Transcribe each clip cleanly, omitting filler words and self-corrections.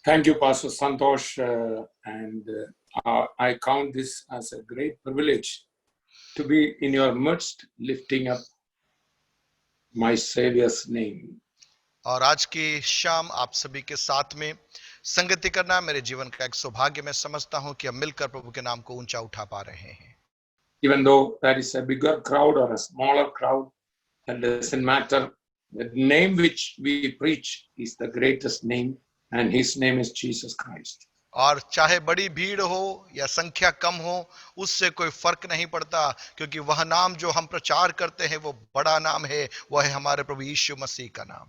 Thank you, Pastor Santosh, I count this as a great privilege to be in your midst, lifting up my Savior's name. और आज की शाम आप सभी के साथ में संगति करना मेरे जीवन का एक सौभाग्य मैं समझता हूं कि हम मिलकर प्रभु के नाम को ऊंचा उठा पा रहे हैं. Even though there is a bigger crowd or a smaller crowd, that doesn't matter. The name which we preach is the greatest name, and his name is Jesus Christ. और चाहे बड़ी भीड़ हो या संख्या कम हो, उससे कोई फर्क नहीं पड़ता, क्योंकि वह नाम जो हम प्रचार करते हैं वो बड़ा नाम है, वह है हमारे प्रभु यीशु मसीह का नाम.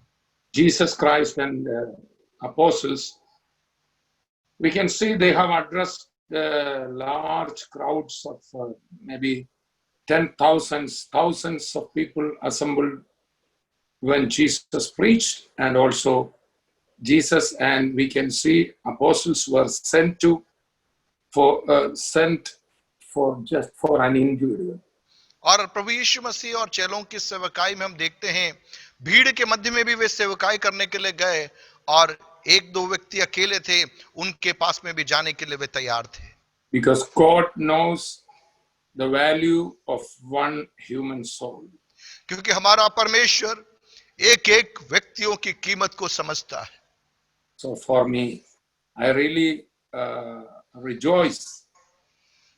Jesus Christ and apostles, we can see they have addressed large crowds of maybe 10,000s, thousands of people assembled when Jesus preached, and also Jesus, and we can see apostles were sent for an individual. और प्रभु यीशु मसीह और चेलों की सेवकाई में हम देखते हैं, भीड़ के मध्य में भी वे सेवकाई करने के लिए गए, और एक दो व्यक्ति अकेले थे, उनके पास में भी जाने के लिए वे तैयार थे. Because God knows the value of one human soul. क्योंकि हमारा परमेश्वर एक एक व्यक्तियों की कीमत को समझता है. So for me, I really rejoice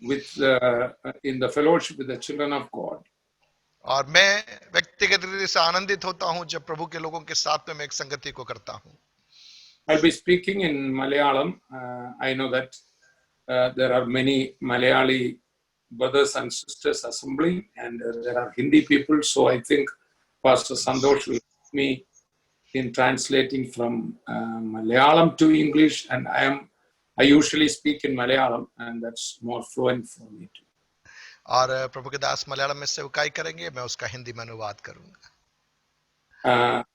in the fellowship with the children of God. और मैं व्यक्तिगत रीति से आनंदित होता हूं जब प्रभु के लोगों के साथ में मैं एक संगति को करता हूं. I'll be speaking in Malayalam. I know that there are many Malayali brothers and sisters assembling, and there are Hindi people, so I think Pastor Santosh will help me in translating from Malayalam to English, and I usually speak in Malayalam, and that's more fluent for me too. और प्रभु के दास मलयालम में सेवकाई करेंगे, मैं उसका हिंदी में अनुवाद करूंगा.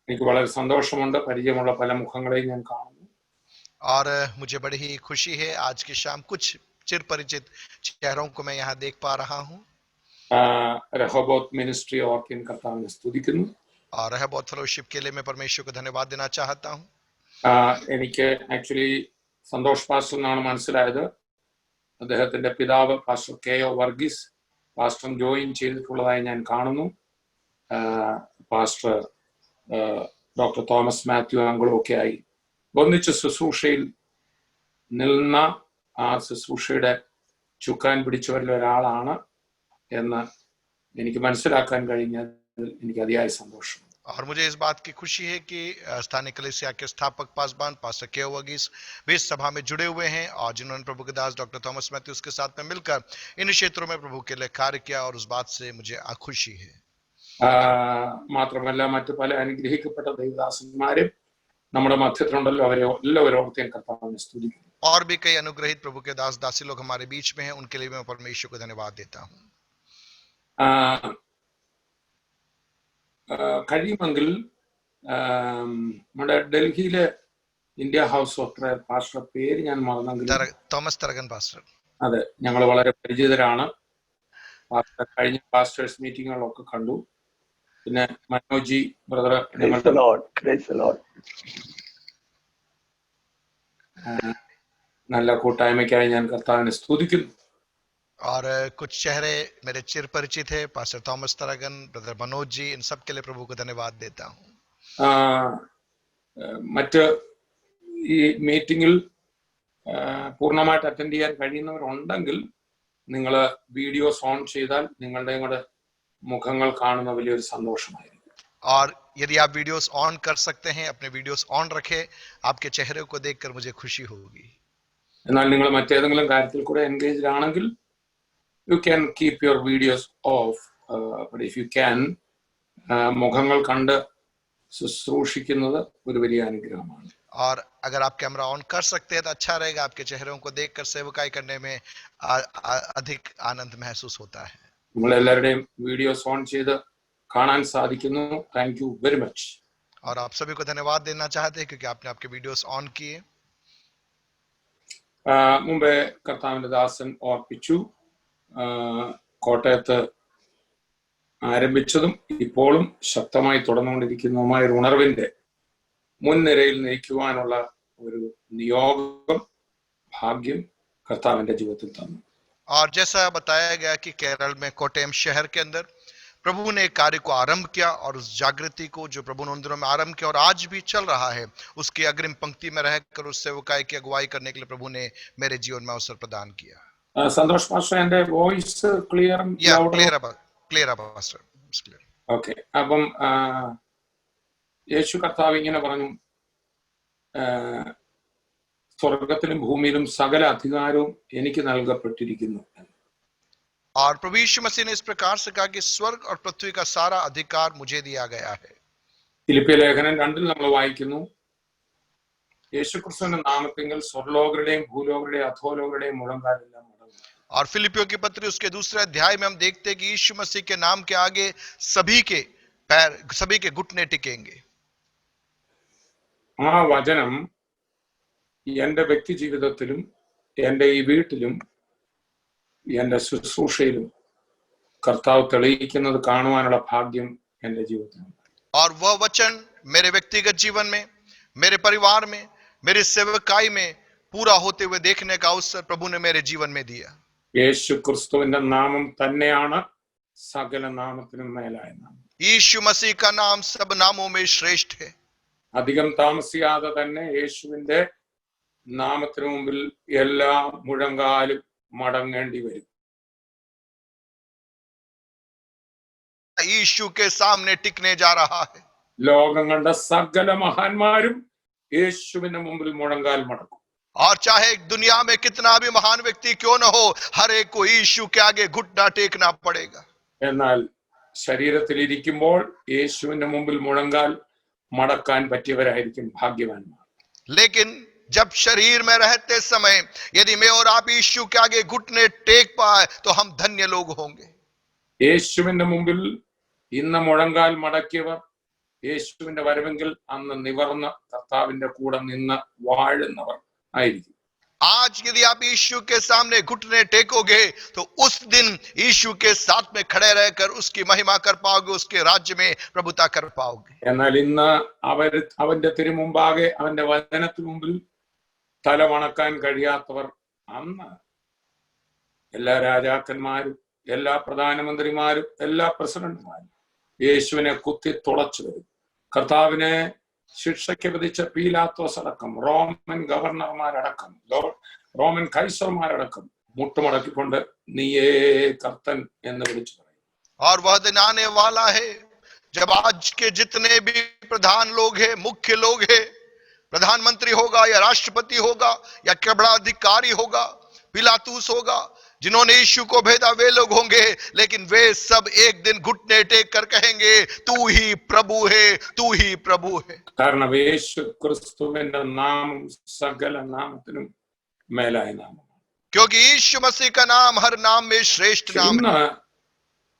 എനിക്ക് വളരെ സന്തോഷമുണ്ട്, പരിചയമുള്ള പല മുഖങ്ങളെയും ഞാൻ കാണുന്നു. और मुझे बड़ी ही खुशी है, आज की शाम कुछ चिर परिचित चेहरों को मैं यहाँ देख पा रहा हूँ. रहोबोत मिनिस्ट्री ഓർക്കിൻ കർത്താവിനെ സ്തുതിക്കുന്നു. और रहोबोत फेलोशिप के लिए मैं परमेश्वर को धन्यवाद देना चाहता हूँ. എനിക്ക് ആക്ച്വലി സന്തോഷ് പാസ്റ്റർ എന്നാണ് മനസ്സിലായത്. അദ്ദേഹത്തിന്റെ പിതാവ് pastor K O. Varghese pastor join ചെയ്തിട്ടുള്ളതായി ഞാൻ കാണുന്നു. പാസ്റ്റർ ഡോക്ടർ തോമസ് മാത്യു അങ്കിളും ഒക്കെ ആയി ഒന്നിച്ച് ശുശ്രൂഷയിൽ നിന്ന ആ ശുശ്രൂഷയുടെ ചുക്കാൻ പിടിച്ചവരിൽ ഒരാളാണ് എന്ന് എനിക്ക് മനസ്സിലാക്കാൻ കഴിഞ്ഞതിൽ എനിക്ക് അതിയായ സന്തോഷം. और मुझे इस बात की खुशी है कि स्थानीय कलीसिया के स्थापक पासबान पास्टर के.ओ. वर्गीस वे इस सभा में जुड़े हुए हैं, और जिन्होंने प्रभु के दास डॉक्टर थॉमस मैथ्यूस के साथ में मिलकर इन क्षेत्रों में प्रभु के लिए कार्य किया, और उस बात से मुझे खुशी है. മാത്രമല്ല മറ്റു പല അനുഗ്രഹിക്കപ്പെട്ട ദൈവദാസന്മാരും നമ്മുടെ മധ്യത്തിലുണ്ടല്ലോ, അവരെ എല്ലാവരും ഓർത്തേൻ കർത്താവിനെ സ്തുതിക്കുന്നു. और भी कई अनुग्रहित प्रभु के दास दासी लोग हमारे बीच में हैं, उनके लिए मैं परमेश्वर को धन्यवाद देता हूँ. കഴിയുമെങ്കിൽ നമ്മുടെ ഡൽഹിയിലെ India house of prayer pastor പേര് ഞാൻ മറന്നെങ്കിൽ തോമസ് തരകൻ പാസ്റ്റർ, അതെ, ഞങ്ങൾ വളരെ പരിചിതരാണ്. കഴിഞ്ഞ പാസ്റ്റേഴ്സ് മീറ്റിങ്ങുകളൊക്കെ കണ്ടു. പിന്നെ മനോജി ബ്രദർ നല്ല കൂട്ടായ്മയ്ക്കായി ഞാൻ കർത്താവിനെ സ്തുതിക്കുന്നു. और कुछ चेहरे मेरे चिर परिचित है, pastor Thomas तरगन, brother Manoj ji, इन सब के लिए प्रभु को धन्यवाद देता हूँ. മറ്റ് ഈ മീറ്റിംഗിൽ പൂർണ്ണമായിട്ട് അറ്റൻഡ് ചെയ്യാൻ കഴിയുന്നവരുണ്ടെങ്കിൽ നിങ്ങൾ വീഡിയോസ് ഓൺ ചെയ്താൽ നിങ്ങളുടെ മുഖങ്ങൾ കാണുന്ന വലിയൊരു സന്തോഷമായിരിക്കും. और यदि आप वीडियोस ऑन कर सकते हैं, अपने वीडियोस ऑन रखें, आपके चेहरे को देखकर मुझे खुशी होगी. എന്നാൽ നിങ്ങൾ മറ്റേതെങ്കിലും കാര്യത്തിൽ കൂടെ എൻഗേജ്ഡ് ആണെങ്കിൽ you can keep your videos off, but if you can, മുഖങ്ങൾ കണ്ട് ശുശ്രൂഷിക്കുന്നത് ഒരു വലിയ അനുഗ്രഹമാണ്. और अगर आप कैमरा ऑन कर सकते हैं तो अच्छा रहेगा, आपके चेहरों को देखकर सेवकाई करने में अधिक आनंद महसूस होता है. നിങ്ങളെല്ലാവരുടെയും വീഡിയോസ് ഓൺ ചെയ്ത് കാണാൻ സാധിക്കുന്നു. Thank you very much. और आप सभी को धन्यवाद देना चाहते हैं क्योंकि आपने आपके वीडियोस ऑन किए. മുമ്പേ കർത്താവിന്റെ ദാസൻ ഓർപ്പിച്ചു, കോട്ടയത്ത് ആരംഭിച്ചതും ഇപ്പോഴും ശക്തമായി തുടർന്നുകൊണ്ടിരിക്കുന്നതുമായ ഒരു ഉണർവിന്റെ മുൻനിരയിൽ നയിക്കുവാനുള്ള ഒരു നിയോഗം, ഭാഗ്യം കർത്താവിന്റെ ജീവിതത്തിൽ തന്നു. और जैसा बताया गया कि केरल में कोट्टयम शहर के अंदर प्रभु ने कार्य को आरंभ किया और उस जागृति को जो प्रभु ने उन दिनों में आरंभ किया और आज भी चल रहा है, उसकी अग्रिम पंक्ति में रहकर उस सेवकाई की अगुवाई करने के लिए प्रभु ने मेरे जीवन में अवसर प्रदान किया. സന്തോഷ് പാസ്റ്റർ, എന്റെ വോയിസ് ക്ലിയർ? ഓക്കെ. അപ്പം യേശു കർത്താവ് ഇങ്ങനെ പറഞ്ഞു, സ്വർഗത്തിലും ഭൂമിയിലും സകല അധികാരവും എനിക്ക് നൽകപ്പെട്ടിരിക്കുന്നു. और प्रभु यीशु मसीह ने इस प्रकार से कहा कि स्वर्ग और पृथ्वी का सारा अधिकार मुझे दिया गया है. ഫിലിപ്പിയ ലേഖനം 2 നമ്മൾ വായിക്കുന്നു, യേശുക്രിസ്തുവിന്റെ നാമത്തിൽ സ്വർലോകരുടെയും ഭൂലോകരുടെയും അധോലോകരുടെയും മുഴങ്കാലെല്ലാം മടങ്ങും. और फिलिपियों की पत्री उसके दूसरे अध्याय में हम देखते हैं कि यीशु मसीह के नाम के आगे सभी के पैर, सभी के घुटने टिकेंगे. ആ വചനം എന്റെ വ്യക്തി ജീവിതത്തിലും എന്റെ ഈ വീട്ടിലും എന്റെ ശുശ്രൂഷയിലും കർത്താവ് തെളിയിക്കുന്നത് കാണുവാനുള്ള ഭാഗ്യം എന്റെ ജീവിതത്തിലുണ്ട്. और वह वचन मेरे व्यक्तिगत जीवन में, मेरे परिवार में, मेरी सेवकाई में पूरा होते हुए देखने का अवसर प्रभु ने मेरे जीवन में दिया. യേശു ക്രിസ്തുവിന്റെ നാമം തന്നെയാണ് സകല നാമത്തിനും മേലായ നാമം. यीशु मसीह का नाम सब नामों में श्रेष्ठ है. അധികം താമസിയാതെ തന്നെ യേശുവിന്റെ നാമത്തിനു മുമ്പിൽ എല്ലാ മുഴങ്കാലും മടങ്ങേണ്ടി വരും. यीशु के सामने टिकने जा रहा है. ലോകം കണ്ട സകല മഹാന്മാരും യേശുവിന്റെ മുമ്പിൽ മുഴങ്കാൽ മടക്കും. और चाहे दुनिया में कितना भी महान व्यक्ति क्यों न हो, हर एक को यीशु के आगे घुटना टेकना पड़ेगा. എന്നാൽ ശരീരത്തിൽ ഇരിക്കുമ്പോൾ യേശുവിന്റെ മുമ്പിൽ മുഴങ്കാൽ മടക്കാൻ പറ്റിയവരായിരിക്കും ഭാഗ്യവാന്മാർ. लेकिन जब शरीर में रहते समय यदि मैं और आप यीशु के आगे घुटने टेक पाए तो हम धन्य लोग होंगे. യേശുവിന്റെ മുമ്പിൽ ഇന്ന് മുഴങ്കാൽ മടക്കിയവർ യേശുവിന്റെ വരവെങ്കിൽ അന്ന് നിവർന്ന് കർത്താവിന്റെ കൂടെ നിന്ന് വാഴുന്നവർ ആയിരിക്കും. आज यदि आप यीशु के सामने घुटने टेकोगे तो उस दिन यीशु के साथ में खड़े रहकर उसकी महिमा कर पाओगे, उसके राज्य में प्रभुता कर पाओगे. എന്നാൽ ഇന്ന് അവന്റെ തിരുമുമ്പാകെ അവന്റെ വചനത്തിനു മുമ്പിൽ തല വണക്കാൻ കഴിയാത്തവർ അന്ന് എല്ലാ രാജാക്കന്മാരും എല്ലാ പ്രധാനമന്ത്രിമാരും എല്ലാ പ്രസിഡന്റുമാരും യേശുവിനെ കുത്തി തുളച്ചു വരും. കർത്താവിനെ ശിക്ഷയ്ക്ക് വിധിച്ച പീലാത്തോസ് അടക്കം, റോമൻ ഗവർണർമാരടക്കം, റോമൻ കൈസർമാരടക്കം മുട്ടുമടക്കിക്കൊണ്ട് നീയേ കർത്തൻ എന്ന് വിളിച്ചു പറയും. और वह दिन आने वाला है जब आज के जितने भी प्रधान लोग हैं, मुख्य लोग हैं, प्रधानमंत्री होगा या राष्ट्रपति होगा या क्या बड़ा अधिकारी होगा, पिलातूस होगा, जिन्होंने यीशु को भेजा वे लोग होंगे, लेकिन वे सब एक दिन घुटने टेक कर कहेंगे तू ही प्रभु है, तू ही प्रभु है. കാരണം യേശു ക്രിസ്തുവിന്റെ നാമം സകല നാമത്തിനും മേലായ നാമം. क्योंकि यीशु मसीह का नाम हर नाम में श्रेष्ठ नाम है. ഇന്ന്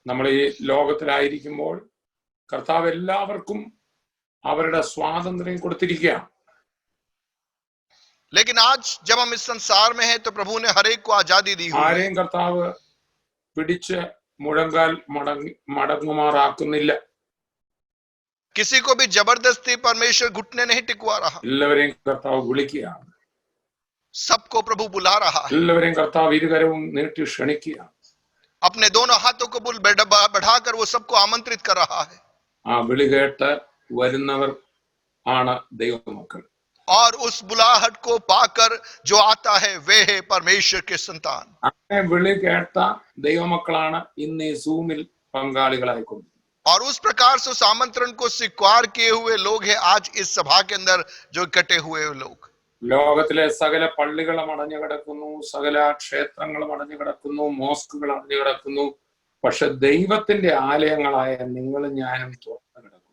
നമ്മൾ ഈ ലോകത്തിലായിരിക്കുമ്പോൾ കർത്താവ് എല്ലാവർക്കും അവരുടെ സ്വാതന്ത്ര്യം കൊടുത്തിരിക്കുകയാണ്. लेकिन आज जब हम इस संसार में हैं तो प्रभु ने हर एक को आजादी दी हुई है. ആരെയും കർത്താവ് പിടിച്ച് മുഴങ്കാൽ മടങ്ങുമാറാക്കുന്നില്ല. किसी को भी जबरदस्ती परमेश्वर घुटने नहीं टिकवा रहा. എല്ലാവരെയും കർത്താവ് വിളിക്കുകയാണ്. सबको प्रभु बुला रहा है. എല്ലാവരെയും കർത്താവ് ഇരുകരവും നീട്ടി ക്ഷണിക്കുകയാണ്. अपने दोनों हाथों को बढ़ाकर वो सबको आमंत्रित कर रहा है. ആ വിളി കേട്ട് വരുന്നവർ ആണ് ദൈവമക്കൾ. और उस बुलाहट को पाकर जो आता है वे है परमेश्वर के संतान. അങ്ങനെ വിളി കേട്ട ദൈവമക്കളാണ് ഇന്ന് ഈ സൂമിൽ പങ്കാളികളായിക്കൊണ്ടിരിക്കുന്നത്. और उस प्रकार से उस आमंत्रण को स्वीकार किए हुए लोग हैं आज इस सभा के अंदर जो इकट्ठे हुए लोग. ലോകത്തിലെ സകല പള്ളികളും അടഞ്ഞു കിടക്കുന്നു, സകല ക്ഷേത്രങ്ങളും അടഞ്ഞു കിടക്കുന്നു, മോസ്കുകൾ അടഞ്ഞു കിടക്കുന്നു. പക്ഷെ ദൈവത്തിന്റെ ആലയങ്ങളായ നിങ്ങളും ഞാനും തുറന്നു കിടക്കുന്നു.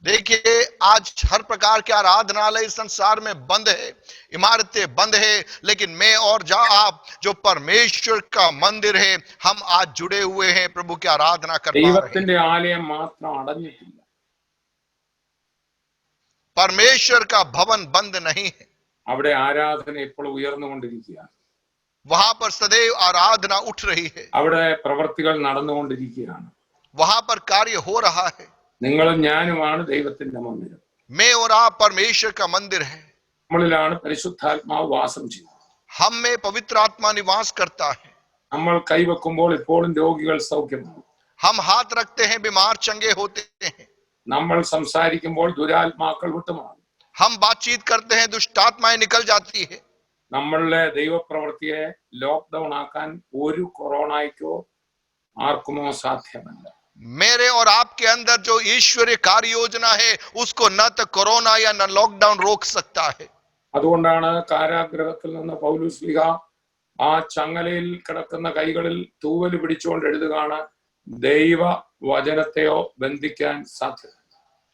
देखिए आज हर प्रकार के आराधनालय संसार में बंद है, इमारतें बंद है, लेकिन मैं और आप जो परमेश्वर का मंदिर है हम आज जुड़े हुए हैं, प्रभु की आराधना कर पा रहे हैं. ദൈവത്തിന്റെ ആലയം മാത്രം അടഞ്ഞിട്ടില്ല. परमेश्वर का भवन बंद नहीं है. അവിടെ ആരാധന ഇപ്പോൾ ഉയർന്നുകൊണ്ടിരിക്കുകയാണ്. वहां पर सदैव आराधना उठ रही है. അവിടെ പ്രവൃത്തികൾ നടന്നുകൊണ്ടിരിക്കുകയാണ്. वहां पर कार्य हो रहा है. നിങ്ങളും ഞാനുമാണ് ദൈവത്തിന്റെ മന്ദിരം. मैं और आप परमेश्वर का मंदिर है, നമ്മളിലാണ് പരിശുദ്ധാത്മാവ് വാസം ചെയ്യുന്നത്. हम में पवित्र आत्मा निवास करता है, നമ്മൾ കൈവെക്കുമ്പോൾ ഇപ്പോഴും രോഗികൾ സൗഖ്യമാകും. हम हाथ रखते हैं बीमार चंगे होते हैं, നമ്മൾ സംസാരിക്കുമ്പോൾ ദുരാത്മാക്കൾ വിട്ടുമാറും. हम बातचीत करते हैं दुष्ट आत्माएं निकल जाती है. നമ്മളുടെ ദൈവപ്രവൃത്തിയെ ലോക്ക്ഡൌൺ ആക്കാൻ ഒരു കൊറോണയ്ക്കോ ആർക്കുമോ സാധ്യമല്ല. मेरे और आपके अंदर जो ईश्वरीय कार्य योजना है उसको न तो कोरोना या न लॉकडाउन रोक सकता है. അതുകൊണ്ടാണ് കാരാഗ്രഹത്തിൽ നിന്ന് പൗലോസ്ലീഹ ആ ചങ്ങലയിൽ കിടക്കുന്ന കൈകളിൽ തൂവൽ പിടിച്ചുകൊണ്ട് എഴുതുകയാണ്, ദൈവ വചനത്തെയോ ബന്ധിക്കാൻ സാധ്യത.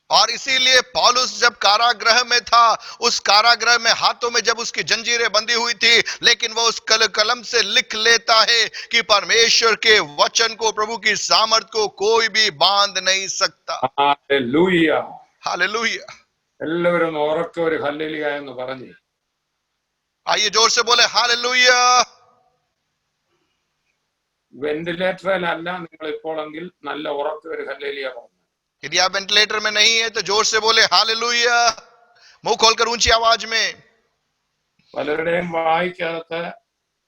और इसीलिए पौलुस जब कारागृह में था, उस कारागृह में हाथों में जब उसकी जंजीरें बंधी हुई थी, लेकिन वो उस कलम से लिख लेता है कि परमेश्वर के वचन को, प्रभु की सामर्थ को कोई भी बांध नहीं सकता. ഹല്ലേലൂയ. हालेलुया. എല്ലാവരും ഉറക്കെ ഒരു ഹല്ലേലൂയ എന്ന് പറഞ്ഞു. आइए जोर से बोले हालेलुया. വെന്റിലേറ്ററിലല്ല നിങ്ങൾ ഇപ്പോഴെങ്കിൽ നല്ല ഉറക്കെ ഒരു ഹല്ലേലൂയ പറഞ്ഞു. यदि आप वेंटिलेटर में नहीं है तो जोर से बोले हालेलुया, मुंह खोलकर ऊंची आवाज में. പലരുടെയും വായിക്കകത്ത്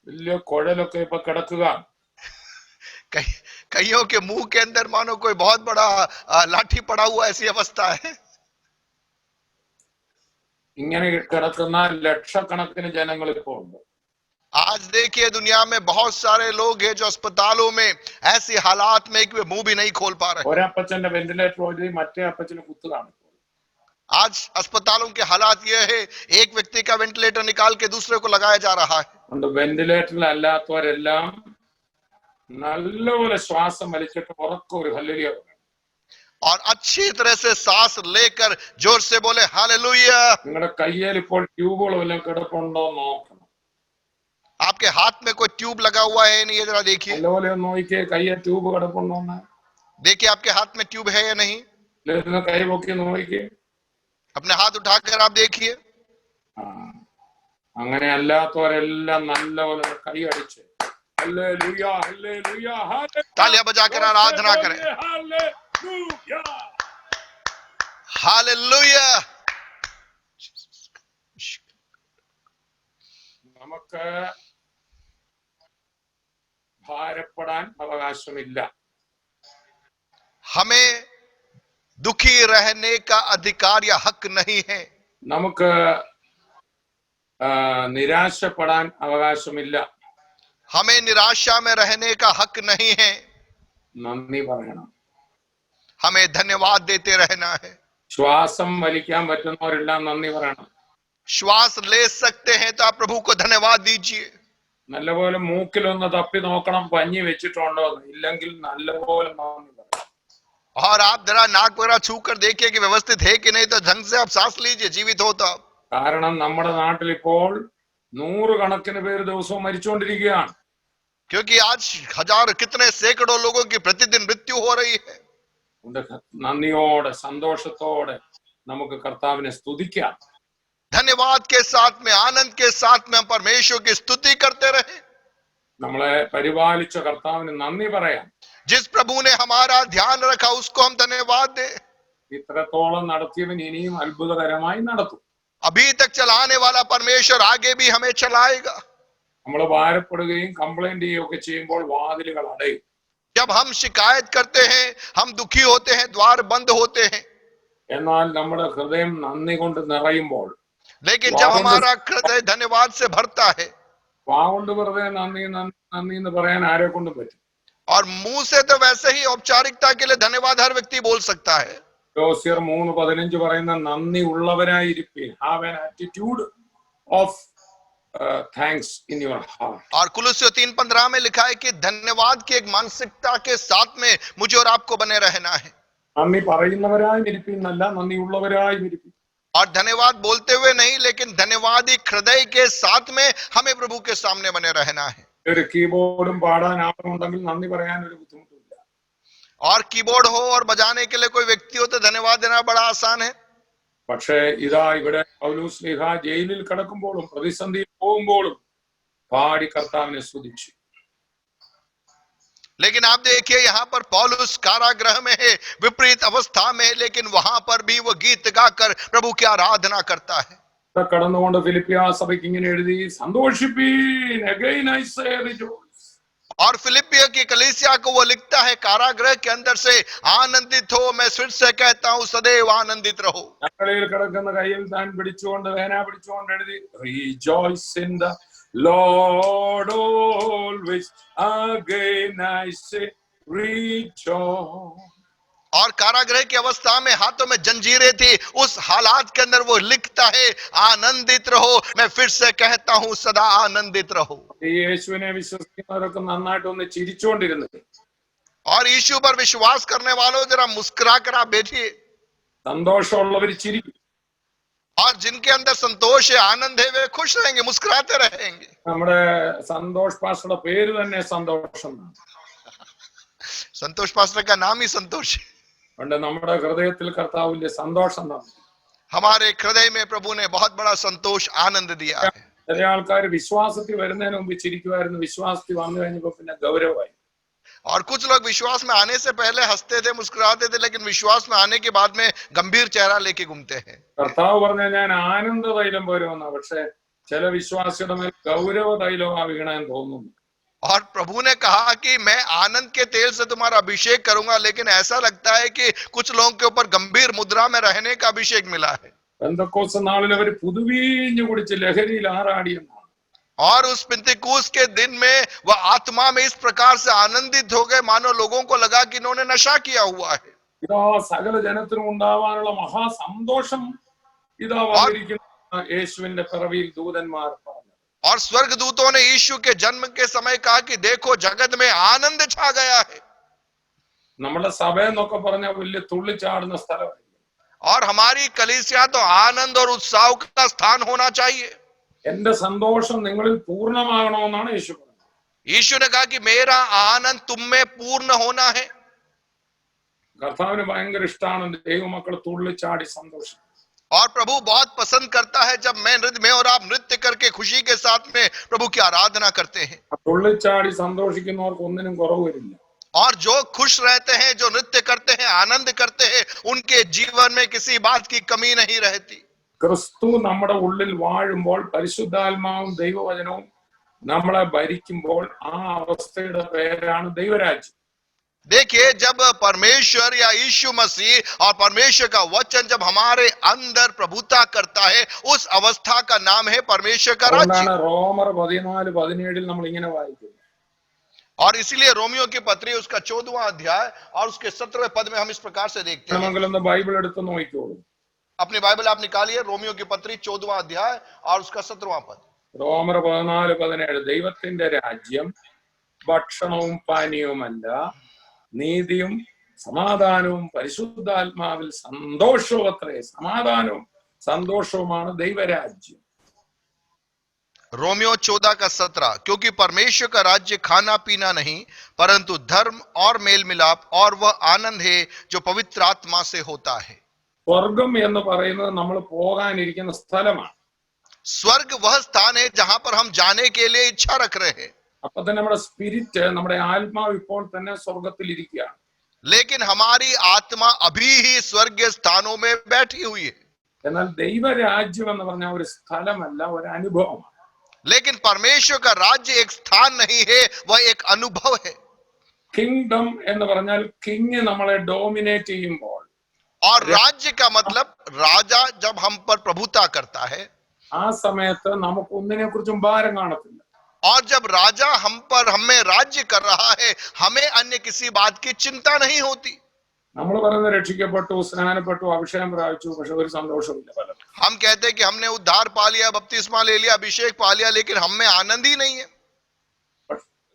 വലിയ കുഴലൊക്കെ ഇപ്പൊ കിടക്കുക. कईयों के मुंह के अंदर मानो कोई बहुत बड़ा लाठी पड़ा हुआ, ऐसी अवस्था है. ഇങ്ങനെ കിടക്കുന്ന ലക്ഷക്കണക്കിന് ജനങ്ങൾ ഇപ്പോൾ ഉണ്ട്. आज देखिए दुनिया में बहुत सारे लोग हैं जो अस्पतालों में ऐसी हालात में कि वे मुंह भी नहीं खोल पा रहे. ഒരപ്പച്ചന്റെ വെന്റിലേറ്റർ വഴി മറ്റേ അപ്പച്ചന് കുത്തുകയാണ്. आज अस्पतालों के हालात ये है, एक व्यक्ति का वेंटिलेटर निकाल के दूसरे को लगाया जा रहा है. വെന്റിലേറ്ററിൽ അല്ലാത്തവരെല്ലാം നല്ലപോലെ ശ്വാസം വലിച്ചിട്ട് ഉറക്കെ ഒരു ഹല്ലേലൂയ പറയണം. और अच्छी तरह से सांस लेकर जोर से बोले हालेलुया. നിങ്ങളുടെ കയ്യിൽ ഇപ്പോൾ ട്യൂബുകൾ വല്ലതും കിടപ്പുണ്ടോ നോക്കണം. आपके हाथ में कोई ट्यूब लगा हुआ है नहीं, ये जरा देखिए. നല്ലപോലെ ഒന്ന് നോക്കിയേ, കയ്യിൽ ട്യൂബ് കിടപ്പുണ്ടോ എന്ന്. देखिए आपके हाथ में ट्यूब है या नहीं. കൈ പൊക്കി നോക്കിയേ. अपने हाथ उठाकर आप देखिए. അങ്ങനെ അല്ലാത്തവരെല്ലാം നല്ലപോലെ കൈ അടിച്ച് ഹല്ലേലൂയ ഹല്ലേലൂയ तालियां बजाकर आराधना करें. हालेलुया. നമുക്ക് ഭാരപ്പെടാൻ അവകാശമില്ല. हमें दुखी रहने का अधिकार या हक नहीं है. നമുക്ക് നിരാശപ്പെടാൻ അവകാശമില്ല. हमें निराशा में रहने का हक नहीं है. നന്ദി പറയണം. हमें धन्यवाद देते रहना है. ശ്വാസം വലിക്കാൻ പറ്റുന്നവരെല്ലാം നന്ദി പറയണം. श्वास ले सकते हैं तो आप प्रभु को धन्यवाद दीजिए. നല്ലപോലെ മൂക്കിലൊന്ന് തപ്പി നോക്കണം പഞ്ഞി വെച്ചിട്ടുണ്ടോ, ഇല്ലെങ്കിൽ നല്ലപോലെ നന്ദി പറയണം. और आप जरा नाक वगैरह छू कर देखिए कि व्यवस्थित है कि नहीं, तो ढंग से आप सांस लीजिए, जीवित हो तो. കാരണം നമ്മുടെ നാട്ടിൽ ഇപ്പോൾ 100 കണക്കിന് പേര് ദിവസവും മരിച്ചുകൊണ്ടിരിക്കുകയാണ്. क्योंकि आज हजार कितने सैकड़ों लोगों की प्रतिदिन मृत्यु हो रही है. നന്ദിയോടെ സന്തോഷത്തോടെ നമുക്ക് കർത്താവിനെ സ്തുതിക്കാം. धन्यवाद के साथ में, आनंद के साथ में हम परमेश्वर की स्तुति करते रहे. നമ്മളെ പരിപാലിച്ച കർത്താവിന് നന്ദി പറയാം. जिस प्रभु ने हमारा ध्यान रखा उसको हम धन्यवाद दे. ഇത്രത്തോളം നടത്തിയവൻ ഇനിയും അത്ഭുതകരമായി നടത്തും. अभी तक चलाने वाला परमेश्वर आगे भी हमें चलाएगा. നമ്മൾ ഭാരപ്പെടുകയും കംപ്ലൈന്റ് ചെയ്യുകയും ഒക്കെ ചെയ്യുമ്പോൾ വാതിലുകൾ അടയും. जब हम शिकायत करते हैं, हम दुखी होते हैं, द्वार बंद होते हैं. എന്നാൽ നമ്മുടെ ഹൃദയം നന്ദി കൊണ്ട് നിറയുമ്പോൾ, लेकिन जब हमारा हृदय धन्यवाद से भरता है, വാവുകൊണ്ട് വെറുതെ നന്ദി നന്ദി നന്ദി എന്ന് പറയാൻ ആരെ കൊണ്ടും പറ്റും. और मुंह से तो वैसे ही औपचारिकता के लिए धन्यवाद हर व्यक्ति बोल सकता है. യോസിയർ 3:15 പറയുന്ന നന്ദി ഉള്ളവരായിരിക്കും. Have an attitude of thanks in your heart. और कुलुस्सियों 3:15 में लिखा है कि धन्यवाद की एक मानसिकता के साथ में मुझे और आपको बने रहना है. നന്ദി പറയുന്നവരായി ഇരിപ്പിന്നല്ല, നന്ദി ഉള്ളവരായി ഇരിപ്പിൻ. और धन्यवाद बोलते हुए नहीं, लेकिन धन्यवादी हृदय के साथ में हमें प्रभु के सामने बने रहना है. ഒരു കീബോർഡും പാടാൻ ആളുണ്ടെങ്കിൽ നന്ദി പറയാൻ ഒരു ബുദ്ധിമുട്ടില്ല. और कीबोर्ड हो और बजाने के लिए कोई व्यक्ति हो तो धन्यवाद देना बड़ा आसान है. പക്ഷേ ഇതാ ഇവിടെ പൗലോസ്ലീഹ ജയിലിൽ കിടക്കുമ്പോഴും പ്രതിസന്ധിയിൽ പോകുമ്പോഴും പാടി കർത്താവിനെ സ്തുതിച്ചു. लेकिन आप देखिए यहाँ पर पौलुस कारागृह में है, विपरीत अवस्था में है, लेकिन वहां पर भी वो गीत गाकर प्रभु की आराधना करता है। കടന്നുകൊണ്ട് ഫിലിപ്പിയ സഭയ്ക്ക് ഇങ്ങനെ എഴുതി, സന്തോഷിപ്പീൻ, again I say rejoice. और फिलिपिया की कलीसिया को वो लिखता है कारागृह के अंदर से, आनंदित हो, मैं फिर से कहता हूं सदैव आनंदित रहो। ഞങ്ങളിൽ കിടക്കുന്ന കയ്യിൽ താൻ പിടിച്ചുകൊണ്ട് വേന പിടിച്ചുകൊണ്ട് എഴുതി, rejoice in the Lord always, again I say rejoice. और कारागृह की अवस्था में हाथों में जंजीरें थी, उस हालात के अंदर वो लिखता है आनंदित रहो, मैं फिर से कहता हूं सदा आनंदित रहो। ഈ യേശുവിനെ വിശ്വസിക്കുന്നവരൊക്കെ നന്നായിട്ടൊന്ന് ചിരിച്ചുകൊണ്ടിരുന്നത്, और यीशु पर विश्वास करने वालों जरा मुस्कुरा कर आप बैठिए। സന്തോഷമുള്ളവർ ചിരിക്കും. और जिनके अंदर संतोष है, आनंद है, वे खुश रहेंगे, मुस्कुराते रहेंगे। നമ്മുടെ സന്തോഷ് പാസ്റ്ററുടെ പേര് തന്നെ സന്തോഷം എന്നാണ്. संतोष पास्टर का नाम ही संतोष है। പണ്ട് നമ്മുടെ ഹൃദയത്തിൽ കർത്താവിന്റെ സന്തോഷം തന്നെ. हमारे हृदय में प्रभु ने बहुत बड़ा संतोष आनंद दिया है। ചില ആൾക്കാർ വിശ്വാസത്തിൽ വരുന്നതിന് മുമ്പ് ചിരിക്കുമായിരുന്നു, വിശ്വാസത്തിൽ വന്നു കഴിഞ്ഞപ്പോ പിന്നെ ഗൗരവമായി. और कुछ लोग विश्वास में आने से पहले हंसते थे, मुस्कुराते थे, लेकिन विश्वास में आने के बाद में गंभीर चेहरा लेके घूमते हैं। കർത്താവ് പറഞ്ഞ ഞാൻ ആനന്ദ തൈലം പോരുമെന്ന, പക്ഷെ ചില വിശ്വാസിയുടെ മേൽ ഗൗരവ തൈലമാ വീണാൻ തോന്നുന്നു. और प्रभु ने कहा कि मैं आनंद के तेल से तुम्हारा अभिषेक करूंगा, लेकिन ऐसा लगता है कि कुछ लोगों के ऊपर गंभीर मुद्रा में रहने का अभिषेक मिला है। പെന്തക്കോസ്ത് നാളിൽ അവർ പുതുവീഞ്ഞു കുടിച്ച് ലഹരിയിൽ ആറാടിയെന്നാണ്. और उस पिंतेकुस्त के दिन में वह आत्मा में इस प्रकार से आनंदित हो गए, मानो लोगों को लगा कि इन्होंने नशा किया हुआ है। ഇതാ സകല ജനത്തിനും ഉണ്ടാവാനുള്ള മഹാസന്തോഷം ഇതാ വന്നിരിക്കുന്ന യേശുവിന്റെ പിറവിയിൽ ദൂതന്മാർ പറഞ്ഞു. और स्वर्गदूतों ने यीशु के जन्म के समय कहा कि देखो जगत में आनंद छा गया है। നമ്മുടെ സഭ എന്നൊക്കെ പറഞ്ഞാൽ വലിയ തുള്ളിച്ചാടുന്ന സ്ഥലമാണ്. और हमारी कलीसिया तो आनंद और उत्साह का स्थान होना चाहिए। എന്റെ സന്തോഷം നിങ്ങളിൽ പൂർണ്ണമാകണമെന്നാണ് യേശു പറഞ്ഞത്. यीशु ने कहा कि मेरा आनंद तुम में पूर्ण होना है। കർത്താവിന് ഭയങ്കര ഇഷ്ടമാണ് ദൈവമക്കൾ തുള്ളിച്ചാടി സന്തോഷം. और प्रभु बहुत पसंद करता है जब मैं और आप नृत्य करके खुशी के साथ में प्रभु की आराधना करते हैं। തുള്ളിച്ചാടി സന്തോഷിക്കുന്നവർക്ക് ഒന്നിനും കുറവ് വരില്ല. और जो खुश रहते हैं, जो नृत्य करते हैं, आनंद करते हैं, उनके जीवन में किसी बात की कमी नहीं रहती। ക്രിസ്തു നമ്മുടെ ഉള്ളിൽ വാഴുമ്പോൾ, പരിശുദ്ധാത്മാവും ദൈവവചനവും നമ്മളെ ഭരിക്കുമ്പോൾ, ആ അവസ്ഥയുടെ പേരാണ് ദൈവരാജ്യം. देखिए जब परमेश्वर या यीशु मसीह और परमेश्वर का वचन जब हमारे अंदर प्रभुता करता है, उस अवस्था का नाम है परमेश्वर का राज्य। റോമർ 14:17 നമ്മൾ ഇങ്ങനെ വായിക്കുന്നു. और इसीलिए रोमियो की पत्री उसका 14वां अध्याय और उसके 17वें पद में हम इस प्रकार से देखते हैं। നമ്മളൊന്ന് ബൈബിൾ എടുത്ത് നോക്കിക്കോളൂ. अपनी बाइबल आप निकालिए, रोमियो की पत्री 14वां अध्याय और उसका 17वां पद। റോമർ 14:17 ദൈവത്തിന്റെ രാജ്യം ഭക്ഷണവും പാനീയവുമല്ല, നീതിയും സമാധാനവും പരിശുദ്ധാത്മാവിൽ സന്തോഷവും അത്രേ. സമാധാനവും സന്തോഷവുമാണ് ദൈവരാജ്യം. रोमियो 14 का 17, क्योंकि परमेश्वर का राज्य खाना पीना नहीं, परंतु धर्म और मेल मिलाप और वह आनंद है जो पवित्र आत्मा से होता है। സ്വർഗം എന്ന് പറയുന്നത് നമ്മൾ പോകാനിരിക്കുന്ന സ്ഥലമാണ്. स्वर्ग वह स्थान है जहां पर हम जाने के लिए इच्छा रख रहे हैं। അപ്പൊ തന്നെ നമ്മുടെ സ്പിരിറ്റ്, നമ്മുടെ ആത്മാവ് ഇപ്പോൾ തന്നെ സ്വർഗത്തിൽ ഇരിക്കുകയാണ്. लेकिन हमारी आत्मा अभी ही स्वर्गीय स्थानों में बैठी हुई है। എന്നാൽ ദൈവരാജ്യം എന്ന് പറഞ്ഞ ഒരു സ്ഥലമല്ല, ഒരു അനുഭവമാണ്. लेकिन परमेश्वर का राज्य एक स्थान नहीं है, वह एक अनुभव है। കിങ്ഡം എന്ന് പറഞ്ഞാൽ കിങ് നമ്മളെ ഡോമിനേറ്റ് ചെയ്യുമ്പോൾ, और राज्य का मतलब राजा जब हम पर प्रभुता करता है, ആ സമയത്ത് നമുക്ക് ഒന്നിനെ കുറിച്ചും ഭാരം കാണത്തില്ല. और जब राजा हमें राज्य कर रहा है, हमें अन्य किसी बात की चिंता नहीं होती। നമ്മൾ പറയുന്ന രക്ഷിക്കപ്പെട്ടു, സ്നാനപ്പെട്ടു, അഭിഷേകം പ്രാപിച്ചു, പക്ഷെ ഒരു സന്തോഷമില്ല പലർക്കും. हम कहते हैं कि हमने उद्धार पा लिया, बपतिस्मा ले लिया, अभिषेक पा लिया, लेकिन हम में आनंद ही नहीं है।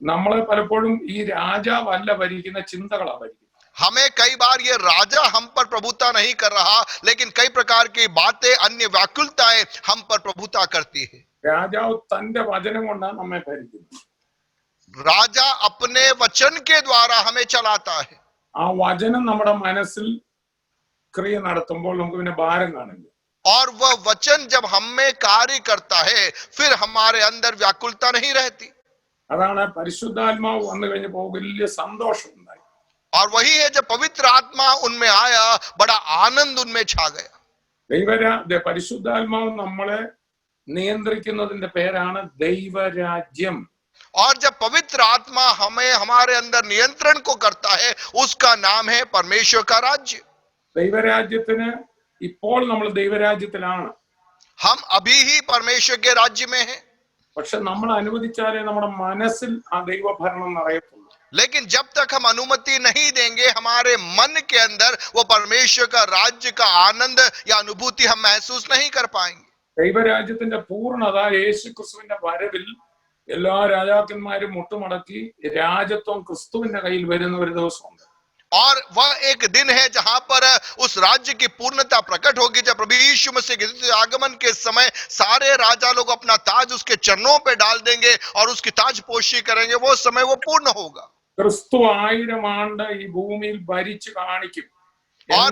നമ്മളെ പലപ്പോഴും ഈ രാജാവല്ല ഭരിക്കുന്ന, ചിന്തകളാ ഭരിക്കുന്നത്. हमें कई बार ये राजा हम पर प्रभुता नहीं कर रहा, लेकिन कई प्रकार की बातें, अन्य व्याकुलताएं हम पर प्रभुता करती है। രാജാവ് തന്റെ വചനം കൊണ്ടാണ് നമ്മെ ഭരിക്കുന്നത്. राजा अपने वचन के द्वारा हमें चलाता है। ആ വചനം നമ്മുടെ മനസ്സിൽ ക്രിയ നടത്തുമ്പോൾ നമുക്ക് പിന്നെ ഭാരം കാണില്ല. और वह वचन जब हम में कार्य करता है, फिर हमारे अंदर व्याकुलता नहीं रहती। അതാണ് പരിശുദ്ധാത്മാവ് വന്നു കഴിഞ്ഞപ്പോൾ വലിയ സന്തോഷം ഉണ്ടായി. और वही है जब पवित्र आत्मा उनमें आया, बड़ा आनंद उनमें छा गया. പരിശുദ്ധാത്മാവ് നമ്മളെ നിയന്ത്രിക്കുന്നതിന്റെ പേരാണ് ദൈവരാജ്യം. और जब पवित्र आत्मा हमें हमारे अंदर नियंत्रण को करता है, उसका नाम है परमेश्वर का राज्य. ദൈവരാജ്യത്തിന് ഇപ്പോൾ നമ്മൾ ദൈവരാജ്യത്തിലാണ്. हम अभी ही परमेश्वर के राज्य में हैं. പക്ഷെ നമ്മൾ അനുവദിച്ചാലേ നമ്മുടെ മനസ്സിൽ ആ ദൈവഭരണം നിറയത്തുള്ളൂ. लेकिन जब तक हम अनुमति नहीं देंगे, हमारे मन के अंदर वो परमेश्वर का राज्य का आनंद या अनुभूति हम महसूस नहीं कर पाएंगे. ദൈവരാജ്യത്തിന്റെ പൂർണ്ണത യേശുക്രിസ്തുവിന്റെ വരവിൽ എല്ലാ രാജാക്കന്മാരും മുട്ടുമടക്കി രാജത്വം ക്രിസ്തുവിന്റെ കയ്യിൽ വരുന്ന ഒരു ദിവസമുണ്ട്. और वह एक दिन है जहां पर उस राज्य की पूर्णता प्रकट होगी, जब प्रभु यीशु मसीह के आगमन के समय सारे राजा लोग अपना ताज उसके चरणों पे डाल देंगे और उसकी ताजपोशी करेंगे. वो समय वो पूर्ण होगा. ക്രിസ്തു 1000 ആണ്ട് ഈ ഭൂമിയിൽ ഭരിച്ചു കാണിക്കും. और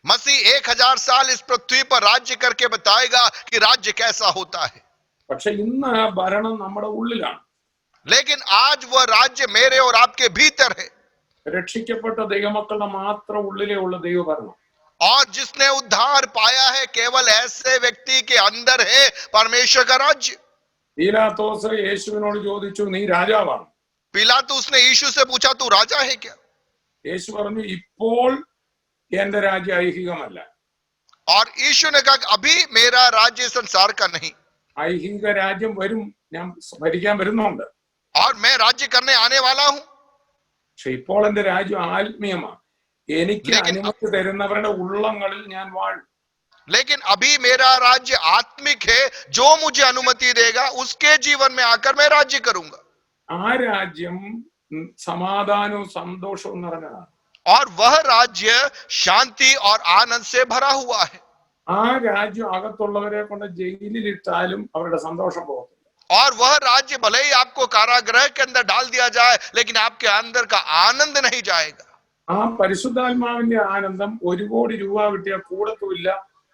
मसीह 1000 साल इस पृथ्वी पर राज्य करके बताएगा कि राज्य कैसा होता है. പക്ഷെ ഇന്ന് ആ ഭരണം നമ്മുടെ ഉള്ളിലാണ്. लेकिन आज वह राज्य मेरे और आपके भीतर है. രക്ഷിക്കപ്പെട്ട ദൈവമക്കളുടെ മാത്രം ഉള്ളിലേ ഉള്ള ദൈവഭരണം. और जिसने उद्धार पाया है, केवल ऐसे व्यक्ति के अंदर है परमेश्वर का राज्य. പീലാത്തോസ് യേശുവിനോട് ചോദിച്ചു, നീ രാജാവാണ്? पिलातुस ने यीशु से पूछा, तू राजा है क्या? യേശു പറഞ്ഞു, ഇപ്പോൾ എന്റെ രാജ്യം ഐഹികമല്ല. और यीशु ने कहा, अभी मेरा राज्य संसार का नहीं. ഐഹിക രാജ്യം വരും, ഞാൻ ഭരിക്കാൻ വരുന്നുണ്ട്. और मैं राज्य करने आने वाला हूं. പക്ഷെ ഇപ്പോൾ എന്റെ രാജ്യം ആത്മീയമാണ്. എനിക്ക് അനുമതി തരുന്നവരുടെ ഉള്ളങ്ങളിൽ ഞാൻ വാഴും. लेकिन अभी मेरा राज्य आत्मिक है. जो मुझे अनुमति देगा उसके जीवन में आकर मैं राज्य करूंगा. ആ രാജ്യം സമാധാനവും സന്തോഷവും നിറഞ്ഞതാണ്. और वह राज्य शांति और आनंद से भरा हुआ है. ആ രാജ്യം അകത്തുള്ളവരെ കൊണ്ട് ജയിലിലിട്ടാലും അവരുടെ സന്തോഷം പോകത്തില്ല. और वह राज्य भले ही आपको कारागृह के अंदर डाल दिया जाए, लेकिन आपके अंदर का आनंद नहीं जाएगा. ആ പരിശുദ്ധാത്മാവിന്റെ ആനന്ദം 1 കോടി രൂപ കിട്ടിയാൽ കൂടത്തുമില്ല,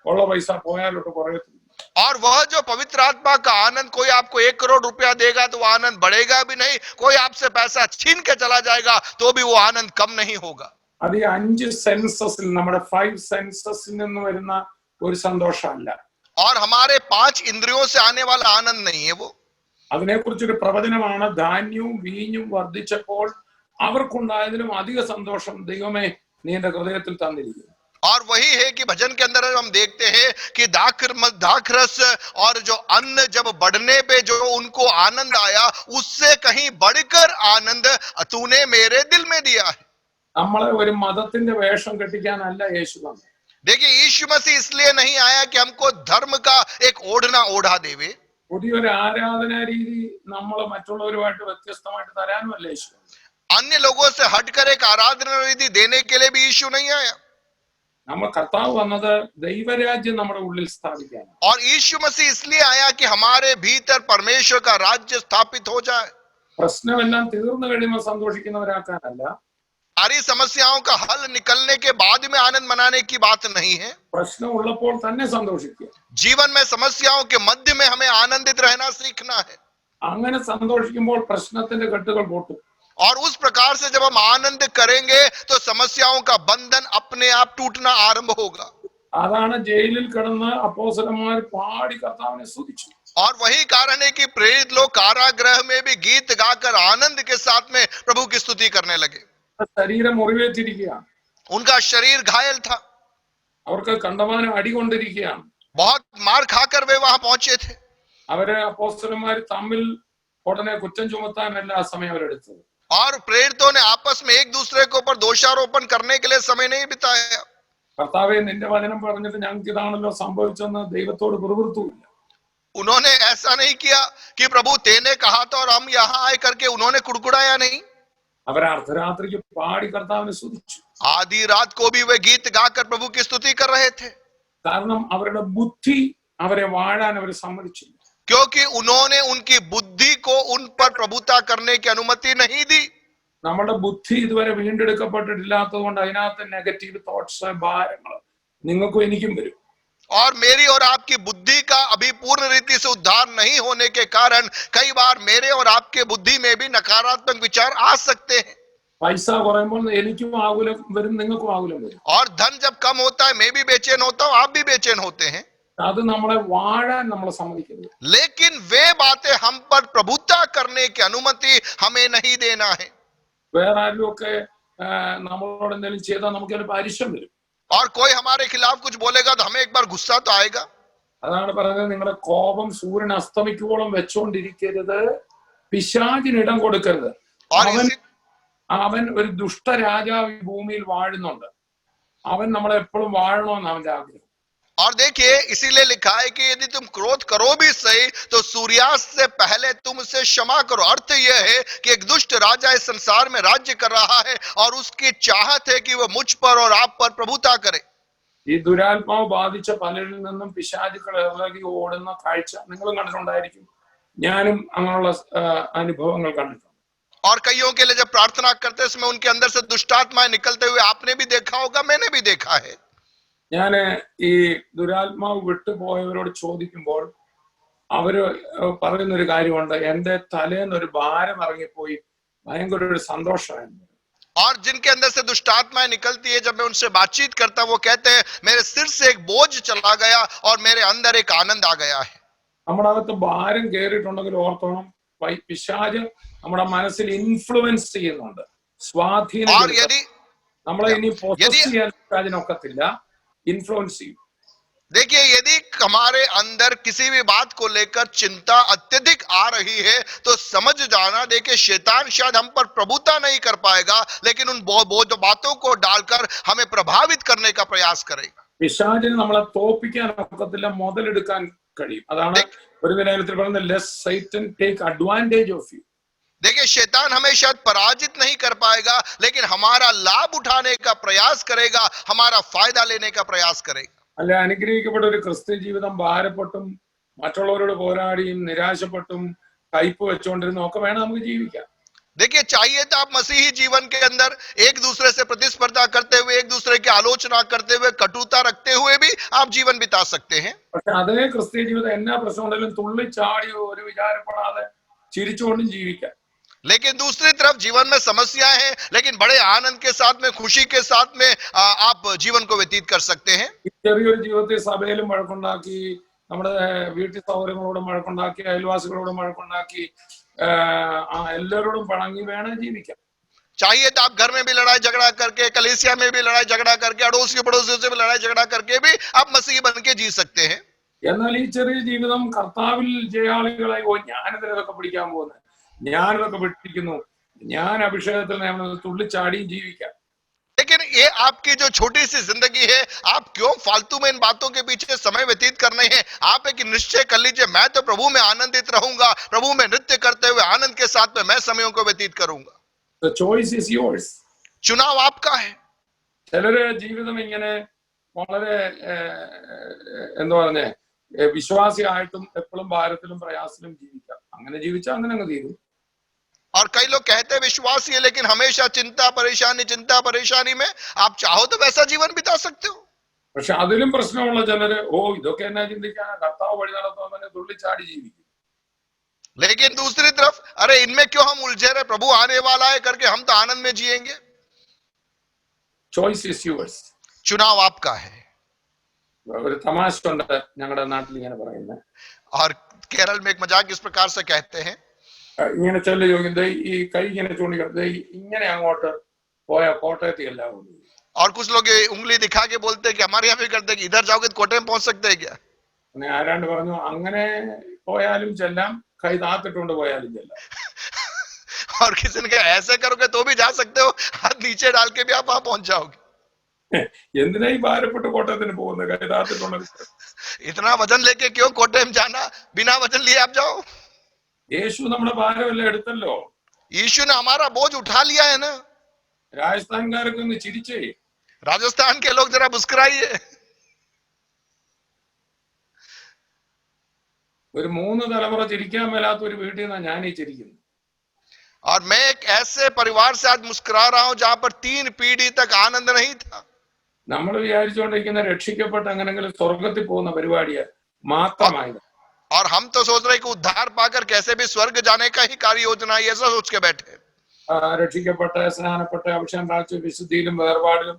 ഉള്ള പൈസ പോയാലോട്ട് കുറയത്തില്ല. और वह जो पवित्र आत्मा का आनंद, कोई आपको 1 करोड़ रुपया देगा तो वो आनंद बढ़ेगा भी नहीं. कोई आपसे पैसा छीन के चला जाएगा तो भी वो आनंद कम नहीं होगा. അത് ഈ 5 സെൻസസിൽ, നമ്മുടെ 5 സെൻസസിൽ നിന്ന് വരുന്ന ഒരു സന്തോഷമല്ല. और हमारे 5 इंद्रियों से आने वाला आनंद नहीं है वो. അതിനെക്കുറിച്ചൊരു പ്രവചനമാണ്, ധാന്യവും വീഞ്ഞും വർദ്ധിച്ചപ്പോൾ അവർക്കുണ്ടായതിലും അധിക സന്തോഷം ദൈവമേ നീ എന്റെ ഹൃദയത്തിൽ തന്നിരിക്കുന്നു. और वही है कि भजन के अंदर हम देखते हैं कि दाखरस और जो अन्न जब बढ़ने पे जो उनको आनंद आया, उससे कहीं बढ़कर आनंद तूने मेरे दिल में दिया है. നമ്മളെ ഒരു മതത്തിന്റെ വേഷം കെട്ടിക്കാനല്ല യേശു വന്നത്. देखिए, यीशु मसीह इसलिए नहीं आया कि हमको धर्म का एक ओढ़ना ओढ़ा देवे. പുതിയൊരു ആരാധനാ രീതി നമ്മൾ മറ്റുള്ളവരുമായിട്ട് വ്യത്യസ്തമായിട്ട് തരാനുമല്ല യേശു. अन्य लोगों से हटकर एक आराधना रीति देने के लिए भी यीशु नहीं आया. നമ്മൾ കർത്താവ് വന്നത് ദൈവരാജ്യം നമ്മുടെ ഉള്ളിൽ സ്ഥാപിക്കാൻ. और यीशु मसीह इसलिए आया कि हमारे भीतर परमेश्वर का राज्य स्थापित हो जाए. പ്രശ്നമെല്ലാം തീർന്നു കഴിയുമ്പോൾ സന്തോഷിക്കുന്നവരാക്കാനല്ല. सारी समस्याओं का हल निकलने के बाद में आनंद मनाने की बात नहीं है. പ്രശ്നം ഉള്ളപ്പോൾ തന്നെ സന്തോഷിക്കുക. जीवन में समस्याओं के मध्य में हमें आनंदित रहना सीखना है. അങ്ങനെ സന്തോഷിക്കുമ്പോൾ പ്രശ്നത്തിന്റെ കെട്ടുകൾ പൊട്ടും. और उस प्रकार से जब हम आनंद करेंगे तो समस्याओं का बंधन अपने आप टूटना आरंभ होगा. അതാണ് ജയിലിൽ കിടന്ന് അപ്പോസ്തലന്മാർ പാടി കർത്താവിനെ സ്തുതിച്ചു. और वही कारण है कि प्रेरित लोग कारागृह में भी गीत गाकर आनंद के साथ में प्रभु की स्तुति करने लगे. ശരീരം മുറിവേറ്റിരിക്കുകയാണ്. उनका शरीर घायल था. അവർക്ക് കണ്ടമാനം അടി കൊണ്ടിരിക്കുകയാണ്. बहुत मार खाकर वे वहां पहुंचे थे. അവരെ അപ്പോസ്തലന്മാർ തമ്മിൽ ഉടനെ കുറ്റം ചുമത്താനല്ല ആ സമയം അവരെടുത്തത്. और प्रेरितों ने आपस में एक दूसरे के ऊपर दोषारोपण करने के लिए समय नहीं बिताया. കർത്താവേ നിന്റെ വചനം പറഞ്ഞിട്ട് ഞങ്ങൾക്ക് ഇതാണല്ലോ സംഭവിച്ചെന്ന് ദൈവത്തോട് പിറുപിറുത്തുമില്ല. उन्होंने ऐसा नहीं किया कि प्रभु तेने कहा था और हम यहाँ आए करके उन्होंने कुड़कुड़ाया नहीं. അവർ അർദ്ധരാത്രിക്ക് പാടി കർത്താവിനെ സ്തുതിച്ചു. आधी रात को भी वे गीत गाकर प्रभु की स्तुति कर रहे थे. കാരണം അവരുടെ ബുദ്ധി അവരെ വാഴാൻ അവർ സമ്മതിച്ചില്ല. क्योंकि उन्होंने उनकी बुद्धि को उन पर प्रभुता करने की अनुमति नहीं दी. നമ്മുടെ ബുദ്ധി ഇതുവരെ വീണ്ടെടുക്കപ്പെട്ടിട്ടില്ലാത്തത് കൊണ്ട് അതിനകത്ത് നെഗറ്റീവ് തോട്ട്സ്, ഭാരങ്ങൾ നിങ്ങൾക്കും എനിക്കും വരും. और मेरी और आपकी बुद्धि का अभी पूर्ण रीति से उद्धार नहीं होने के कारण कई बार मेरे और आपके बुद्धि में भी नकारात्मक विचार आ सकते हैं। പൈസ കുറയുമ്പോൾ എനിക്കും ആകുലം വരും, നിങ്ങൾക്കും ആകുലം വരും. और धन जब कम होता है मैं भी बेचैन होता हूं, आप भी बेचैन होते हैं। അത് നമ്മളെ വാഴാൻ നമ്മളെ സമ്മതിക്കരുത്. लेकिन वे बातें हम पर प्रभुता करने की अनुमति हमें नहीं देना है। വേറെ ആരും ഒക്കെ നമ്മളോട് എന്തെങ്കിലും ചെയ്താൽ നമുക്ക് ചിലപ്പോൾ അരിശം വരും. और कोई हमारे खिलाफ कुछ बोलेगा तो हमें एक बार गुस्सा तो आएगा। അതാണ് പറയുന്നത്, നിങ്ങളുടെ കോപം സൂര്യൻ അസ്തമിക്കുവോളം വെച്ചോണ്ടിരിക്കരുത്, പിശാചിന് ഇടം കൊടുക്കരുത്. और അവൻ ഒരു ദുഷ്ടരാജാവ് ഈ ഭൂമിയിൽ വാഴുന്നുണ്ട്. അവൻ നമ്മളെ എപ്പോഴും വാഴണമെന്ന് അവന്റെ ആഗ്രഹം. और देखिए इसीलिए लिखा है कि यदि तुम क्रोध करो भी सही तो सूर्यास्त से पहले तुम उसे क्षमा करो। अर्थ यह है कि एक दुष्ट राजा इस संसार में राज्य कर रहा है और उसकी चाहत है कि वह मुझ पर और आप पर प्रभुता करे। ഈ ദുരാത്മാവ് ബാധിച്ച പലരിൽ നിന്നും പിശാചുക്കൾ ഇറങ്ങി ഓടുന്ന കാഴ്ച നിങ്ങളും കണ്ടിട്ടുണ്ടായിരിക്കും. ഞാനും അങ്ങനെയുള്ള അനുഭവങ്ങൾ കണ്ടിട്ടുണ്ട്. और कईयों के लिए जब प्रार्थना करते समय उनके अंदर से दुष्टात्माएं निकलते हुए आपने भी देखा होगा, मैंने भी देखा है। ഞാന് ഈ ദുരാത്മാവ് വിട്ടുപോയവരോട് ചോദിക്കുമ്പോൾ അവര് പറയുന്നൊരു കാര്യമുണ്ട്, എന്റെ തലേന്ന് ഒരു ഭാരം ഇറങ്ങിപ്പോയി, ഭയങ്കര ഒരു സന്തോഷമായിരുന്നു. और जिनके अंदर से दुष्टात्माएं निकलती है, जब मैं उनसे बातचीत करता वो कहते हैं मेरे सिर से एक बोझ चला गया और मेरे अंदर एक आनंद आ गया है। നമ്മുടെ അകത്ത് ഭാരം കയറിയിട്ടുണ്ടെങ്കിൽ ഓർത്തോണം, പിശാച് നമ്മുടെ മനസ്സിൽ ഇൻഫ്ലുവൻസ് ചെയ്യുന്നുണ്ട്, സ്വാധീനം. നമ്മളെ ഇനി പോസസ് ചെയ്യാൻ പിശാചിനൊക്കത്തില്ല, ഇൻഫ്ലുവൻസ് ചെയ്യും. देखिए यदि हमारे अंदर किसी भी बात को लेकर चिंता अत्यधिक आ रही है तो समझ जाना, देखिए शैतान शायद हम पर प्रभुता नहीं कर पाएगा लेकिन उन बहुत बातों को डालकर हमें प्रभावित करने का प्रयास करेगा। പിശാചിന് നമ്മളെ തോൽപ്പിക്കാൻ ഒക്കത്തില്ല, മുതലെടുക്കാൻ കഴിയും. അതാണ് ഒരു നിലയിൽ പറയുന്നത്, let Satan take advantage of you. देखिए शैतान हमें शायद पराजित नहीं कर पाएगा लेकिन हमारा लाभ उठाने का प्रयास करेगा, हमारा फायदा लेने का प्रयास करेगा। അല്ലെ, അനുഗ്രഹിക്കപ്പെട്ട ഒരു ക്രിസ്ത്യൻ ജീവിതം ഭാരപ്പെട്ടും മറ്റുള്ളവരോട് പോരാടിയും നിരാശപ്പെട്ടും കയ്പ് വെച്ചുകൊണ്ടിരുന്നും ഒക്കെ വേണം നമുക്ക് ജീവിക്കാം. देखिए चाहिए तो आप मसीही जीवन के अंदर एक दूसरे से प्रतिस्पर्धा करते हुए, एक दूसरे की आलोचना करते हुए, कटुता रखते हुए भी आप जीवन बिता सकते हैं। പക്ഷെ അതേ ക്രിസ്ത്യൻ ജീവിതം എന്നാ പ്രശ്നം ഉണ്ടെങ്കിലും തുള്ളിച്ചാടി ഒരു വിചാരപ്പെടാതെ ചിരിച്ചുകൊണ്ടും ജീവിക്കാം. लेकिन दूसरी तरफ जीवन में समस्याएं हैं लेकिन बड़े आनंद के साथ में, खुशी के साथ में आप जीवन को व्यतीत कर सकते हैं। ചെറിയൊരു ജീവിതത്തിൽ സഭയിലും വഴക്കുണ്ടാക്കി, നമ്മുടെ വീട്ടിൽ സൗകര്യങ്ങളോടും വഴക്കുണ്ടാക്കി, അയൽവാസികളോടും വഴക്കുണ്ടാക്കി, എല്ലാവരോടും പണങ്ങി വേണം ജീവിക്കാം. चाहिए तो आप घर में भी लड़ाई झगड़ा करके, कलीसिया में भी लड़ाई झगड़ा करके, अड़ोसी पड़ोसियों से भी लड़ाई झगड़ा करके भी आप मसीही बन के जी सकते हैं। എന്നാൽ ഈ ചെറിയ ജീവിതം കർത്താവിൽ ജയാളികളായി, ഓ ഞാനിതൊക്കെ പിടിക്കാൻ പോകുന്നത്, ഞാനിതൊക്കെ പിടിക്കുന്നു, ഞാൻ അഭിഷേകത്തിൽ തുള്ളിച്ചാടിയും ജീവിക്കാം. लेकिन ये आपकी जो छोटी सी जिंदगी है, आप क्यों फालतू में इन बातों के पीछे समय व्यतीत करने हैं? आप एक निश्चय कर लीजिए, मैं तो प्रभु में आनंदित रहूंगा, प्रभु में नृत्य करते हुए आनंद के साथ में मैं समयों को व्यतीत करूंगा। The choice is yours. चुनाव आपका है। ചിലര് ജീവിതം ഇങ്ങനെ വളരെ എന്താ പറഞ്ഞേ, വിശ്വാസിയായിട്ടും എപ്പോഴും ഭാരത്തിലും പ്രയാസത്തിലും ജീവിക്കാം. അങ്ങനെ ജീവിച്ചാൽ അങ്ങനെ അങ്ങ് തീരും. और कई लोग कहते हैं विश्वासी है लेकिन हमेशा चिंता परेशानी में, आप चाहो तो वैसा जीवन बिता सकते हो। പക്ഷെ അതിലും പ്രശ്നമുള്ള ചിലര്, ഓ ഇതൊക്കെ എന്നാ ചിന്തിക്കാനാ, കർത്താവ് വഴി നടത്തുന്നവനെ തുള്ളിച്ചാടി ജീവിക്കും. लेकिन दूसरी तरफ अरे इनमें क्यों हम उलझे रहे, प्रभु आने वाला है करके हम तो आनंद में जिएंगे। Choice is yours. चुनाव आपका है। ഒരു തമാശ ഉണ്ട് ഞങ്ങളുടെ നാട്ടിൽ ഇങ്ങനെ പറയുന്നത്. और केरल में एक मजाक इस प्रकार से कहते हैं, ഇങ്ങനെ ചെല്ലു ചോദിക്കുന്നത്, ഈ കൈ ഇങ്ങനെ ചൂണ്ടിക്കുന്നത്, ഇങ്ങനെ അങ്ങോട്ട് പോയ കോട്ടയത്ത് എല്ലാം. और कुछ लोग उंगली दिखा के बोलते हैं कि हमारे यहाँ भी करते हैं कि इधर जाओगे तो कोटे में पहुंच सकते हैं क्या। ആരാണ്ട് പറഞ്ഞു, അങ്ങനെ പോയാലും ചെല്ലാം, കൈ താത്തിട്ടുകൊണ്ട് പോയാലും ചെല്ലാം. और किसी ने कहा ऐसे करोगे तो भी जा सकते हो, हाथ नीचे डाल के भी आप वहां पहुंच जाओगे। എന്തിനാ ഈ ഭാരപ്പെട്ട് കോട്ടയത്തിന് പോകുന്നത്, കൈ താത്തിട്ടുള്ളത്? इतना वजन लेके क्यों कोटे में जाना, बिना वजन लिए आप जाओ। യേശു നമ്മുടെ ഭാരമെല്ലാം എടുത്തല്ലോ. यीशु ने हमारा बोझ उठा लिया है ना। രാജസ്ഥാൻകാരൊക്കെ ഒന്ന് ചിരിച്ചേ. राजस्थान के लोग जरा मुस्कुराइए। ഒരു 3 തലമുറ ചിരിക്കാൻ മേലാത്ത ഒരു വീട്ടിൽ നിന്നാണ് ഞാൻ ഈ ചിരിക്കുന്നത്. और मैं एक ऐसे परिवार से आज मुस्कुरा रहा हूं जहां पर 3 पीढ़ी तक आनंद नहीं था। നമ്മൾ വിചാരിച്ചുകൊണ്ടിരിക്കുന്ന രക്ഷിക്കപ്പെട്ട് എങ്ങനെങ്കിലും സ്വർഗത്തിൽ പോകുന്ന പരിപാടിയെ और, മാത്രമായി. और हम तो सोच रहे हैं कि उद्धार पाकर कैसे भी स्वर्ग जाने का ही कार्य योजना है, ऐसा सोच के बैठे। രക്ഷിക്കപ്പെട്ട് സ്നാനപ്പെട്ട് അഭിഷേകം പ്രാപിച്ച് വിശുദ്ധിയിലും വേർപാടിലും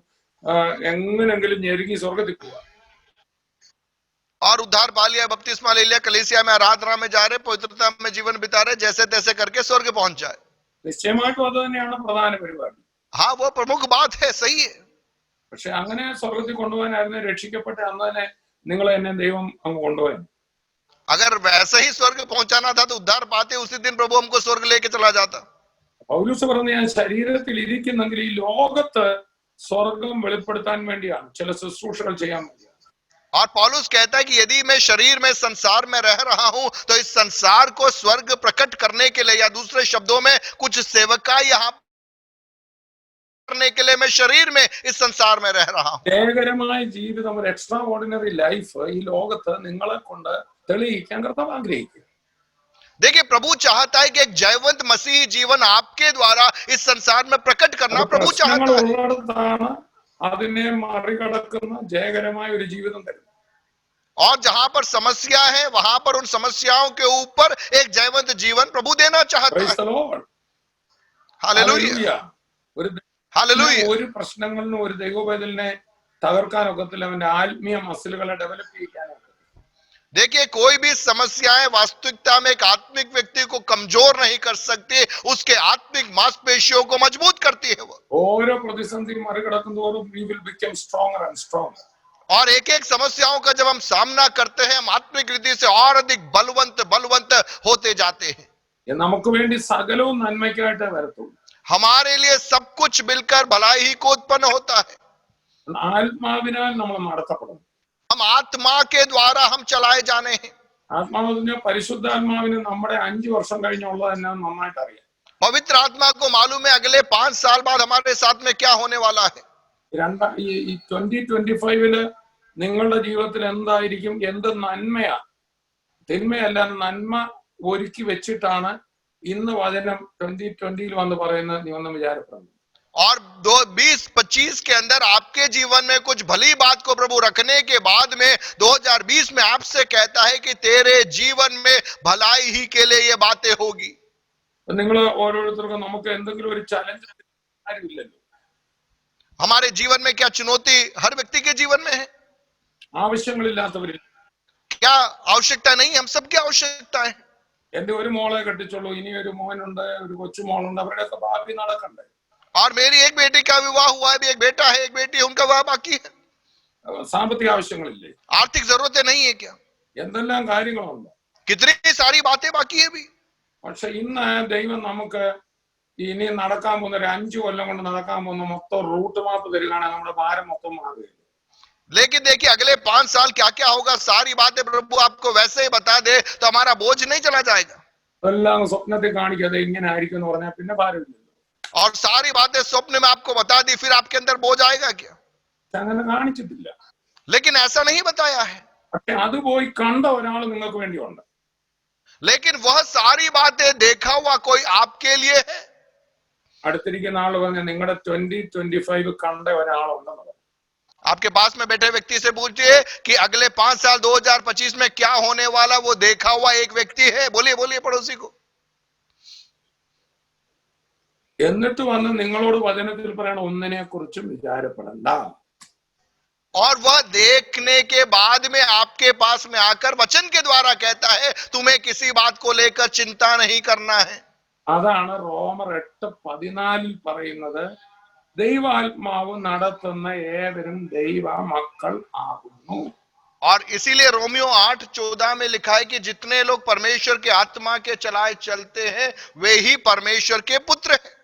എങ്ങനെങ്കിലും ഞെരുങ്ങി സ്വർഗത്തിൽ പോവാ. और उद्धार पा लिया, बपतिस्मा ले लिया, कलीसिया में आराधना में जा रहे, पवित्रता में जीवन बिता रहे, जैसे तैसे करके स्वर्ग पहुंच जाए। നിശ്ചയമായിട്ടും അത് തന്നെയാണ് പ്രധാന പരിപാടി. हाँ, वो प्रमुख बात है, सही है। പക്ഷെ അങ്ങനെ സ്വർഗത്തിൽ കൊണ്ടുപോകാനായിരുന്നു രക്ഷിക്കപ്പെട്ട അന്ന് തന്നെ നിങ്ങളെ എന്നെ ദൈവം അങ്ങ് കൊണ്ടുപോയി. अगर वैसे ही स्वर्ग पहुंचाना था तो उद्धार पाते उसी दिन प्रभु हमको स्वर्ग लेके चला जाता। പൗലോസ് പറഞ്ഞ ഞാൻ ശരീരത്തിൽ ഇരിക്കുന്നെങ്കിൽ ഈ ലോകത്ത് സ്വർഗം വെളിപ്പെടുത്താൻ വേണ്ടിയാണ് ചില ശുശ്രൂഷകൾ ചെയ്യാൻ വേണ്ടിയാണ്. और पौलुस कहता है कि यदि मैं शरीर में संसार में रह रहा हूं तो इस संसार को स्वर्ग प्रकट करने के लिए, या दूसरे शब्दों में कुछ सेवका यहाँ करने के लिए मैं शरीर में इस संसार में रह रहा हूं। ജയകരമായ ജീവിതം, ഒരു എക്സ്ട്രാ ഓർഡിനറി ലൈഫ് ഈ ലോകത്ത് നിങ്ങളെ കൊണ്ട് തെളിയിക്കാൻ കർത്താവ് ആഗ്രഹിക്കും. देखिए, प्रभु चाहता है कि एक जयवंत मसीह जीवन आपके द्वारा इस संसार में प्रकट करना प्रभु चाहता है। ഉള്ളിടത്താണ് അതിനെ മറികടക്കുന്ന ജയകരമായ ഒരു ജീവിതം തരും. और जहां पर समस्या है वहां पर उन समस्याओं के ऊपर एक जयवंत जीवन प्रभु देना चाहता Praise है। the Lord. Hallelujah, Hallelujah. Hallelujah. ഒരു പ്രശ്നങ്ങളിലും ഒരു ദൈവവേദലിനെ തകർക്കാനൊക്കത്തില്ല, അവന്റെ ആത്മീയ മസിലുകളെ ഡെവലപ്പ് ചെയ്യാനൊക്കെ. देखिए, कोई भी समस्याएं वास्तविकता में एक आत्मिक व्यक्ति को कमजोर नहीं कर सकती, उसके आत्मिक मांसपेशियों को मजबूत करती है वो। ഓരോ പ്രതിസന്ധി മറികടക്കുന്നതോറും we will become stronger and stronger. और एक एक समस्याओं का जब हम सामना करते हैं, हम आत्मिक रीति से और अधिक बलवंत होते जाते हैं। നമുക്ക് വേണ്ടി സകലവും നന്മയ്ക്കായിട്ടേ വരത്തുള്ളൂ. हमारे लिए सब कुछ मिलकर भलाई ही को उत्पन्न होता है। ആത്മാവിനാൽ നമ്മൾ നടത്തപ്പെടും. हम आत्मा के द्वारा हम चलाए जाने हैं। ആത്മാവിന് പരിശുദ്ധാത്മാവിന് നമ്മുടെ 5 വർഷം കഴിഞ്ഞുള്ളത് തന്നെ നന്നായിട്ട് അറിയാം. पवित्र आत्मा को मालूम है अगले 5 साल बाद हमारे साथ में क्या होने वाला है। ഈ 2025 നിങ്ങളുടെ ജീവിതത്തിൽ എന്തായിരിക്കും, എന്ത് നന്മയാ തിന്മയല്ല നന്മ ഒരുക്കി വെച്ചിട്ടാണ് ഇന്ന് വചനം 2020 വന്ന് പറയുന്നത് നീ ഒന്നും വിചാരപ്പെടുന്നു. और 2025 के अंदर आपके जीवन में कुछ भली बात को प्रभु रखने के बाद में 2020 में आपसे कहता है कि तेरे जीवन में भलाई ही के लिए ये बातें होगी। നിങ്ങൾ ഓരോരുത്തർക്കും നമുക്ക് എന്തെങ്കിലും ഒരു ചലഞ്ച് കാര്യമില്ലല്ലോ. हमारे जीवन में क्या चुनौती हर व्यक्ति के जीवन में है? ആവശ്യങ്ങളില്ലാത്തവരിൽ क्या आवश्यकता नहीं? हम सबकी आवश्यकता है। എന്റെ ഒരു മോളെ കെട്ടിച്ചുള്ളൂ, ഇനി ഒരു മോനുണ്ട്, ഒരു കൊച്ചുമോളുണ്ട്, അവരുടെയൊക്കെ ഭാവി നടക്കണ്ടേ. और मेरी एक बेटी का विवाह हुआ है, एक बेटा है, एक बेटी है, उनका विवाह बाकी है। സാമ്പത്തിക ആവശ്യങ്ങളില്ലേ? आर्थिक जरूरतें नहीं है क्या? എന്തെല്ലാം കാര്യങ്ങളുണ്ട്. कितनी सारी बातें बाकी है भी। പക്ഷെ ഇന്ന് ദൈവം നമുക്ക് ഇനി നടക്കാൻ പോകുന്ന ഒരു 5 കൊല്ലം കൊണ്ട് നടക്കാൻ പോകുന്ന മൊത്തം റൂട്ട് മാപ്പ് തരികയാണെങ്കിൽ നമ്മുടെ ഭാരം മൊത്തം മാറുകയില്ല. लेकिन देखिए, अगले 5 साल क्या क्या होगा, सारी बातें प्रभु आपको वैसे ही बता दे तो हमारा बोझ नहीं चला जाएगा। എല്ലാം സ്വപ്നത്തിൽ കാണിക്കാതെ ഇങ്ങനെ ആയിരിക്കും എന്ന് പറഞ്ഞാൽ പിന്നെ ഭാരമില്ലല്ലോ. और सारी बातें स्वप्न में आपको बता दी, फिर आपके अंदर बोझ आएगा क्या? അങ്ങനെ കാണിച്ചിട്ടില്ല. लेकिन ऐसा नहीं बताया है। പക്ഷെ അത് പോയി കണ്ട ഒരാൾ നിങ്ങൾക്ക് വേണ്ടിയുണ്ട്. लेकिन वह सारी बातें देखा हुआ कोई आपके लिए है। അടുത്തിരിക്കുന്ന ആൾ പറഞ്ഞ നിങ്ങളുടെ 2025 കണ്ട ഒരാളുണ്ടെന്ന് പറഞ്ഞു. आपके पास में बैठे व्यक्ति से पूछिए कि अगले 5 साल 2025 में क्या होने वाला, वो देखा हुआ एक व्यक्ति है। बोलिए बोलिए पड़ोसी को। എന്നിട്ട് വന്ന് നിങ്ങളോട് വചനത്തിൽ പറയണ ഒന്നിനെ കുറിച്ചും വിചാരപ്പെടണ്ട. और वह देखने के बाद में आपके पास में आकर वचन के द्वारा कहता है तुम्हें किसी बात को लेकर चिंता नहीं करना है। അതാണ് റോമർ 8:14 പറയുന്നത്, ദൈവാത്മാവ് നടത്തുന്ന ഏവരും ദൈവ മക്കൾ ആകുന്നു. और इसीलिए रोमियो 8:14 में लिखा है कि जितने लोग परमेश्वर के आत्मा के चलाए चलते हैं वे ही परमेश्वर के पुत्र हैं।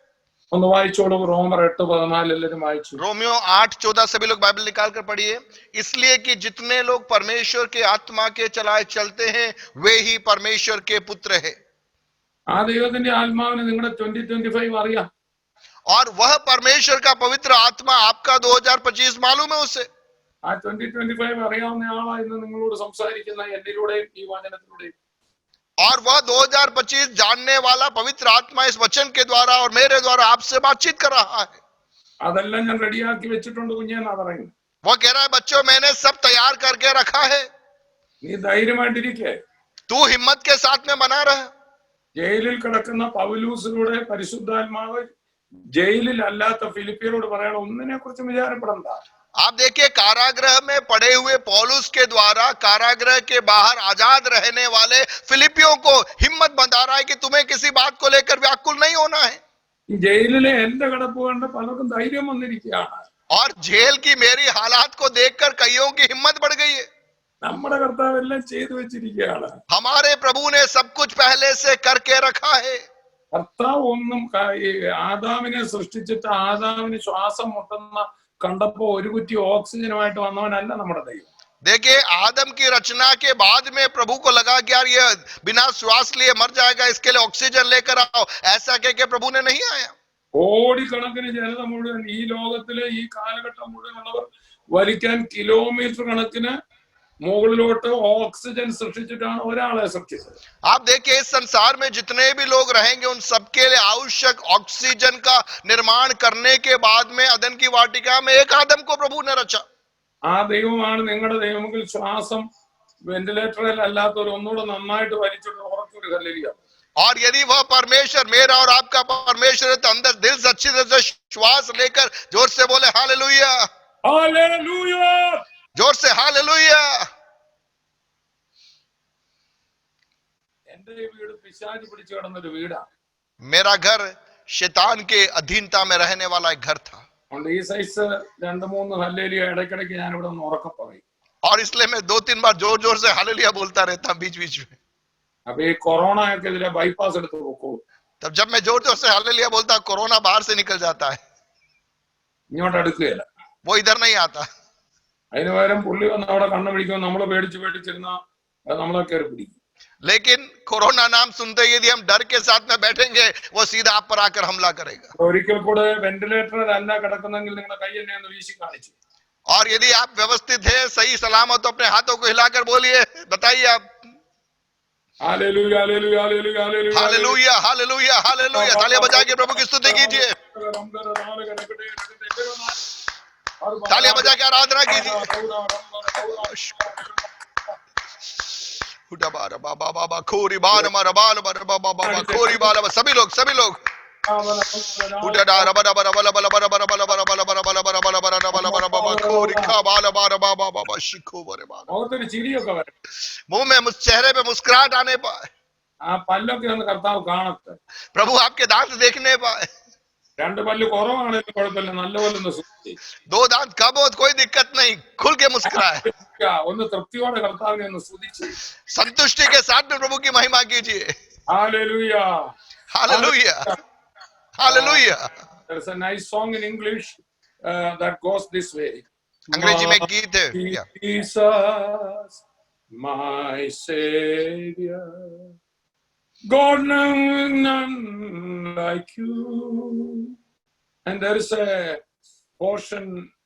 ഒന്ന് വായിച്ചോളൂ, റോമർ 8:14 എല്ലാവരും വായിച്ചു. रोमियो 8:14 सभी लोग बाइबल निकाल कर पढ़िए। इसलिए कि जितने लोग परमेश्वर के आत्मा के चलाए चलते हैं वे ही परमेश्वर के पुत्र हैं। ആ ദൈവത്തിന്റെ ആത്മാവിന് നിങ്ങളുടെ 2025 അറിയാം. और वह परमेश्वर का पवित्र आत्मा आपका 2025 मालूम है उसे। ആ 2025 അറിയാവുന്ന ആളാ ഇന്ന് നിങ്ങളോട് സംസാരിക്കുന്ന എന്നിലൂടെയും ഈ വചനത്തിലൂടെയും. और वह 2025 जानने वाला पवित्र आत्मा इस वचन के द्वारा और मेरे द्वारा आपसे बातचीत कर रहा है। അതെല്ലാം ഞാൻ റെഡിയാക്കി വെച്ചിട്ടുണ്ട് കുഞ്ഞെന്നാ പറയുന്നത്. वो कह रहा है बच्चों मैंने सब तैयार करके रखा है, നീ ധൈര്യമായിട്ടിരിക്കേ. तू हिम्मत के साथ में बना रहा. ജയിലിൽ കിടക്കുന്ന പൗലൂസിലൂടെ പരിശുദ്ധാത്മാവ് ജയിലിൽ അല്ലാത്ത ഫിലിപ്പിയരോട് പറയണം, ഒന്നിനെ കുറിച്ചും വിചാരപ്പെടണ്ട. आप देखिए कारागृह में पड़े हुए पौलुस के द्वारा कारागृह के बाहर आजाद रहने वाले फिलिपियों को हिम्मत बंधा रहा है कि तुम्हें किसी बात को लेकर व्याकुल नहीं होना है. ഈ ജയിലിലെ എന്റെ കിടപ്പ് കണ്ട് പലർക്കും ധൈര്യം വന്നിരിക്കുകയാണ്. और जेल की मेरी हालात को देखकर कईयों की हिम्मत बढ़ गई है. നമ്മുടെ കർത്താവ് എല്ലാം ചെയ്തു വെച്ചിരിക്കുകയാണ്. हमारे प्रभु ने सब कुछ पहले से करके रखा है. കർത്താവ് ഒന്നും ഈ ആദാമിനെ സൃഷ്ടിച്ചിട്ട് ആദാമിന് ശ്വാസം മുട്ടുന്ന കണ്ടപ്പോ ഒരു കുറ്റി ഓക്സിജനുമായിട്ട് വന്നവനല്ല നമ്മുടെ ദൈവം. देखिए आदम की रचना के बाद में प्रभु को लगा कि यार ये बिना श्वास लिए मर जाएगा, इसके लिए ऑक्सीजन लेकर आओ, ऐसा कह के प्रभु ने नहीं आया. കോടിക്കണക്കിന് ജനത മുഴുവൻ ഈ ലോകത്തിലെ ഈ കാലഘട്ടം മുഴുവനുള്ളവർ വലിക്കാൻ കിലോമീറ്റർ കണക്കിന് മുകളിലോട്ട് ഓക്സിജൻ സൃഷ്ടിച്ചിട്ടാണ് ഒരാളെ സൃഷ്ടിച്ചത്. आप देखिए इस संसार में जितने भी लोग रहेंगे उन सबके लिए आवश्यक ऑक्सीजन का निर्माण करने के बाद में अदन की वाटिका में एक आदम को प्रभु ने रचा. ആ ദൈവമാണ് നിങ്ങളുടെ ദൈവമെങ്കിൽ ശ്വാസം വെന്റിലേറ്ററിൽ അല്ലാത്തവർ ഒന്നുകൂടെ നന്നായിട്ട് വലിച്ചിട്ട് ഉറച്ചൊരു ഹല്ലേലൂയ. और यदि वह परमेश्वर मेरा और आपका परमेश्वर है तो अंदर दिल से अच्छी तरह से श्वास लेकर जोर से बोले हालेलुया, ഹല്ലേലൂയ. जोर से हालेलुया. എന്റെ ഈ വീട് പിശാച് പിടിച്ചു കിടന്നൊരു വീടാണ്. मेरा घर शैतान के अधीनता में रहने वाला एक घर था. അതുകൊണ്ട് ഈ സൈസ് 2-3 ഹല്ലേലൂയ ഇടയ്ക്കിടയ്ക്ക് ഞാൻ ഇവിടെ ഒന്ന് ഉറക്കെ പറയും. और इसलिए मैं 2-3 बार जोर जोर से हालेलुया बोलता रहता बीच बीच में. അപ്പൊ ഈ കൊറോണക്കെതിരെ ബൈപ്പാസ് എടുത്ത് പോക്കോളൂ. तब जब मैं जोर जोर से हालेलुया बोलता कोरोना बाहर से निकल जाता है, ഇങ്ങോട്ട് അടുക്കുകയില്ല. वो इधर नहीं आता. അതിന് പകരം പുള്ളി വന്ന് അവിടെ കണ്ണു പിടിക്കുമ്പോൾ നമ്മൾ പേടിച്ചിരുന്ന നമ്മളെ കയറി പിടിക്കും. लेकिन कोरोना नाम सुनते ही यदि हम डर के साथ में बैठेंगे वो सीधा आप पर आकर हमला करेगा. ഒരിക്കൽ കൂടെ വെന്റിലേറ്ററിൽ അല്ല കിടക്കുന്നെങ്കിൽ നിങ്ങളുടെ കൈ എന്നെ ഒന്ന് വീശി കാണിച്ചു. और यदि आप व्यवस्थित है सही सलामत तो अपने हाथों को हिलाकर बोलिए, बताइए आप. Hallelujah hallelujah hallelujah hallelujah hallelujah hallelujah hallelujah. तालियां बजा के प्रभु की स्तुति कीजिए, तालियां बजा के आराधना कीजिए. बाबा बाबा खोरी बाल मारा बाल मारा बाबा बाबा खोरी बाल. सभी लोग മുഖത്തൊരു ചിരിയൊക്കെ വരും. मुंह में चेहरे पे मुस्कुराहट आने पाए. ആ പല്ലൊക്കെ ഒന്ന് കർത്താവ് കാണട്ടെ. प्रभु आपके दांत देखने पाए. 2 പല്ല് കുറവാണെങ്കിലും കുഴപ്പമില്ല, നല്ലപോലെ ഒന്ന് സൂക്ഷിച്ച്. 2 दांत कम हो कोई दिक्कत नहीं, खुल के मुस्कुराए. ഒന്ന് തൃപ്തിയോടെ കർത്താവിനെ ഒന്ന് സ്തുതിച്ച് संतुष्टि के साथ में प्रभु की महिमा कीजिए. Hallelujah hallelujah hallelujah. There is a nice song in English that goes this way. अंग्रेजी में गीत है. Jesus, my Savior, God none like you. And there is a portion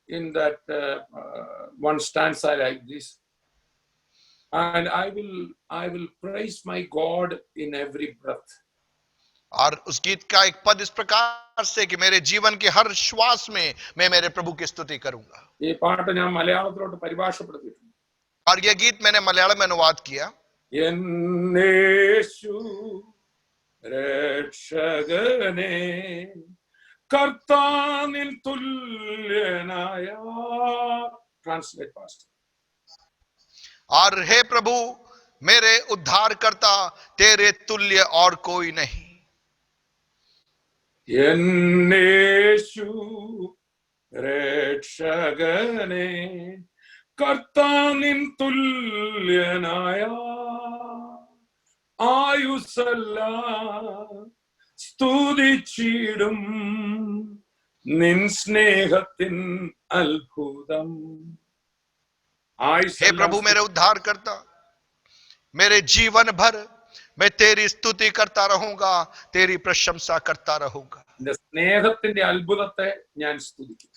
in that one stanza like this. And I will praise my God in every breath. और उस गीत का एक पद इस प्रकार से कि मेरे जीवन के हर श्वास में मैं मेरे प्रभु की स्तुति करूंगा. ഈ പാട്ട് ഞാൻ മലയാളത്തിലോട്ട് പരിഭാഷപ്പെടുത്തിയിട്ടുണ്ട്. और यह गीत मैंने मलयालम में अनुवाद किया. യേശു രക്ഷകനെ കർത്താവിൽ തുല്യനായ. Translate pastor. और हे प्रभु मेरे उद्धारकर्ता तेरे तुल्य और कोई नहीं. യേശു രക്ഷകനെ കർത്താവിൻ തുല്യനായ ആയുസ്സെല്ലാം സ്തുതിച്ചിടും നിൻ സ്നേഹത്തിൻ അത്ഭുതം. हे प्रभु मेरे उद्धारकर्ता मेरे जीवन भर मैं तेरी स्तुति करता रहूंगा, तेरी प्रशंसा करता रहूंगा. സ്നേഹത്തിന്റെ അത്ഭുതത്തെ ഞാൻ സ്തുതിക്കും.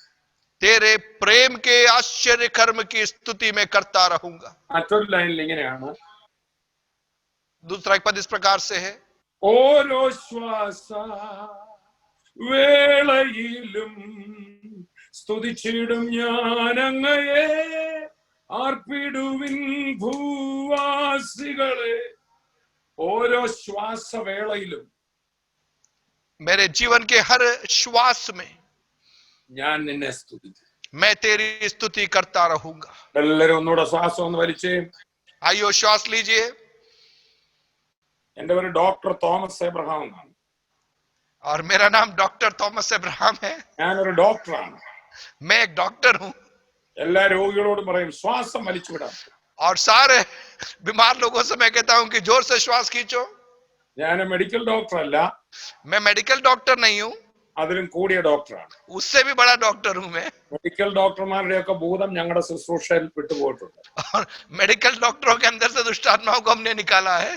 तेरे प्रेम के आश्चर्य कर्म की स्तुति में करता रहूंगा. മറ്റൊരു ലൈനിൽ ഇങ്ങനെയാണ്. दूसरा एक पद इस प्रकार से है. ഓരോ ശ്വാസ വേളയിലും സ്തുതിച്ചിടും ഞാൻ അങ്ങയെ, ആർപ്പിടുവിൻ ഭൂവാസികളെ. ഓരോ ശ്വാസവേളയിലും मेरे जीवन के हर श्वास में ഞാൻ നിന്നെ സ്തുതിക്കും. मैं तेरी स्तुति करता रहूंगा. എല്ലാവരും ഒന്നുകൂടെ ശ്വാസം ഒന്ന് വലിച്ചേ. आइयो श्वास लीजिए. എന്റെ പേര് ഡോക്ടർ തോമസ് എബ്രഹാം എന്നാണ്. और मेरा नाम डॉक्टर थॉमस अब्राहम है. ഞാനൊരു ഡോക്ടറാണ്. मैं एक डॉक्टर हूं. എല്ലാ രോഗികളോടും പറയും ശ്വാസം വലിച്ചു വിടാം. और सारे बीमार लोगों से मैं कहता हूं कि जोर से श्वास खींचो. ഞാൻ മെഡിക്കൽ ഡോക്ടർ അല്ല, मैं मेडिकल डॉक्टर नहीं हूं, അതിലും കൂടിയ ഡോക്ടറാണ്. उससे भी बड़ा डॉक्टर हूं मैं. മെഡിക്കൽ ഡോക്ടർമാരുടെയൊക്കെ ഭൂതം ഞങ്ങളുടെ ശുശ്രൂഷയിൽ വിട്ടുപോയിട്ടുണ്ട്. और मेडिकल डॉक्टरों के अंदर से दुष्ट आत्माओं को हमने निकाला है.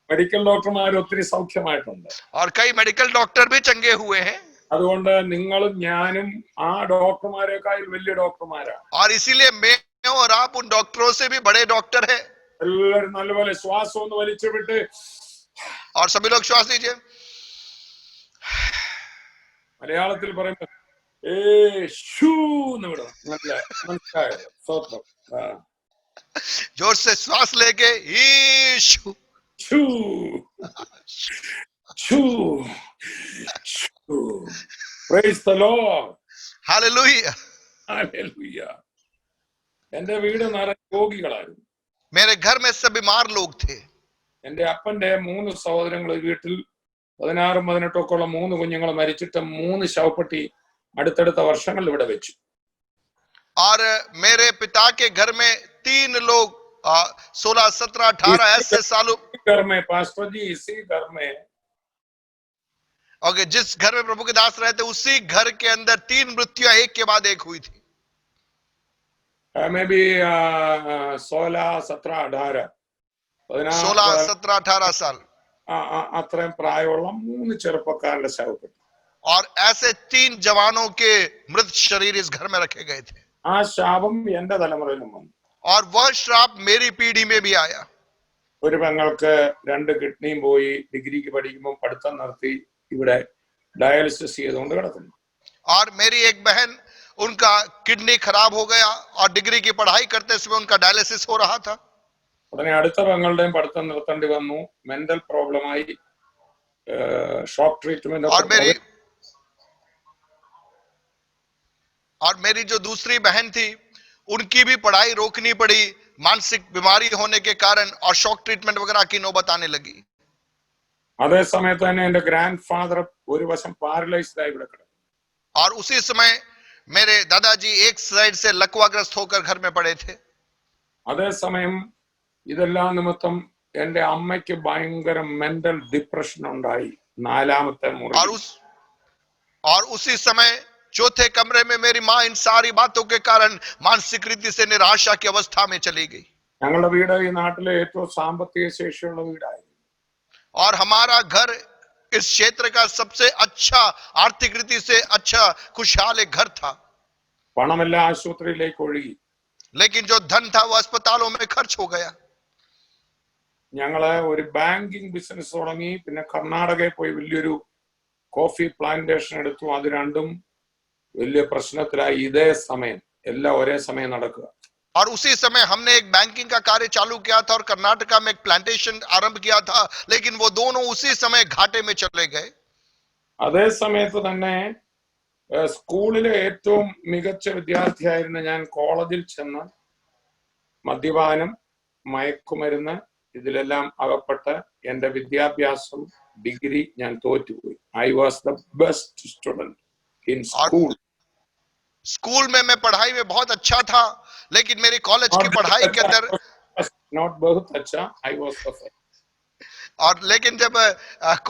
മെഡിക്കൽ ഡോക്ടർമാർ ഒത്തിരി സൗഖ്യമായിട്ടുണ്ട്. और कई मेडिकल डॉक्टर भी चंगे हुए हैं. അതുകൊണ്ട് നിങ്ങളും ഞാനും ആ ഡോക്ടർമാരെക്കാൾ വലിയ ഡോക്ടർമാരാണ്. और इसीलिए मैं और आप उन डॉक्टरों से भी बड़े डॉक्टर हैं. എല്ലാവരും നല്ലപോലെ ശ്വാസം ഒന്ന് വലിച്ചു വിട്ട്. और सभी लोग श्वास लीजिए. മലയാളത്തിൽ പറയുമ്പോൾ എന്ന് വിടും. നല്ല മനസ്സിലായോ? സ്വന്തം जोर से श्वास लेके issue. Praise the Lord. Hallelujah. Hallelujah. എന്റെ വീട് നിറയെ രോഗികളായിരുന്നു. मेरे घर में सब बीमार लोग थे. എന്റെ അപ്പന്റെ 3 സഹോദരങ്ങൾ വീട്ടിൽ 16 18 ഒക്കെ ഉള്ള 3 കുഞ്ഞുങ്ങൾ മരിച്ചിട്ട് 3 ശവപ്പെട്ടി അടുത്തടുത്ത വർഷങ്ങളിൽ ഇവിടെ വെച്ചു. और मेरे पिता के घर में 3 लोग 16 17 18 ऐसे सालों घर में पास्टर जी इसी घर में ओके जिस घर में प्रभु के दास रहते उसी घर के अंदर 3 मृत्युएं एक के बाद एक हुई थी. मे बी 16 17 18 16 17 18 साल അത്രയും പ്രായമുള്ള 3 ചെറുപ്പക്കാരുടെ ശവപ്പെട്ടി. और ऐसे 3 जवानों के मृत शरीर इस घर में रखे गए थे. ആ ശാപം എന്റെ തലമുറയിലും വന്നു. और वह श्राप मेरी पीढ़ी में भी आया. ഒരു പെങ്ങൾക്ക് 2 കിഡ്നിയും പോയി, ഡിഗ്രിക്ക് പഠിക്കുമ്പോൾ പഠിത്തം നിർത്തി ഇവിടെ ഡയാലിസിസ് ചെയ്തുകൊണ്ട് കിടക്കുന്നു. और मेरी एक बहन उनका किडनी खराब हो गया और डिग्री की पढ़ाई करते समय उनका डायलिसिस हो रहा था. ഉടനെ അടുത്ത പെങ്ങളുടെയും പഠിത്തം നിർത്തേണ്ടി വന്നു. മെന്റൽ പ്രോബ്ലമായി, ഷോക്ക് ട്രീറ്റ്മെന്റ്. और मेरी जो दूसरी बहन थी उनकी भी पढ़ाई रोकनी पड़ी मानसिक बीमारी होने के कारण और शॉक ट्रीटमेंट वगैरह की नौबत आने लगी. അതേ സമയത്ത് തന്നെ എന്റെ ഗ്രാൻഡ് ഫാദർ ഒരു വശം പാരലൈസ്ഡ് ആയി ഇവിടെ കിടന്നു. और उसी समय मेरे दादाजी एक साइड से लकवाग्रस्त होकर घर में पड़े थे. അതേ സമയം ഇതെല്ലാം നിമിത്തം എന്റെ അമ്മയ്ക്ക് ഭയങ്കര മെന്റൽ ഡിപ്രഷൻ ഉണ്ടായി 4ാമത്തെ മുറി. और उसी समय चौथे कमरे में मेरी माँ इन सारी बातों के कारण मानसिक रीति से निराशा की अवस्था में चली गई. ഞങ്ങളുടെ വീട് ഈ നാട്ടിലെ ഏറ്റവും സാമ്പത്തിക ശേഷിയുള്ള വീടായിരുന്നു. और हमारा घर इस क्षेत्र का सबसे अच्छा आर्थिक रीति से अच्छा खुशहाल एक घर था. പണമെല്ലാം ആശുപത്രിയിലേക്ക് ഒഴുകി. लेकिन जो धन था वो अस्पतालों में खर्च हो गया. ഞങ്ങള് ഒരു ബാങ്കിങ് ബിസിനസ് തുടങ്ങി. പിന്നെ കർണാടകയിൽ പോയി വലിയൊരു കോഫി പ്ലാന്റേഷൻ എടുത്തു. അത് രണ്ടും വലിയ പ്രശ്നത്തിലായി. ഇതേ സമയം എല്ലാം ഒരേ സമയം നടക്കുക. और उसी समय हमने एक बैंकिंग का कार्य चालू किया था और कर्नाटका में एक प्लांटेशन आरंभ किया था, लेकिन वो दोनों उसी समय घाटे में चले गए. അതേ സമയത്ത് തന്നെ സ്കൂളിലെ ഏറ്റവും മികച്ച വിദ്യാർത്ഥിയായിരുന്ന ഞാൻ കോളേജിൽ ചെന്ന് മദ്യപാനം, മയക്കുമരുന്ന് ഇതിലെല്ലാം അകപ്പെട്ട് എന്റെ വിദ്യാഭ്യാസം ഡിഗ്രി ഞാൻ തോറ്റുപോയി. I was the best student in school. School में मैं पढ़ाई में बहुत अच्छा था, लेकिन मेरी कॉलेज की पढ़ाई के अंदर नॉट बहुत अच्छा, आई वाज द फर्स्ट. और लेकिन जब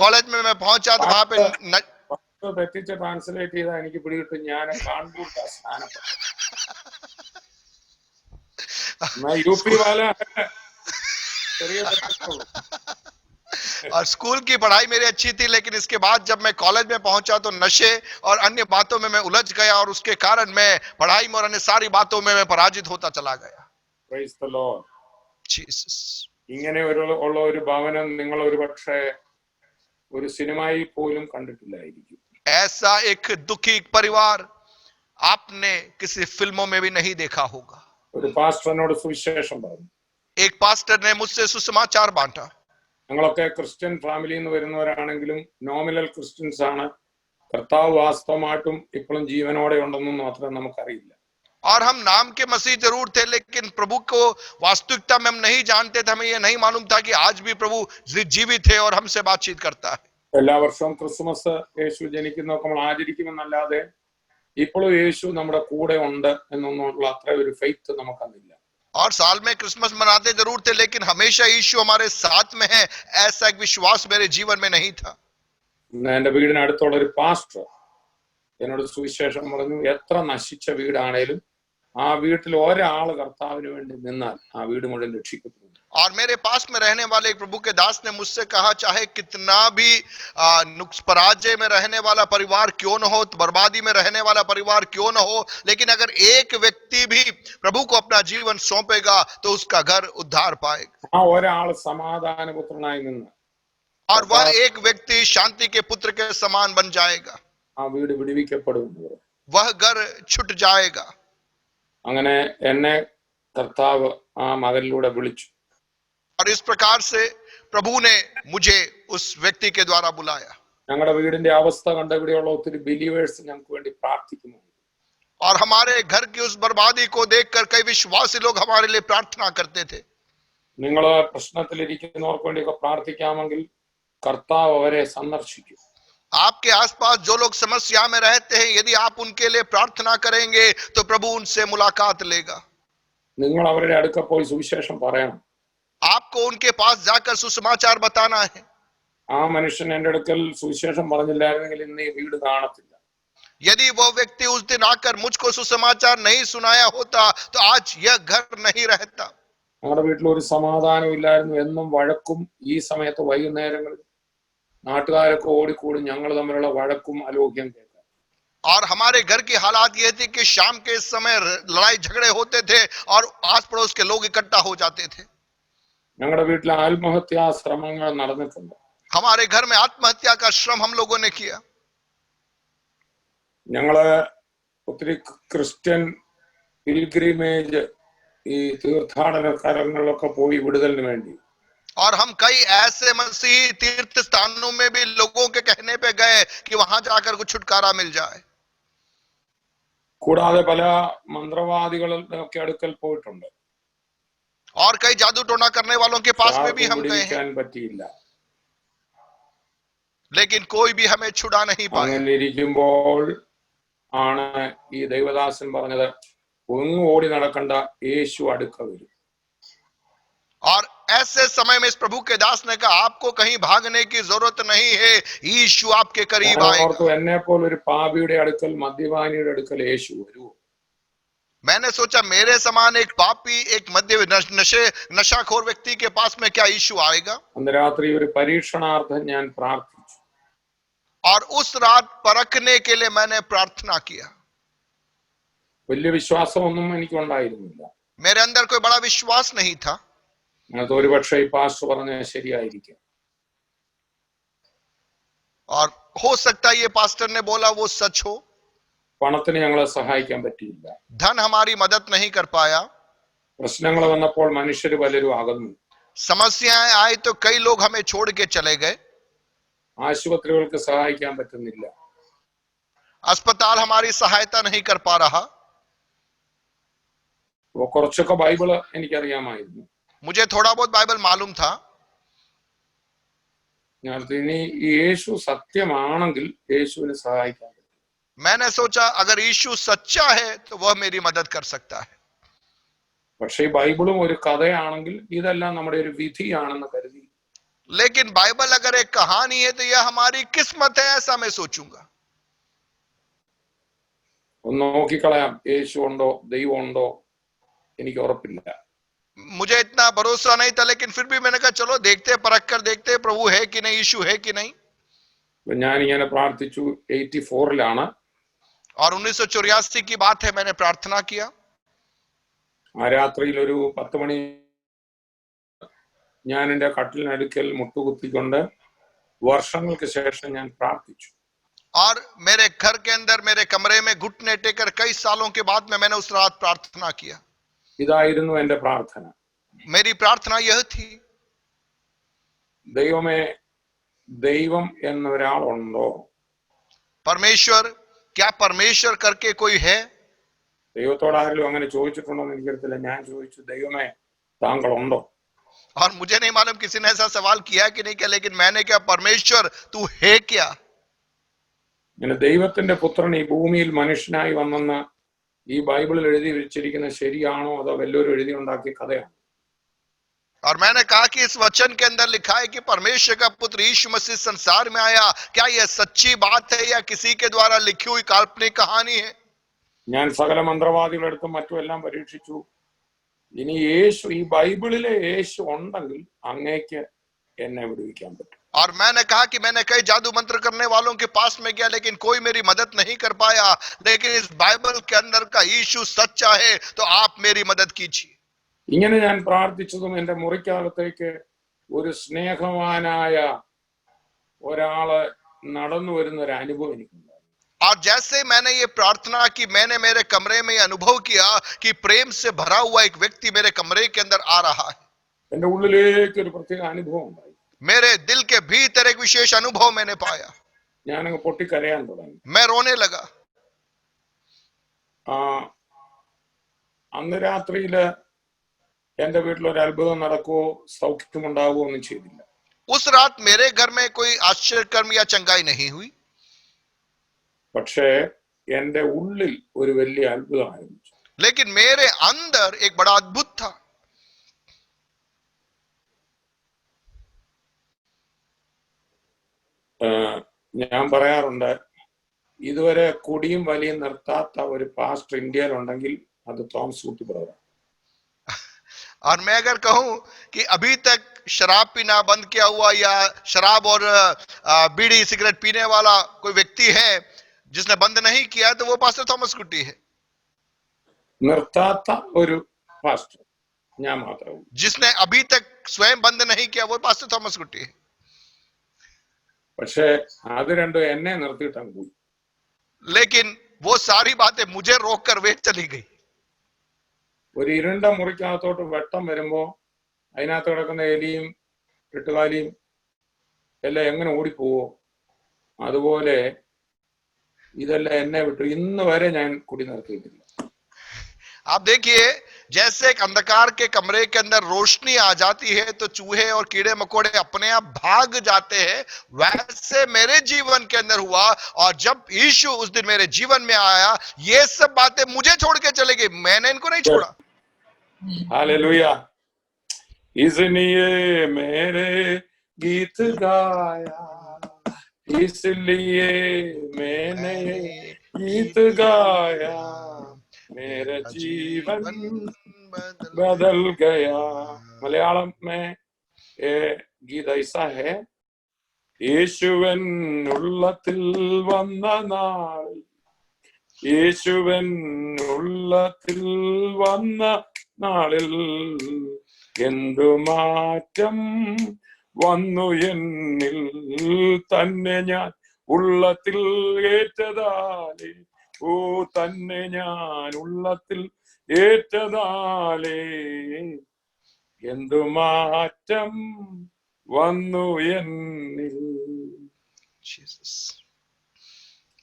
कॉलेज में मैं पहुंचा तो वहां पे തെറ്റിച്ച് ട്രാൻസ്ലേറ്റ് ചെയ്താൽ എനിക്ക് പിടികിട്ടും. ഞാൻ കാൺപൂർ का സ്ഥാനപ്പെട്ടു. मैं यूपी वाला ചെറിയ തെറ്റുള്ളൂ. और स्कूल की पढ़ाई मेरी अच्छी थी, लेकिन इसके बाद जब मैं कॉलेज में पहुंचा तो नशे और अन्य बातों में मैं उलझ गया और उसके कारण मैं पढ़ाई में और अन्य सारी बातों में मैं पराजित होता चला गया. Praise the Lord. Jesus. ഇങ്ങനെ ഉള്ള ഒരു ഭവനം നിങ്ങൾ ഒരുപക്ഷെ ഒരു സിനിമയിൽ പോലും കണ്ടിട്ടില്ലായിരിക്കും. ऐसा एक दुखी परिवार आपने किसी फिल्मों में भी नहीं देखा होगा। ഒരു പാസ്റ്ററിനോട് സുവിശേഷം പറഞ്ഞു. एक पास्टर ने मुझसे सुसमाचार बांटा। ഞങ്ങളൊക്കെ ക്രിസ്ത്യൻ ഫാമിലിയിൽ നിന്ന് വരുന്നവരാണെങ്കിലും നോമിനൽ ക്രിസ്ത്യൻസ് ആണ്. കർത്താവ് വാസ്തവമായിട്ടും ഇപ്പോഴും ജീവനോടെ ഉണ്ടെന്നും മാത്രമേ നമുക്കറിയില്ല. और हम नाम के मसीह जरूर थे, लेकिन प्रभु को वास्तविकता में हम नहीं जानते थे। हमें यह नहीं मालूम था कि आज भी प्रभु जीवित है और हमसे बातचीत करता है। എല്ലാ വർഷവും ക്രിസ്മസ് യേശു ജനിക്കുന്നതൊക്കെ നമ്മൾ ആചരിക്കുമെന്നല്ലാതെ ഇപ്പോഴും യേശു നമ്മുടെ കൂടെ ഉണ്ട് എന്നുള്ള അത്ര ഒരു ഫെയ്ത്ത് നമുക്കതില്ല. और साल में क्रिसमस मनाते जरूर थे, लेकिन हमेशा यीशु हमारे साथ में है, ऐसा एक विश्वास मेरे जीवन में नहीं था। എന്റെ വീടിനടുത്തുള്ള ഒരു പാസ്റ്റർ എന്നോട് സുവിശേഷം പറഞ്ഞു, എത്ര നശിച്ച വീടാണേലും ആ വീട്ടിൽ ഒരാൾ കർത്താവിന് വേണ്ടി നിന്നാൽ ആ വീട് മുഴുവൻ രക്ഷിക്കപ്പെടും. और मेरे पास में रहने वाले एक प्रभु के दास ने मुझसे कहा, चाहे कितना भी पराजय में रहने वाला परिवार क्यों न हो, बर्बादी में रहने वाला परिवार क्यों न हो, लेकिन अगर एक व्यक्ति भी प्रभु को अपना जीवन सौंपेगा तो उसका घर उद्धार पाएगा। ആ ഒരാൾ സമാധാനപുത്രനായി നിന്ന് और वह एक व्यक्ति शांति के पुत्र के समान बन जाएगा। ആ വീട് വിടുവിക്കപ്പെടും. वह घर छूट जाएगा। അങ്ങനെ എന്നെ കർത്താവ് ആ മകനിലൂടെ വിളിച്ചു. और इस प्रकार से प्रभु ने मुझे उस व्यक्ति के द्वारा बुलाया। ഞങ്ങളുടെ വീടിന്റെ അവസ്ഥ കണ്ട ഇവിടെയുള്ള ഒത്തിരി ബിലീവേഴ്സ് ഞങ്ങൾക്ക് വേണ്ടി പ്രാർത്ഥിക്കുന്നു. और हमारे घर की उस बर्बादी को देखकर कई विश्वासी लोग हमारे लिए प्रार्थना करते थे। നിങ്ങൾ പ്രശ്നത്തിലിരിക്കുന്നവർക്ക് വേണ്ടിയൊക്കെ പ്രാർത്ഥിക്കാമെങ്കിൽ കർത്താവ് അവരെ സന്ദർശിക്കും. आपके आसपास जो लोग समस्या में रहते हैं, यदि आप उनके लिए प्रार्थना करेंगे तो प्रभु उनसे मुलाकात लेगा। നിങ്ങൾ അവരുടെ അടുക്ക പോയി സുവിശേഷം പറയണം. आपको उनके पास जाकर सुसमाचार बताना है। ആ മനുഷ്യൻ എന്റെ അടുക്കൽ സുവിശേഷം പറഞ്ഞില്ലായിരുന്നെങ്കിൽ ഇന്ന് ഈ വീട് കാണത്തില്ല. यदि वो व्यक्ति उस दिन आकर मुझको सुसमाचार नहीं सुनाया होता तो आज यह घर नहीं रहता। ഞങ്ങളുടെ വീട്ടിൽ ഒരു സമാധാനം ഇല്ലായിരുന്നു. എന്നും വഴക്കും. ഈ സമയത്ത് വൈകുന്നേരങ്ങളിൽ നാട്ടുകാരൊക്കെ ഓടിക്കൂടി ഞങ്ങൾ തമ്മിലുള്ള വഴക്കും അലോക്യം കേൾക്കാം. और हमारे घर की हालात ये थी कि शाम के समय लड़ाई झगड़े होते थे और आस पड़ोस के लोग इकट्ठा हो जाते थे। ഞങ്ങളുടെ വീട്ടിൽ ആത്മഹത്യാ ശ്രമങ്ങൾ നടന്നിട്ടുണ്ട്. हमारे घर में आत्महत्या का श्रम हम लोगों ने किया। ഞങ്ങള് ഒത്തിരി ക്രിസ്ത്യൻ പിൽഗ്രിമേജ് ഈ തീർത്ഥാടന സ്ഥലങ്ങളിലൊക്കെ പോയി വിടുതലിന് വേണ്ടി. और हम कई ऐसे मसीह तीर्थ स्थानों में भी लोगों के कहने पे गए कि वहां जाकर कुछ छुटकारा मिल जाए। കൂടാതെ പല മന്ത്രവാദികളുടെ ഒക്കെ അടുക്കൽ പോയിട്ടുണ്ട്. और कई जादू टोना करने वालों के पास में भी हम गए हैं, പറ്റിയില്ല. लेकिन कोई भी हमें छुड़ा नहीं पाया। അങ്ങനെ ഇരിക്കുമ്പോൾ ആണ് ഈ ദൈവദാസൻ പറഞ്ഞത്, ഒന്നും ഓടി നടക്കണ്ട, യേശു അടുക്ക വരും. और ऐसे समय में इस प्रभु के दास ने कहा, आपको कहीं भागने की जरूरत नहीं है, यीशु आपके करीब आएगा। എന്നെ പോലെ ഒരു പാപിയുടെ അടുക്കൽ, മദ്യപാനിയുടെ അടുക്കൽ യേശു വരുമോ? मैंने सोचा, मेरे समान एक पापी, एक नशाखोर व्यक्ति के पास में क्या यीशु आएगा? അന്ന് രാത്രി ഒരു പരീക്ഷണാർത്ഥം ഞാൻ പ്രാർത്ഥിച്ചു. और उस रात परखने के लिए मैंने प्रार्थना किया। വലിയ വിശ്വാസമൊന്നും എനിക്കുണ്ടായിരുന്നില്ല. मेरे अंदर कोई बड़ा विश्वास नहीं था। അത് ഒരു പക്ഷേ ഈ പാസ്റ്റർ പറഞ്ഞത് ശരിയായിരിക്കും. और हो सकता है ये पास्टर ने बोला वो सच हो। പണത്തിന് ഞങ്ങളെ സഹായിക്കാൻ പറ്റിയില്ല. धन हमारी मदद नहीं कर पाया। പ്രശ്നങ്ങൾ വന്നപ്പോൾ മനുഷ്യർ പലരും അകന്നു. समस्याएं आई तो कई लोग हमें छोड़ के चले गए। ആശുപത്രികൾക്ക് സഹായിക്കാൻ പറ്റുന്നില്ല. अस्पताल हमारी सहायता नहीं कर पा रहा। കുറച്ചൊക്കെ ബൈബിള് എനിക്കറിയാമായിരുന്നു. मुझे थोड़ा बहुत बाइबल मालूम था। ഞാൻ ഇനി ഈ യേശു സത്യമാണെങ്കിൽ യേശുവിനെ സഹായിക്കാൻ പറ്റും. मैंने सोचा, अगर यीशु सच्चा है तो वह मेरी मदद कर सकता है। പക്ഷേ ഈ ബൈബിളും ഒരു കഥയാണെങ്കിൽ ഇതെല്ലാം നമ്മുടെ ഒരു വിധിയാണെന്ന് കരുതി. लेकिन बाइबल अगर एक कहानी है तो यह हमारी किस्मत है, ऐसा मैं सोचूंगा। ഒന്ന് നോക്കിക്കളയാം, യേശു ഉണ്ടോ ദൈവം ഉണ്ടോ എനിക്ക് ഉറപ്പില്ല. मुझे इतना भरोसा नहीं था, लेकिन फिर भी मैंने कहा चलो देखते, परख कर देखते प्रभु है कि नहीं, यीशु है कि नहीं। ഞാൻ ഇങ്ങനെ പ്രാർത്ഥിച്ചു. 84 और 1984 की बात है, मैंने प्रार्थना किया। ആ രാത്രിയിൽ ഒരു 10 മണി ഞാൻ എന്റെ കട്ടിലിനടുക്കൽ മുട്ടുകുത്തിക്കൊണ്ട് വർഷങ്ങൾക്ക് ശേഷം ഞാൻ പ്രാർത്ഥിച്ചു. और मेरे घर के अंदर मेरे कमरे में घुटने टेकर कई सालों के बाद में मैंने उस रात प्रार्थना किया. ഇതായിരുന്നു എന്റെ പ്രാർത്ഥന. मेरी प्रार्थना यह थी, ദൈവമേ, ദൈവം എന്നൊരാളുണ്ടോ? परमेश्वर, क्या परमेश्वर करके कोई है? ദൈവത്തോട് ആരെങ്കിലും അങ്ങനെ ചോദിച്ചിട്ടുണ്ടോ എന്ന് എനിക്കറിയത്തില്ല. ഞാൻ ചോദിച്ചു, ദൈവമേ താങ്കൾ ഉണ്ടോ? और मुझे नहीं मालूम किसी ने ऐसा सवाल किया कि नहीं किया, लेकिन मैंने क्या, परमेश्वर तू है क्या? ഇങ്ങനെ ദൈവത്തിന്റെ പുത്രൻ ഈ ഭൂമിയിൽ മനുഷ്യനായി വന്നെന്ന് ഈ ബൈബിളിൽ എഴുതി വെച്ചിരിക്കുന്നത് ശരിയാണോ അതോ വല്ലവരും എഴുതി ഉണ്ടാക്കിയ കഥയാണ്? और मैंने कहा कि इस वचन के अंदर लिखा है कि परमेश्वर का पुत्र यीशु मसीह संसार में आया, क्या यह सच्ची बात है या किसी के द्वारा लिखी हुई काल्पनिक कहानी है? ഞാൻ സകല മന്ത്രവാദികളെടുത്തും മറ്റും എല്ലാം പരീക്ഷിച്ചു. ഇനി യേശു, ഈ ബൈബിളിലെ യേശു ഉണ്ടെങ്കിൽ അങ്ങേക്ക് എന്നെ വിടുവിക്കാൻ പറ്റും. और मैंने कहा कि मैंने कई जादू मंत्र करने वालों के पास में गया, लेकिन कोई मेरी मदद नहीं कर पाया. लेकिन इस बाइबल के अंदर का यीशु सच्चा है, तो आप मेरी मदद कीजिए. ഇങ്ങനെ ഞാൻ പ്രാർത്ഥിച്ചതും എന്റെ മുറിക്കകത്തേക്ക് ഒരു സ്നേഹവാനായ ഒരാള് നടന്നു വരുന്ന ഒരു അനുഭവം എനിക്കുണ്ടായി. और जैसे मैंने ये प्रार्थना की, मैंने मेरे कमरे में अनुभव किया कि प्रेम से भरा हुआ एक व्यक्ति मेरे कमरे के अंदर आ रहा है. എന്റെ ഉള്ളിലേക്ക് ഒരു പ്രത്യേക അനുഭവം ഉണ്ടായി. मेरे दिल के भीतर एक विशेष अनुभव मैंने पाया. ഞാനങ്ങ് പൊട്ടിക്കരയാൻ തുടങ്ങി. मैं रोने लगा. അന്ന് രാത്രിയില് എന്റെ വീട്ടിൽ ഒരു അത്ഭുതം നടക്കുവോ സൗഖ്യമുണ്ടാവുകയോ ഒന്നും ചെയ്തില്ല. उस रात मेरे घर में कोई आश्चर्यकर्म या चंगाई नहीं हुई, പക്ഷേ എന്റെ ഉള്ളിൽ ഒരു വലിയ അത്ഭുതം ആരംഭിച്ചു. लेकिन मेरे अंदर एक बड़ा अद्भुत था. ഞാൻ പറയാറുണ്ട്, ഇതുവരെ കുടിയും വലിയും നിർത്താത്ത ഒരു പാസ്റ്റർ ഇന്ത്യയിലുണ്ടെങ്കിൽ അത് തോമസ് കുട്ടി ബ്രദറാണ്. और मैं अगर कहूं कि अभी तक शराब पीना बंद किया हुआ या शराब और बीड़ी सिगरेट पीने वाला कोई व्यक्ति है जिसने बंद नहीं किया, तो वो पास्टर थॉमस कुट्टी है. നിർത്താത്ത ഒരു പാസ്റ്റർ ഞാൻ മാത്രമേ. जिसने अभी तक स्वयं बंद नहीं किया, वो पास्टर थॉमस कुट्टी है. പക്ഷെ അത് രണ്ടും എന്നെ നിർത്തിയിട്ടാണ് പോയി. लेकिन वो सारी बातें मुझे रोक कर वे चली गई. ഒരു ഇരുണ്ട മുറിക്കകത്തോട്ട് വെട്ടം വരുമ്പോ അതിനകത്ത് കിടക്കുന്ന എലിയും എട്ടുകാലിയും എല്ലാം എങ്ങനെ ഓടിപ്പോവോ അതുപോലെ ഇതെല്ലാം എന്നെ വിട്ടു. ഇന്ന് വരെ ഞാൻ കുടി നിർത്തിയിട്ടില്ല. आप देखिए, जैसे एक अंधकार के कमरे के अंदर रोशनी आ जाती है तो चूहे और कीड़े मकोड़े अपने आप भाग जाते हैं, वैसे मेरे जीवन के अंदर हुआ. और जब यीशु उस दिन मेरे जीवन में आया, ये सब बातें मुझे छोड़ के चले गई, मैंने इनको नहीं छोड़ा. हालेलुया. इसलिए मेरे गीत गाया, इसलिए मैंने गीत गाया, मेरा जीवन बदल गया. मलयालम में गीत ऐसा है, യേശുവൻ ഉള്ളത്തിൽ വന്ന നാളിൽ, യേശുവൻ ഉള്ളത്തിൽ വന്ന നാളിൽ എന്തു മാറ്റം വന്നു എന്നിൽ തന്നെ ഞാൻ ഉള്ളത്തിൽ ഏറ്റതാലേ, ഓ തന്നെ ഞാൻ ഉള്ളത്തിൽ ഏറ്റതാലേ എന്തു മാറ്റം വന്നു എന്നിൽ. Jesus.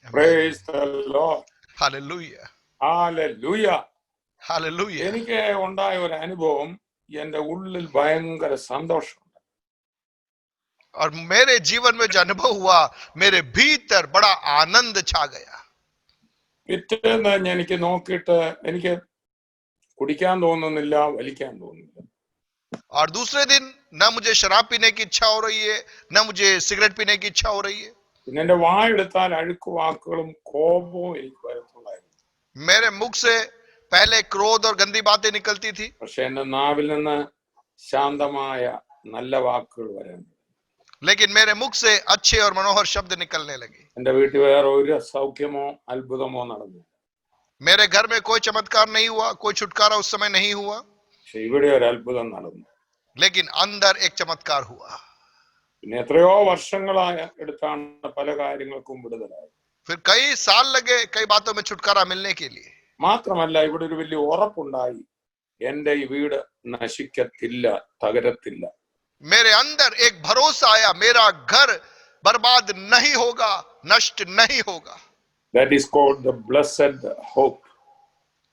Praise the Lord. Hallelujah. Hallelujah. Hallelujah. എനിക്ക് ഉണ്ടായ ഒരു അനുഭവം, എന്റെ ഉള്ളിൽ ഭയങ്കര സന്തോഷം. और मेरे जीवन में जो अनुभव हुआ, मेरे भीतर बड़ा आनंद छा गया. പിറ്റേന്ന് എനിക്ക് നോക്കിയിട്ട് എനിക്ക് കുടിക്കാൻ തോന്നുന്നില്ല, വലിക്കാൻ തോന്നുന്നില്ല. और दूसरे दिन न मुझे शराब पीने की इच्छा हो रही है, न मुझे सिगरेट पीने की इच्छा हो रही है. പിന്നെ എന്റെ വായെടുത്താൽ അഴുക്ക് വാക്കുകളും കോപവും എനിക്ക് വരത്തുള്ളായിരുന്നു. मेरे मुख से पहले क्रोध और गंदी बातें निकलती थी, പക്ഷെ എന്റെ നാവിൽ നിന്ന് ശാന്തമായ നല്ല വാക്കുകൾ വരാൻ. लेकिन मेरे मुख से अच्छे और मनोहर शब्द निकलने लगे. എന്റെ വീട്ടിൽ വേറെ ഒരു സൗഖ്യമോ അത്ഭുതമോ നടന്നു. मेरे घर में कोई चमत्कार नहीं हुआ, कोई छुटकारा उस समय नहीं हुआ, പക്ഷെ ഇവിടെ ഒരു അത്ഭുതം നടന്നു. लेकिन अंदर एक चमत्कार हुआ. പിന്നെ എത്രയോ വർഷങ്ങളായ എടുത്താണ് പല കാര്യങ്ങൾക്കും വിടുതലായി. फिर कई साल लगे कई बातों में छुटकारा मिलने के लिए। മാത്രമല്ല ഇവിടെ ഒരു വലിയ ഉറപ്പുണ്ടായി, എന്റെ ഈ വീട് നശിക്കത്തില്ല, തകരത്തില്ല. मेरे अंदर एक भरोसा आया, मेरा घर बर्बाद नहीं होगा, नष्ट नहीं होगा। That is called the blessed hope.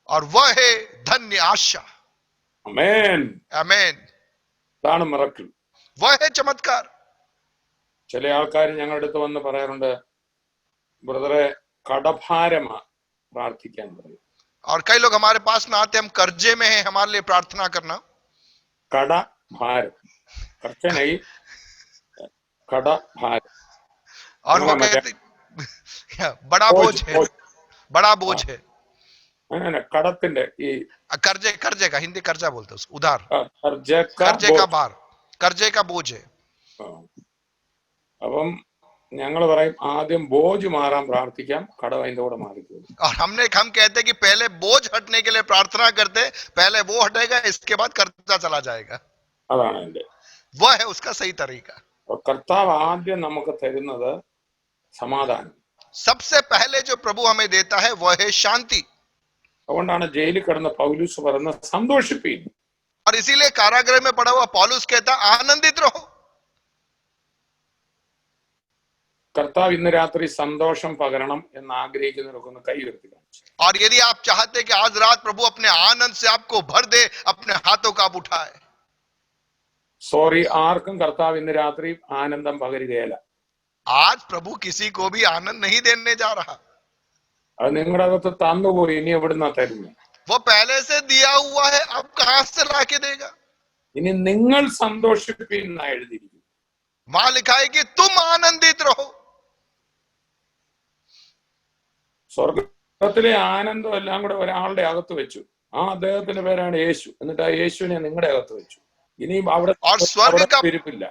और वह है धन्य आशा। Amen. आमीन। ഇതാണ് മിറക്കിൾ. वह है चमत्कार। ചില ആൾക്കാർ ഞങ്ങളുടെ അടുത്ത് വന്ന് പറയാറുണ്ട്, ബ്രദറെ കടഭാരമാ പ്രാർത്ഥിക്കാൻ പറയും. और कई लोग हमारे पास में आते, हम कर्जे में हैं, हमारे लिए प्रार्थना करना। കടഭാരം, കർച്ചനയിൽ കടഭാരം. और वो कहते बड़ा बोझ है, बड़ा बोझ है। അങ്ങനെ കടത്തിന്റെ ഈ कर्जे का हिंदी कर्जा बोलते हैं उसको, उधार, कर्जे का भार, कर्जे का बोझ है। അപ്പം ഞങ്ങൾ പറയും ആദ്യം ബോജ് മാറാൻ പ്രാർത്ഥിക്കാം, കടം അതിന്റെ കൂടെ മാറിക്കോളും. और हम कहते हैं कि पहले बोझ हटने के लिए प्रार्थना करते, पहले वो हटेगा, इसके बाद कर्जा चला जाएगा। അതാണ് എന്റെ, वह है उसका सही तरीका। കർത്താവ് ആദ്യം നമുക്ക് തരുന്നത് സമാധാനം. सबसे पहले जो प्रभु हमें देता है वह है शांति। അതുകൊണ്ടാണ് ജയിലിൽ കിടന്ന പൗലൂസ് പറയുന്നത് സന്തോഷിപ്പീൻ. और इसीलिए कारागृह में पड़ा हुआ पौलुस कहता आनंदित रहो। കർത്താവ് ഇന്ന് രാത്രി സന്തോഷം പകരണം എന്ന് ആഗ്രഹിക്കുന്നവരൊക്കെ ഒന്ന് കൈ ഉയർത്തി കാണിച്ചു. और यदि आप चाहते कि आज रात प्रभु अपने आनंद से आपको भर दे, अपने हाथों का आप उठाए। സോറി, ആർക്കും കർത്താവ് ഇന്ന് രാത്രി ആനന്ദം പകരുകയില്ല. आज प्रभु किसी को भी आनंद नहीं देने जा रहा। അത് നിങ്ങളുടെ അകത്ത് തന്നുപോയി, ഇനി എവിടുന്നാ തരുന്നത്? वो पहले से दिया हुआ है, अब कहां से लाके देगा? ഇനി നിങ്ങൾ സന്തോഷിപ്പീൻ എന്നാ എഴുതിയിരിക്കുന്നു. वहां लिखा है कि तुम आनंदित रहो। സ്വർഗത്തിലെ ആനന്ദം എല്ലാം കൂടെ ഒരാളുടെ അകത്ത് വെച്ചു. ആ അദ്ദേഹത്തിന്റെ പേരാണ് യേശു. എന്നിട്ട് ആ യേശുവിനെ നിങ്ങളുടെ അകത്ത് വെച്ചു. ഇനിയും അവിടെ ഇരിപ്പില്ല.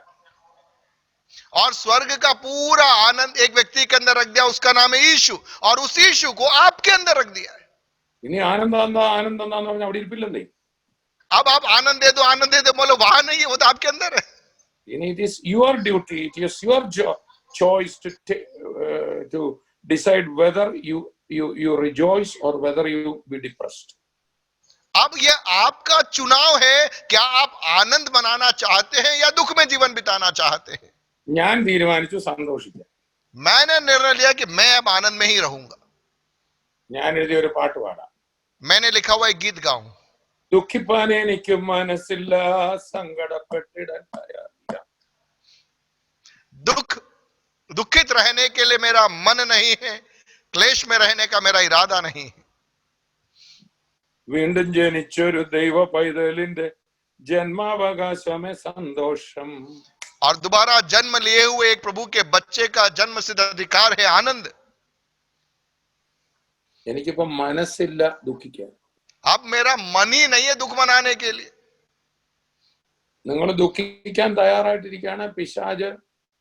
और स्वर्ग का पूरा आनंद एक व्यक्ति के अंदर रख दिया, उसका नाम है यीशु, और उस यीशु को आपके अंदर रख दिया है। ഇനി ആനന്ദം എന്താ പറഞ്ഞാൽ അവിടെ ഇരിപ്പില്ലെന്നേ. अब आप आनंद दे दो बोलो, वहां नहीं है, वो तो आपके अंदर है। ഇനി it is your duty, it is your choice to decide whether you rejoice or whether you be depressed. अब ये आपका चुनाव है, क्या आप आनंद मनाना चाहते हैं या दुख में जीवन बिताना चाहते हैं। ഞാൻ തീരുമാനിച്ചു സന്തോഷിക്കാൻ. मैंने निर्णय लिया कि मैं अब आनंद में ही रहूंगा। ഞാൻ എഴുതിയ ഒരു പാട്ട് പാടാം. मैंने लिखा हुआ एक गीत गाऊं। ദുഃഖിപ്പാൻ എനിക്ക് മനസ്സില്ല, സങ്കടപ്പെട്ടിടാൻ തയ്യാറില്ല. दुखित रहने के लिए मेरा मन नहीं है, क्लेश में रहने का मेरा इरादा नहीं है। വീണ്ടും ജനിച്ചൊരു ദൈവ പൈതലിന്റെ ജന്മാവകാശമേ സന്തോഷം. और दोबारा जन्म लिए हुए एक प्रभु के बच्चे का जन्म सिद्ध अधिकार है आनंद। എനിക്കിപ്പോ മനസ്സില്ല ദുഃഖിക്കാൻ. अब मेरा मन ही नहीं है दुख मनाने के लिए। നിങ്ങൾ ദുഃഖിക്കാൻ തയ്യാറായിട്ടിരിക്കുകയാണ്, പിശാച്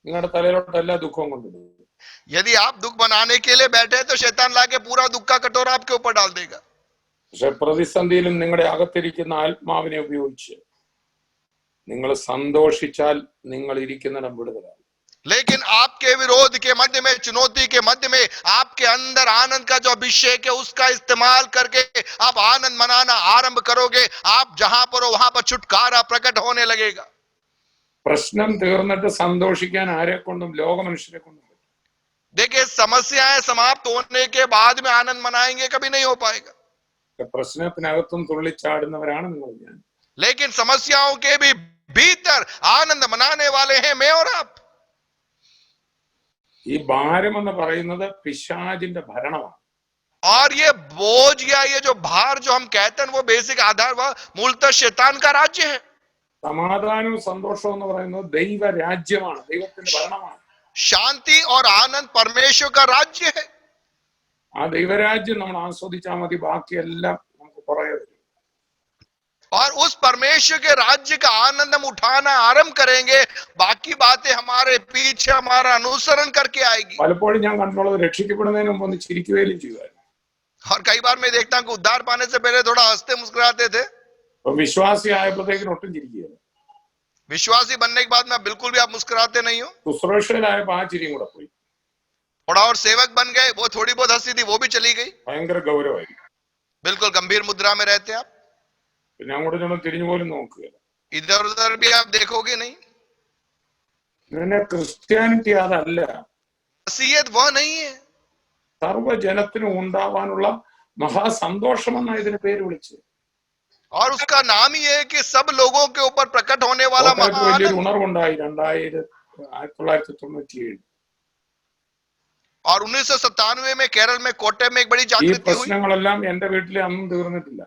നിങ്ങളുടെ തലയിലോട്ട് എല്ലാ ദുഃഖവും കൊണ്ടുവരും. यदि आप दुख मनाने के लिए बैठे तो शैतान लाके पूरा दुख का कटोरा आपके ऊपर डाल देगा। പക്ഷെ പ്രതിസന്ധിയിലും നിങ്ങളുടെ അകത്തിരിക്കുന്ന ആത്മാവിനെ ഉപയോഗിച്ച് നിങ്ങൾ സന്തോഷിച്ചാൽ നിങ്ങൾ ഇരിക്കുന്നിടം വിടുതലാണ്. लेकिन आपके विरोध के मध्य में, चुनौती के मध्य में, आपके अंदर आनंद का जो अभिषेक है उसका इस्तेमाल करके आप आनंद मनाना आरंभ करोगे। आप जहां पर हो वहां पर छुटकारा प्रकट होने लगेगा। പ്രശ്നം തീർന്നിട്ട് സന്തോഷിക്കാൻ ആരെ കൊണ്ടും ലോക മനുഷ്യരെ കൊണ്ടും. देखिए, समस्याएं समाप्त होने के बाद में आनंद मनाएंगे कभी नहीं हो पाएगा। പ്രശ്നത്തിനകത്തും തുള്ളിച്ചാടുന്നവരാണ് നിങ്ങൾ ഞാൻ. लेकिन समस्याओं के भी भीतर आनंद मनाने वाले हैं मैं और आप। ഈ ഭാരം എന്ന് പറയുന്നത് പിശാചിന്റെ ഭരണമാണ്. और ये बोझ या ये जो भार जो हम कहते हैं वो बेसिक आधार वह मूलतः शैतान का राज्य है। സമാധാനവും സന്തോഷവും എന്ന് പറയുന്നത് ദൈവ രാജ്യമാണ്, ദൈവത്തിന്റെ ഭരണമാണ്. शांति और आनंद परमेश्वर का राज्य है। ആ ദൈവരാജ്യം നമ്മൾ ആസ്വദിച്ചാൽ മതി, ബാക്കിയെല്ലാം നമുക്ക് പുറകെ വരും. और उस परमेश्वर के राज्य का आनंद हम उठाना आरंभ करेंगे, बाकी बातें हमारे पीछे हमारा अनुसरण करके आएगी। പലപ്പോഴും ഞാൻ കണ്ടുള്ളത് രക്ഷിക്കപ്പെടുന്നതിന് മുമ്പ് ഒന്ന് ചിരിക്കുകയും ചെയ്യുമായിരുന്നു. और कई बार मैं देखता हूं कि उद्धार पाने से पहले थोड़ा हंसते मुस्कुराते थे, അപ്പൊ വിശ്വാസി ആയപ്പോഴത്തേക്കിനും ഒട്ടും ചിരിക്കുകയില്ല. विश्वासी बनने के बाद में बिल्कुल भी आप मुस्कुराते नहीं हो। ശുശ്രൂഷയിലായപ്പോ ആ ചിരിയും കൂടെ പോയി. थोड़ा और सेवक बन गए, वो थोड़ी बहुत हंसी थी वो भी चली गई, ഭയങ്കര ഗൗരവമായിരിക്കും. बिल्कुल गंभीर मुद्रा में रहते आप, പിന്നെ അങ്ങോട്ട് ചെന്ന് തിരിഞ്ഞു പോലും നോക്കുക. इधर उधर भी आप देखोगे नहीं. പിന്നെ ക്രിസ്ത്യാനിറ്റി അതല്ല. मसीहत वह नहीं है. സർവ്വജനത്തിനും ഉണ്ടാവാനുള്ള മഹാസന്തോഷമെന്നാണ് ഇതിന് പേര് വിളിച്ച്. और उसका नाम ही है कि सब लोगों के ऊपर प्रकट होने वाला കോട്ടയത്ത് വലിയൊരു महाआनंद. ഉണർവുണ്ടായി 1997. और 1997 में केरल में कोटे में एक बड़ी ഈ जागृति हुई. പ്രശ്നങ്ങളെല്ലാം എന്റെ വീട്ടിലെ അന്നും തീർന്നിട്ടില്ല.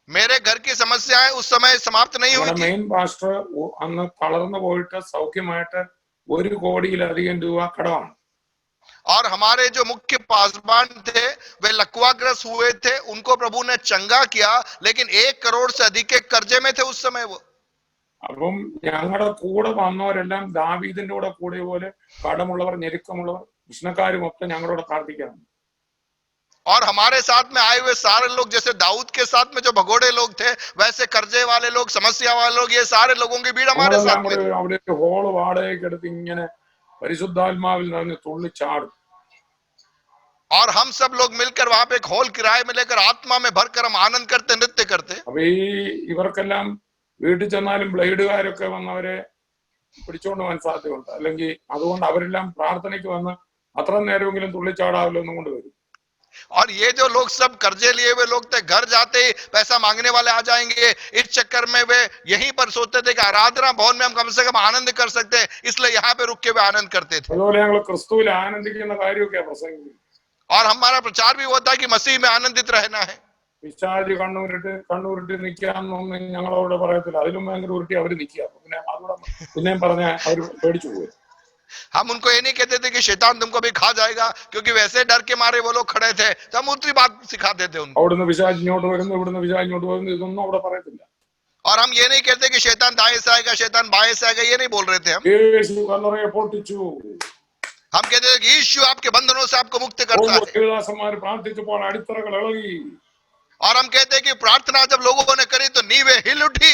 मेरे घर की समस्याएं उस समय समाप्त नहीं हुई നമ്മുടെ थी. മെയിൻ പാസ്റ്റർ അന്ന് തളർന്നു പോയിട്ട് സൗഖ്യമായിട്ട് 1 കോടിയിലധികം രൂപ കടമാണ്. और हमारे जो मुख्य पासवान थे वे लकवाग्रस्त हुए थे, उनको प्रभु ने चंगा किया, लेकिन 1 करोड़ से अधिक के कर्जे में थे उस समय वो. അപ്പം ഞങ്ങളുടെ കൂടെ വന്നവരെല്ലാം ദാവീദിന്റെ കൂടെ പോലെ കടമുള്ളവർ, ഞെരുക്കമുള്ളവർ, പ്രശ്നക്കാരും ഒക്കെ ഞങ്ങളോട് പ്രാർത്ഥിക്കണം. और हमारे साथ में आए हुए सारे लोग, जैसे दाऊद के साथ में जो भगोड़े लोग थे, वैसे कर्जे वाले लोग, समस्या वाले लोग, ये सारे लोगों की भीड़ हमारे साथ में थी. അവിടെ ഒരു ഹോള് വാടകയ്ക്ക് എടുത്ത് ഇങ്ങനെ പരിശുദ്ധാത്മാവിൽ നിറഞ്ഞ് തുള്ളിച്ചാടും. और हम सब लोग मिलकर वहां पे एक हॉल किराए में लेकर आत्मा में भरकर हम आनंद करते, नृत्य करते. അപ്പൊ ഇവർക്കെല്ലാം വീട്ടിൽ ചെന്നാലും ബ്ലേഡുകാരൊക്കെ വന്നവരെ പിടിച്ചോണ്ട് പോകാൻ സാധ്യതയുണ്ട്. അല്ലെങ്കിൽ അതുകൊണ്ട് അവരെല്ലാം പ്രാർത്ഥനയ്ക്ക് വന്ന് അത്ര നേരമെങ്കിലും തുള്ളിച്ചാടാവല്ലോ എന്നും കൊണ്ട് വരും. और ये जो लोग सब कर्जे लिए हुए लोग थे, घर जाते ही पैसा मांगने वाले आ जाएंगे, इस चक्कर में वे यहीं पर सोचते थे कि आराधना भवन में हम कम से कम आनंद कर सकते हैं, इसलिए यहाँ पे रुक के वे आनंद करते थे. അതുപോലെ ഞങ്ങൾ ക്രിസ്തുവിൽ ആനന്ദിക്കുന്ന കാര്യമൊക്കെയാ പ്രസംഗിക്കുന്നത്. और हमारा प्रचार भी होता है कि मसीह में आनंदित रहना है. പിശാച് കണ്ണൂരിട്ട് നിൽക്കാന്നൊന്നും ഞങ്ങളോട് പറയത്തില്ല. അതിലും ഭയങ്കര ഉരുട്ടി അവര് നിൽക്കുക. പിന്നെ അതുകൂടെ പിന്നെയും പറഞ്ഞ അവര് പേടിച്ചു പോയി. हम उनको ये नहीं कहते थे कि शैतान तुमको भी खा जाएगा, क्योंकि वैसे डर के मारे वो लोग खड़े थे, तो हम उतनी बात सिखाते थे उनको. അവിടുന്ന് പിശാച് ഇങ്ങോട്ട് വരുന്നു, ഇവിടുന്ന് പിശാച് ഇങ്ങോട്ട് വരുന്നു, ഇതൊന്നും അവിടെ പറയത്തില്ല. और हम ये नहीं कहते कि शैतान दाएं से आएगा, शैतान बाएं से आएगा, ये नहीं बोल रहे थे हम. യേശു കല്ലറയെ പൊട്ടിച്ചു. हम कहते थे कि यीशु आपके बंधनों से आपको मुक्त करता है. ദേവദാസന്മാർ പ്രാർത്ഥിച്ചപ്പോൾ അടിത്തറകൾ ഇളകി. और हम कहते हैं कि प्रार्थना जब लोगों ने करी तो नींवें हिल उठी.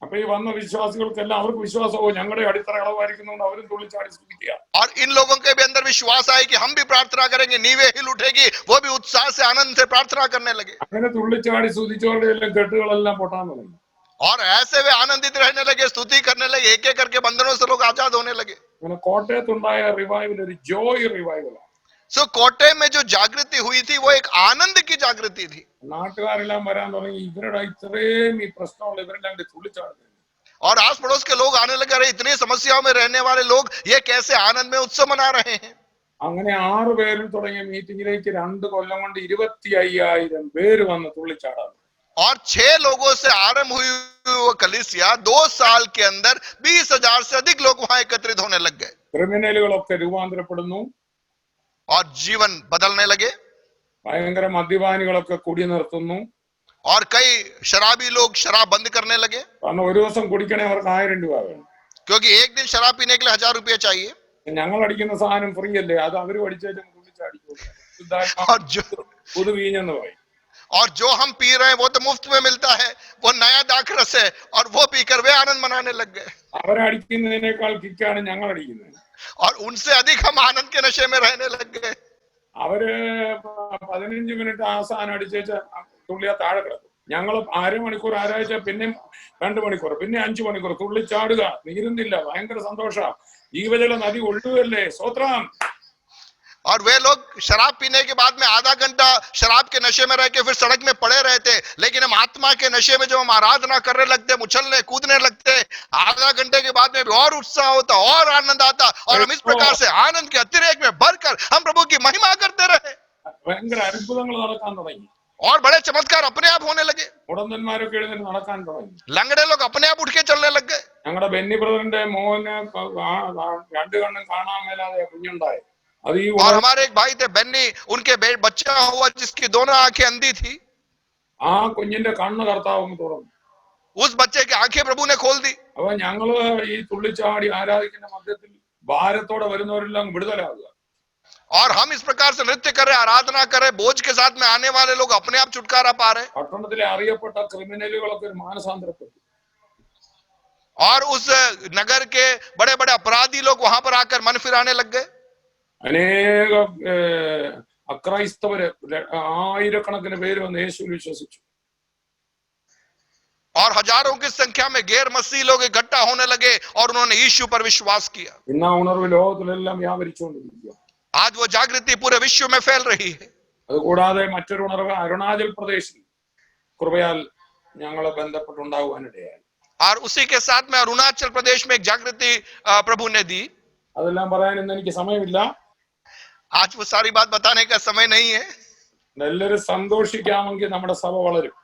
അപ്പൊ ഈ വന്ന വിശ്വാസികൾക്കെല്ലാം അവർക്ക് വിശ്വാസവും ഞങ്ങളുടെ അടിത്തറ ഇളവായിരിക്കുന്നതുകൊണ്ട് അവരും തുള്ളിച്ചാടി സ്തുതിക്കുക. और इन लोगों के भी अंदर विश्वास आए कि हम भी प्रार्थना करेंगे, नींवें हिल उठेगी, वो भी उत्साह से आनंद से प्रार्थना करने लगे. അങ്ങനെ തുള്ളിച്ചാടി സ്തുതിച്ചവരുടെ എല്ലാം കെട്ടുകളെല്ലാം പൊട്ടാൻ തുടങ്ങി. और ऐसे वे आनंदित रहने लगे, स्तुति करने लगे, एक एक करके बंधनों से लोग आजाद होने लगे. അങ്ങനെ കോട്ടയത്തുണ്ടായ റിവൈവൽ ഒരു ജോയ് റിവൈവലാണ്. सो कोटे में जो जागृति हुई थी वो एक आनंद की जागृति थी. നാട്ടുകാരെല്ലാം വരാൻ തുടങ്ങി. ഇവരുടെ ഇത്രയും ഈ പ്രശ്നമുള്ള ഇവരെല്ലാം കൂടി തുള്ളിച്ചാടുന്നു. और आस पड़ोस के लोग आने लगे, अरे इतनी समस्याओं में रहने वाले लोग ये कैसे आनंद में उत्सव मना रहे हैं. അങ്ങനെ 6 പേരിൽ തുടങ്ങിയ മീറ്റിംഗിലേക്ക് 2 കൊല്ലം കൊണ്ട് 25,000 പേര് വന്ന് തുള്ളിച്ചാടാൻ. और 6 लोगों से आरंभ हुई वो कलीसिया 2 साल के अंदर 20,000 से अधिक लोग वहां एकत्रित होने लग गए. ക്രിമിനലുകളൊക്കെ രൂപാന്തരപ്പെടുന്നു. और जीवन बदलने लगे. ഭയങ്കര മദ്യപാനികളൊക്കെ കുടി നിർത്തുന്നു. और कई शराबी लोग शराब बंद करने लगे. കാരണം ഒരു ദിവസം കുടിക്കണേ അവർക്ക് 1000 രൂപ വേണം. क्योंकि एक दिन शराब पीने के लिए 1000 रुपये चाहिए. ഞങ്ങൾ അടിക്കുന്ന സാധനം ഫ്രീ അല്ലേ, അത് അവര് അടിച്ചാലും തുള്ളിച്ചാടിക്കും. പുതു വീഞ്ഞെന്ന് പറയും. और जो हम पी रहे हैं वो तो मुफ्त में मिलता है, वो नया दाखरस है, और वो पीकर वे आनंद मनाने लग गए. അവരെ അടിക്കുന്നതിനേക്കാൾ കിക്കാണ് ഞങ്ങൾ അടിക്കുന്നത്. और उनसे अधिक हम आनंद के नशे में रहने लग गए. അവര് 15 മിനിറ്റ് ആ സാധനം അടിച്ചേച്ച് തുള്ളിയാ താഴെ കിടക്കും. ഞങ്ങൾ അരമണിക്കൂർ ആരാഴ്ച, പിന്നെ 2 മണിക്കൂർ, പിന്നെ 5 മണിക്കൂർ തുള്ളിച്ചാടുക. നീരുന്നില്ല, ഭയങ്കര സന്തോഷ. ജീവജല നദി ഒഴുകുകയല്ലേ. സ്തോത്രം. और वे लोग शराब पीने के बाद में आधा घंटा शराब के नशे में रह के फिर सड़क में पड़े रहते, लेकिन हम आत्मा के नशे में जब हम आराधना करने लगते, उछलने कूदने लगते, आधा घंटे के बाद में और उत्साह होता, और आनंद आता, और हम इस प्रकार से आनंद के अतिरेक में भरकर हम प्रभु की महिमा करते रहे. ഭയങ്കര അത്ഭുതങ്ങൾ നടക്കാൻ തുടങ്ങി. और बड़े चमत्कार अपने आप होने लगे. മുടന്തന്മാരൊക്കെ എഴുന്നേറ്റ് നടക്കാൻ തുടങ്ങി. लंगड़े लोग अपने आप उठ के चलने लग गए. ഞങ്ങളുടെ ബെന്നി ബ്രദറിന്റെ മോന് 2 കണ്ണും കാണാൻ മേലാതെ കുഞ്ഞുണ്ടായി. അത് ഈ और हमारे एक भाई थे बेन्नी, उनके बच्चा हुआ जिसकी दोनों आंखें अंधी थी. ആ കുഞ്ഞിന്റെ കണ്ണ് കർത്താവ് തുറന്നു. उस बच्चे की आंखें प्रभु ने खोल दी. അപ്പൊ ഞങ്ങള് ഈ തുള്ളിച്ചാടി ആരാധിക്കുന്ന മധ്യത്തിൽ ഭാരത്തോടെ വരുന്നവരെല്ലാം വിടുതലാകുക. और हम इस प्रकार से नृत्य कर रहे, आराधना कर रहे, बोझ के साथ में आने वाले लोग अपने आप छुटकारा पा रहे. പട്ടണത്തിലെ അറിയപ്പെട്ട ക്രിമിനലുകളൊക്കെ ഒരു മാനസാന്തരപ്പെട്ടു. और उस नगर के बड़े बड़े अपराधी लोग वहां पर आकर मन फिराने लग गए. അനേക അക്രൈസ്തവര് ആയിരക്കണക്കിന് പേര് വന്ന് യേശുവിൽ വിശ്വസിച്ചു. और हजारों की संख्या में गैर मसीह लोग इकट्ठा होने लगे और उन्होंने यीशु पर विश्वास किया. ഇന്ന് ആ ഉണർവ് ലോകത്തിലെല്ലാം വ്യാപരിച്ചുകൊണ്ടിരിക്കുക. आज वो जागृति पूरे विश्व में फैल रही है. അതുകൂടാതെ മറ്റൊരു ഉണർവ് അരുണാചൽ പ്രദേശിൽ കൃപയാൽ ഞങ്ങളെ ബന്ധപ്പെട്ടുണ്ടാകുവാനിടയായി. और उसी के साथ में अरुणाचल प्रदेश में एक जागृति प्रभु ने दी. അതെല്ലാം പറയാൻ ഇന്ന് എനിക്ക് സമയമില്ല. आज वो सारी बात बताने का समय नहीं है. എല്ലാവരും സന്തോഷിക്കാമെങ്കിൽ നമ്മുടെ സഭ വളരും.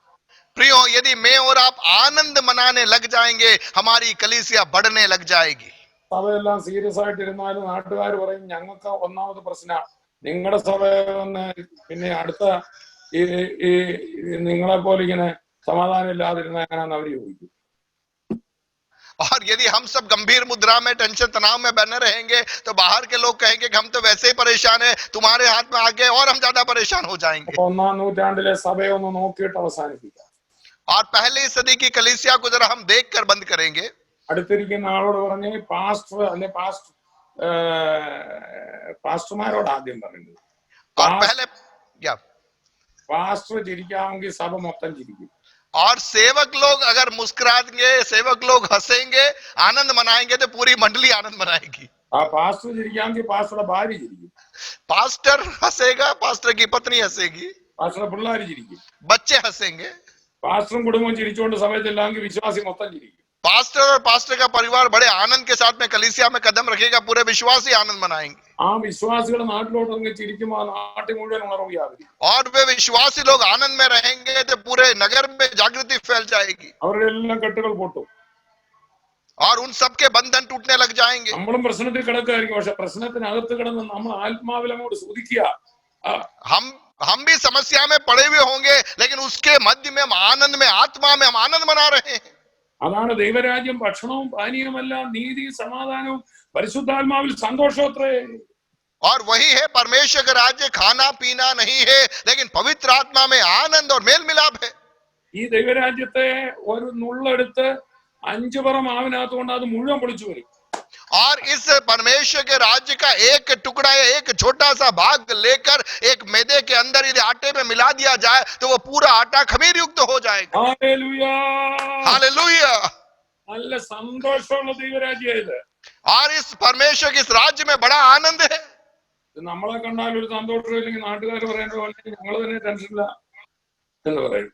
प्रियो, यदि मैं और आप आनंद मनाने लग जाएंगे, हमारी कलीसिया बढ़ने लग जाएगी. സഭയെല്ലാം സീരിയസ് ആയിട്ടിരുന്നാലും നാട്ടുകാർ പറയും ഞങ്ങൾക്ക് ഒന്നാമത് പ്രശ്നം നിങ്ങളുടെ സഭ പിന്നെ അടുത്ത ഈ നിങ്ങളെ പോലെ ഇങ്ങനെ സമാധാനം ഇല്ലാതിരുന്ന എങ്ങനെയാന്ന് അവർ ചോദിക്കും. और यदि हम सब गंभीर मुद्रा में टेंशन तनाव में बने रहेंगे तो बाहर के लोग कहेंगे कि हम तो वैसे ही परेशान है, तुम्हारे हाथ में आगे और हम ज्यादा परेशान हो जाएंगे. ഒന്നാം നൂറ്റാണ്ടിലെ സഭയെ ഒന്ന് നോക്കിയിട്ട് അവസാനിപ്പിക്കാം. और पहली सदी की कलीसिया को जरा हम देखकर बंद करेंगे. അടുത്തിരിക്കുന്ന ആളോട് പറഞ്ഞ് പാസ്റ്റർമാരോട് ആദ്യം പറയുന്നത്, और पहले പാസ്റ്റർ ചിരിക്കാമെങ്കിൽ സഭ മൊത്തം ചിരിക്കും. और सेवक लोग अगर मुस्कुराएंगे, सेवक लोग हंसेंगे, आनंद मनाएंगे तो पूरी मंडली आनंद मनाएगी. ആ പാസ്റ്റർ ചിരിക്കാമെങ്കിൽ പാസ്റ്ററുടെ ഭാര്യ ചിരിക്കും. पास्टर हंसेगा, पास्टर की पत्नी हंसेगी, പാസ്റ്ററുടെ പിള്ളേർ ചിരിക്കും. बच्चे हंसेंगे. പാസ്റ്ററും കുടുംബവും ചിരിച്ചുകൊണ്ട് സമയത്തില്ലെങ്കിൽ വിശ്വാസി മൊത്തം ചിരിക്കും. पास्टर और पास्टर का परिवार बड़े आनंद के साथ में कलीसिया में कदम रखेगा, पूरे विश्वासी आनंद मनाएंगे. ആ വിശ്വാസികളുടെ നാട്ടിലോട്ടൊക്കെ ചിരിക്കുമ്പോൾ നാട്ടിൽ മുഴുവൻ ഉണർവ് വ്യാപരിക്കും. और वे विश्वासी लोग आनंद में रहेंगे तो पूरे नगर में जागृति फैल जाएगी. അവരുടെ എല്ലാം കെട്ടുകൾ പൊട്ടും. और उन सबके बंधन टूटने लग जाएंगे. നമ്മളും പ്രശ്നത്തിൽ കിടക്കുകയായിരിക്കും. പക്ഷെ പ്രശ്നത്തിനകത്ത് കിടന്ന് നമ്മൾ ആത്മാവിൽ അങ്ങോട്ട് സ്തുതിക്കുക. हम भी समस्या में पड़े हुए होंगे, लेकिन उसके मध्य में हम आनंद में, आत्मा में हम आनंद मना रहे हैं. അതാണ് ദൈവരാജ്യം. ഭക്ഷണവും പാനീയവുമല്ല, നീതി സമാധാനവും പരിശുദ്ധാത്മാവിൽ സന്തോഷമത്രേ. और वही है परमेश्वर का राज्य, खाना पीना नहीं है लेकिन पवित्र आत्मा में आनंद और मेल मिलाप है. ഈ ദൈവരാജ്യത്തെ ഒരു നുള്ളെടുത്ത് 5 പറ മാവിനകത്ത് കൊണ്ട് അത് മുഴുവൻ പൊളിച്ചു വരും. और इस परमेश्वर के राज्य का एक टुकड़ा या एक छोटा सा भाग लेकर एक मैदे के अंदर यदि आटे में मिला दिया जाए तो वो पूरा आटा खमीर युक्त हो जाएगा. ഹല്ലേലൂയ. हालेलुया. നല്ല സന്തോഷമുള്ള ദൈവരാജ്യം ഇത്. और इस परमेश्वर के इस राज्य में बड़ा आनंद है. നമ്മളെ കണ്ടാൽ ഒരു സന്തോഷം ഇല്ലെങ്കിൽ നാട്ടുകാർ പറയേണ്ട പോലെ ഞങ്ങൾ തന്നെ ടെൻഷനില്ല എന്ന് പറയും.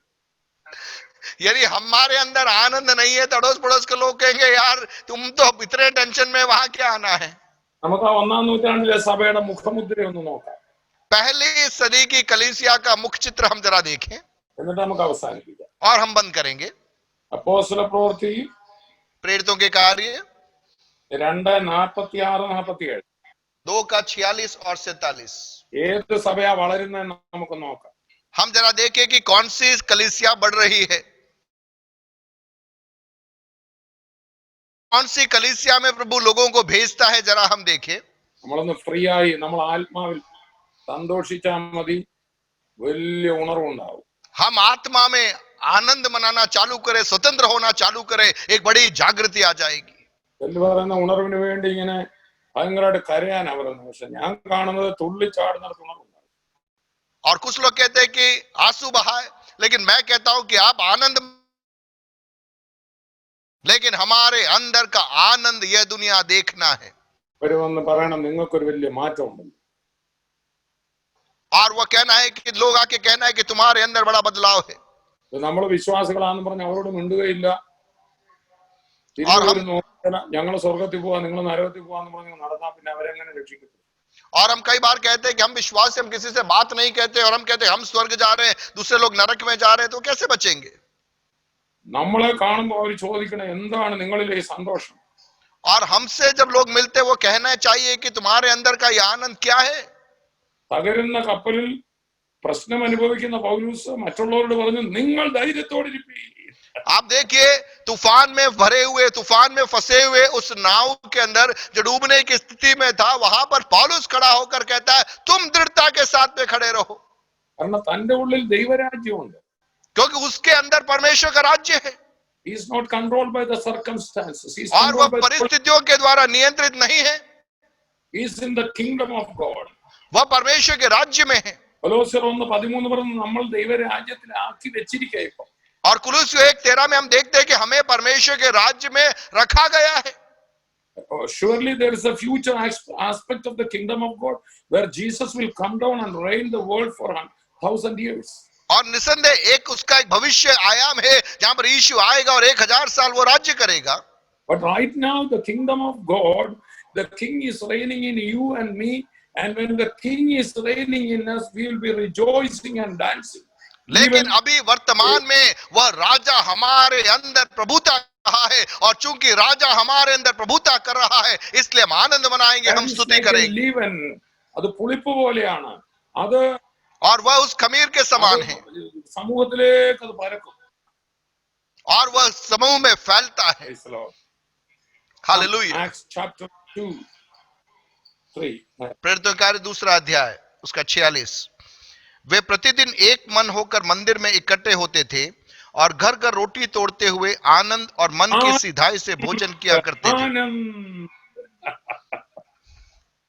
यदि हमारे अंदर आनंद नहीं है तो अड़ोस पड़ोस के लोग कहेंगे यार तुम तो इतने टेंशन में वहां क्या आना है. നമുക്ക് ആ ഒന്നാം നൂറ്റാണ്ടിലെ സഭയുടെ മുഖമുദ്ര ഒന്ന് നോക്കാം. पहली सदी की कलीसिया का मुख्य चित्र हम जरा देखें എന്നിട്ട് നമുക്ക് അവസാനിപ്പിക്കാം. और हम बंद करेंगे. അപ്പോസ്തല പ്രവൃത്തി प्रेरितों के कार्य 2:46-47 2:46 और 47. ഏത് സഭയാ വളരുന്നതെന്ന് നമുക്ക് നോക്കാം. हम जरा देखें कि कौन सी कलीसिया बढ़ रही है, कौन सी कलीसिया में प्रभु लोगों को भेजता है. जरा हम देखें. നമ്മളൊന്ന് ഫ്രീ ആയി നമ്മൾ ആത്മാവിൽ സന്തോഷിച്ചാൽ മതി, വലിയ ഉണർവുണ്ടാവും. हम आत्मा में आनंद मनाना चालू करें, स्वतंत्र होना चालू करें, एक बड़ी जागृति आ जाएगी. എന്ന് പറയുന്ന ഉണർവിന് വേണ്ടി ഇങ്ങനെ ഭയങ്കരമായിട്ട് കരയാൻ പറയുന്നത്. പക്ഷെ ഞാൻ കാണുന്നത് തുള്ളിച്ചാടുന്ന ഉണർവുണ്ടാവും. और कुछ लोग कहते हैं कि आंसू बहाए, लेकिन मैं कहता हूं कि आप आनंद, लेकिन हमारे अंदर का आनंद यह दुनिया देखना है. വരുമെന്ന് പറയണം നിങ്ങൾക്കൊരു വലിയ മാറ്റം ഉണ്ടെന്ന്. और वो कहना है कि लोग आके कहना है कि तुम्हारे अंदर बड़ा बदलाव है. നമ്മൾ വിശ്വാസികളാണെന്ന് പറഞ്ഞ് അവരോട് മിണ്ടുകയില്ല. ഞങ്ങൾ സ്വർഗത്തിൽ പോവാ നിങ്ങൾ നരകത്തിൽ പോവാന്ന് പറഞ്ഞ് നടന്നാ പിന്നെ അവരെങ്ങനെ രക്ഷിക്കും? और हम कई बार कहते हैं कि हम विश्वासी, हम किसी से बात नहीं कहते और हम कहते हैं हम स्वर्ग जा रहे हैं, दूसरे लोग नरक में जा रहे हैं, तो कैसे बचेंगे? നമ്മളെ കാണുമ്പോൾ അവർ ചോദിക്കണേ എന്താണ് നിങ്ങളിലെ ഈ സന്തോഷം? और हमसे जब लोग मिलते वो कहना चाहिए कि तुम्हारे अंदर का ये आनंद क्या है. തകരുന്ന കപ്പലിൽ പ്രശ്നം അനുഭവിക്കുന്ന പൗലോസ് മറ്റുള്ളവരോട് പറഞ്ഞു നിങ്ങൾ ധൈര്യത്തോടിരിപ്പീൻ. आप देखिए तूफान में भरे हुए, तूफान में फंसे हुए उस नाव के अंदर जो डूबने की स्थिति में था, वहां पर पौलुस खड़ा होकर कहता है तुम दृढ़ता के साथ में खड़े रहो. കാരണം തന്റെ ഉള്ളിൽ ദൈവരാജ്യമുണ്ട്. क्योंकि उसके अंदर परमेश्वर का राज्य है. He is not controlled by the circumstances. He is और वो controlled by परिस्थितियों के द्वारा नियंत्रित नहीं है. is in the kingdom of God. वह परमेश्वर के राज्य में है। കൊലോസ്യർ 1:13 പറയുന്നു നമ്മൾ ദൈവരാജ്യത്തിലാക്കി വെച്ചിരിക്കുക ഇപ്പൊ. और कुलुस्सियों 1:13 में हम देखते हैं कि हमें परमेश्वर के राज्य में रखा गया है। Surely there is a future aspect of the kingdom of God where Jesus will come down and reign the world for 1,000 years. और निसंदेह एक उसका एक भविष्य आयाम है जहां पर यीशु आएगा और 1000 साल वो राज्य करेगा। But right now the kingdom of God, the king is reigning in you and me, and when the king is reigning in us, we will be rejoicing and dancing. लेकिन अभी वर्तमान में वह राजा हमारे अंदर प्रभुता रहा है, और चूंकि राजा हमारे अंदर प्रभुता कर रहा है, इसलिए हम आनंद मनाएंगे, हम स्तुति करेंगे। അത് പുളിപ്പ് പോലെയാണ്, അത് और वह उस खमीर के समान है, സമൂഹത്തിലേക്ക് അത് പരക്കും, और वह समूह में फैलता है। हालेलुया। Acts chapter 2:3 प्रेरितों के कार्य 2 अध्याय उसका 46। वे प्रतिदिन एक मन होकर मंदिर में इकट्ठे होते थे और घर घर रोटी तोड़ते हुए आनंद और मन की सीधाई से भोजन किया करते थे।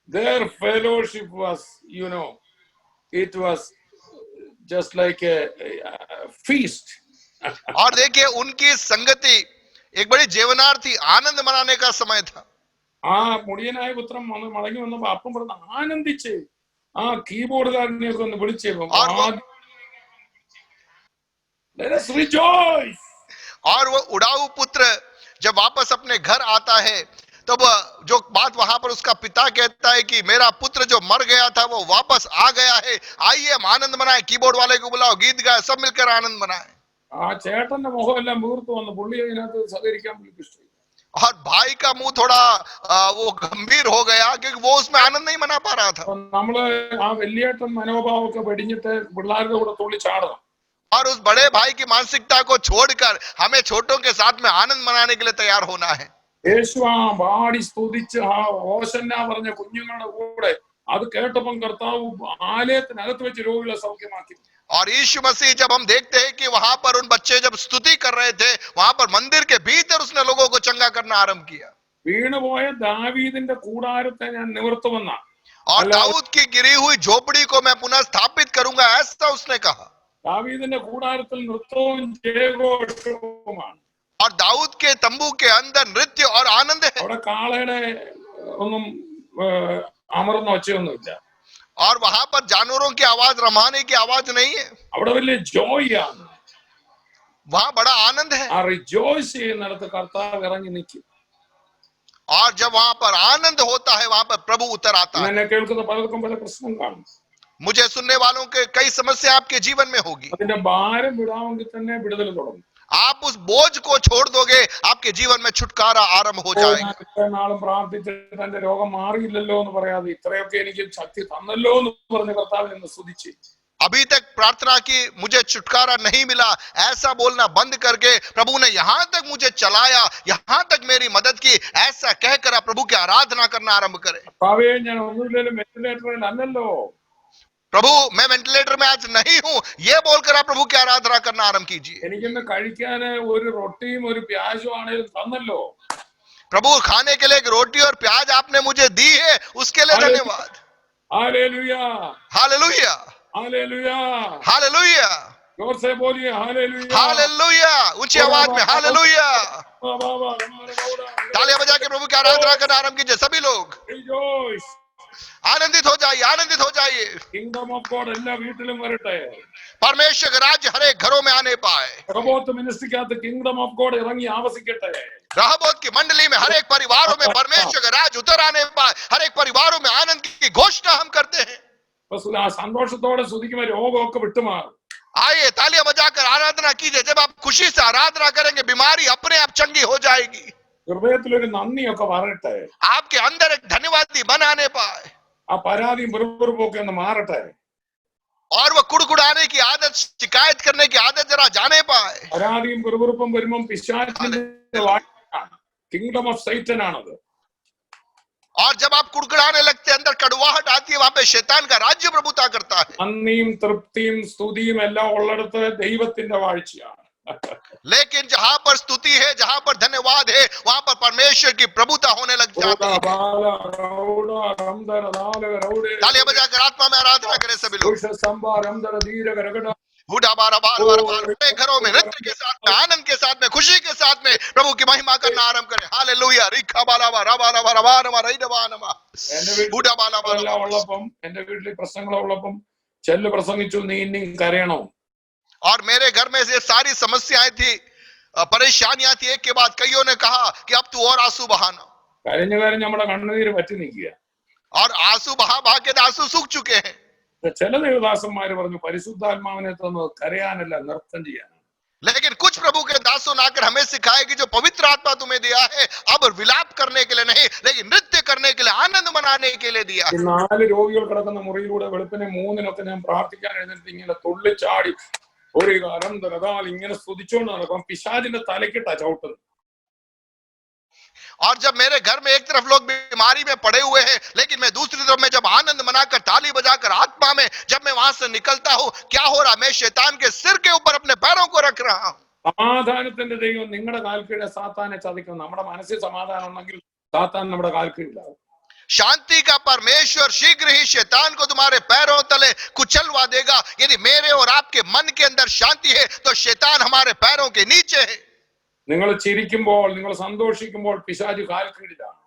Their fellowship was, it was just like a feast. और देखिए उनकी संगति एक बड़ी जेवनार्थी आनंद मनाने का समय था। മുടിയനായ പുത്രൻ മടങ്ങി വന്നപ്പോ അപ്പം പറഞ്ഞ ആനന്ദിച്ച് കീബോർഡുകാരനെയൊക്കെ ഒന്ന് വിളിച്ചേക്കും, let us rejoice. और वो उड़ाऊ पुत्र जब वापस अपने घर आता है, तब जो बात वहां पर उसका पिता कहता है कि मेरा पुत्र जो मर गया था वो वापस आ गया है, आइए हम आनंद मनाएं, कीबोर्ड वाले को बुलाओ, गीत गाए, सब मिलकर आनंद मनाएं। ചേട്ടന്റെ മുഖം എല്ലാം വീർത്തു വന്നു, പുള്ളി അതിനകത്ത് സഹകരിക്കാൻ ഇഷ്ടമില്ല। और भाई का मुंह थोड़ा वो गंभीर हो गया क्योंकि वो उसमें आनंद नहीं मना पा रहा था। നമ്മള് വലിയേട്ടൻ മനോഭാവമൊക്കെ വെടിഞ്ഞിട്ട് പിള്ളേരുടെ കൂടെ തുള്ളി ചാടണം। और उस बड़े भाई की मानसिकता को छोड़कर हमें छोटों के साथ में आनंद मनाने के लिए तैयार होना है। യേശു പാടി സ്തുതിച്ച് ഹോശന്ന പറഞ്ഞ കുഞ്ഞുങ്ങളുടെ കൂടെ അത് കേട്ടപ്പം കർത്താവ് ആലയത്തിനകത്ത് വെച്ച് രോഗികളെ സൗഖ്യമാക്കി। और यीशु मसीह जब हम देखते हैं कि वहां पर उन बच्चे जब स्तुति कर रहे थे, वहां पर मंदिर के भीतर उसने लोगों को चंगा करना आरंभ किया। വീണുപോയ ദാവീദിന്റെ കൂടാരത്തെ ഞാൻ നിവർത്തുമെന്ന, और दाऊद की गिरी हुई झोपड़ी को मैं पुनः स्थापित करूंगा, ऐसा उसने कहा। ദാവീദിന്റെ കൂടാരത്തിൽ നൃത്തവും ജയഘോഷവുമാണ്। और दाऊद के तंबू के अंदर नृत्य और आनंद है। അവിടെ കാളയുടെ ഒന്നും അമർന്ന ഒച്ചയൊന്നുമില്ല। और वहां पर जानवरों की आवाज, रमाने की आवाज नहीं है। അവിടെ വലിയ ജോയ് ആണ്, वहां बड़ा आनंद है। ആ റിജോയ്സ് ചെയ്യുന്നിടത്ത് കർത്താവ് ഇറങ്ങി നിൽക്കും। और जब वहां पर आनंद होता है, वहां पर प्रभु उतर आता है। എന്നെ കേൾക്കുന്ന പലർക്കും പല പ്രശ്നം കാണും। मुझे सुनने वालों के कई समस्या आपके जीवन में होगी। അതിന്റെ ഭാരം വിടാമെങ്കിൽ തന്നെ വിടുതൽ തുടങ്ങും। आप उस बोझ को छोड़ दोगे, आपके जीवन में छुटकारा आरंभ हो जाएगा। ഇത്രയും നാളും പ്രാർത്ഥിച്ചിട്ട് എന്റെ രോഗം മാറിയില്ലല്ലോ എന്ന് പറയാതെ ഇത്രയൊക്കെ എനിക്ക് ശക്തി തന്നല്ലോ എന്ന് പറഞ്ഞ് കർത്താവിനെ ഒന്ന് സ്തുതിച്ച്, अभी तक प्रार्थना की, मुझे छुटकारा नहीं मिला, ऐसा बोलना बंद करके प्रभु ने यहां तक मुझे चलाया, यहां तक मेरी मदद की, ऐसा कहकर आप प्रभु की आराधना करना आरंभ करें। കർത്താവേ ഞാൻ ഒന്നുമില്ലെങ്കിലും വെന്റിലേറ്ററിൽ അല്ലല്ലോ, प्रभु मैं वेंटिलेटर में आज नहीं हूं, ये बोलकर आप प्रभु की आराधना करना आरंभ कीजिए। എനിക്കിന്ന് കഴിക്കാന് ഒരു റൊട്ടിയും ഒരു പ്യാജും ആണെങ്കിലും തന്നല്ലോ। प्रभु खाने के लिए एक रोटी और प्याज आपने मुझे दी है, उसके लिए धन्यवाद। हालेलुया, हालेलुया, हालेलुया, हालेलुया, जोर से बोलिए हालेलुया, हालेलुया, ऊंची आवाज में हालेलुया। तालियां बजा के प्रभु की आराधना करना आरंभ कीजिए सभी लोग। Rejoice. आनंदित हो जाइए, आनंदित हो जाइए। Kingdom of God എല്ലാ വീട്ടിലും വരട്ടെ। परमेश्वर का राज्य हर एक घरों में आने पाए। റഹബോത്ത് മിനിസ്ട്രിക്കകത്ത് Kingdom of God ഇറങ്ങി ആവസിക്കട്ടെ। रहबोत की मंडली में हर एक परिवारों में परमेश्वर का राज उतर आने पाए। हर एक परिवारों में आनंद की घोषणा हम करते हैं। സന്തോഷത്തോടെ സ്തുതിക്കുമ്പോൾ രോഗമൊക്കെ വിട്ടുമാറും। आइए तालियां बजाकर आराधना कीजिए। जब आप खुशी से आराधना करेंगे, बीमारी अपने आप चंगी हो जाएगी। ഹൃദയത്തിലൊരു നന്ദിയൊക്കെ വരട്ടെ। आपके अंदर एक धन्यवादी मन आने पाए। ആ പരാതിയും വെറുപ്പൊക്കെ ഒന്ന് മാറട്ടെ। और वो कुड़कुड़ाने की आदत, शिकायत करने की आदत जरा जाने पाए। പരാതിയും വെറുപ്പും വരുമ്പം പിശാചിന്റെ വാക്കാണ്, കിങ്ഡം ഓഫ് സൈറ്റൻ ആണത്। और जब आप कुड़कुड़ाने लगते हैं, अंदर कड़वाहट आती है, वहां पे शैतान का राज्य प्रभुता करता है। നന്ദിയും തൃപ്തിയും സ്തുതിയും എല്ലാം ഉള്ളിടത്ത് ദൈവത്തിന്റെ വാഴ്ചയാണ്। लेकिन जहां पर स्तुति है, जहां पर धन्यवाद है, वहां पर परमेश्वर की प्रभुता होने लग जाती है। तालियां बजाकर आत्मा में आराधना करें सभी लोग। बड़े घरों में नृत्य के साथ में, आनंद के साथ में, खुशी के साथ में प्रभु की महिमा करना आरंभ करें। हालेलुया। എന്റെ വീട്ടിൽ പ്രശ്നങ്ങളുള്ളപ്പം ചെല്ല് പ്രസംഗിച്ചു, നീ ഇനിയും കരയണോ? और मेरे घर में ये सारी समस्याएं थी, परेशानियां थी, एक के बाद कईयों ने कहा कि अब तू और आंसू बहाना। കരഞ്ഞു കരഞ്ഞ് നമ്മുടെ കണ്ണുനീര് പറ്റി നിൽക്കുക. और आंसू बहा बहा के आंसू सूख चुके हैं। ചില ദേവദാസന്മാര് പറഞ്ഞു പരിശുദ്ധാത്മാവിനെ തന്നു കരയാനല്ല നൃത്തം ചെയ്യാൻ. लेकिन कुछ प्रभु के दासों ने आकर हमें सिखाया कि जो पवित्र आत्मा तुम्हें दिया है, अब विलाप करने के लिए नहीं, लेकिन नृत्य करने के लिए, आनंद मनाने के लिए दिया है। 4 രോഗികൾ കിടക്കുന്ന മുറിയിലൂടെ വെളുപ്പിനെ 3-നൊക്കെ ഞാൻ പ്രാർത്ഥിക്കാൻ എഴുന്നേറ്റ് ഇങ്ങനെ തുള്ളിച്ചാടി ഒരു കാലം തരതാൽ ഇങ്ങനെ സ്തുതിച്ചോണ്ട് നടക്കും. പിശാചിന്റെ തലക്കിട്ടാ ചവിട്ടുന്നത്. और जब मेरे घर में एक तरफ लोग बीमारी में पड़े हुए हैं, लेकिन मैं दूसरी तरफ में जब आनंद मनाकर, ताली बजाकर, आत्मा में जब मैं वहां से निकलता हूं, क्या हो रहा? मैं शैतान के सिर के ऊपर अपने पैरों को रख रहा हूं। സമാധാനത്തിന്റെ ദൈവം നിങ്ങളുടെ കാൽക്കീഴെ സാത്താനെ ചതിക്കും. നമ്മുടെ മനസ്സിൽ സമാധാനം ഉണ്ടെങ്കിൽ സാത്താൻ നമ്മുടെ കാൽക്കീഴിലാവും. शांति का परमेश्वर शीघ्र ही शैतान को तुम्हारे पैरों तले कुचलवा देगा। यदि मेरे और आपके मन के अंदर शांति है, तो शैतान हमारे पैरों के नीचे है। നിങ്ങൾ ചിരിക്കുമ്പോൾ, നിങ്ങൾ സന്തോഷിക്കുമ്പോൾ പിശാച് കാൽക്കീഴിലാണ്.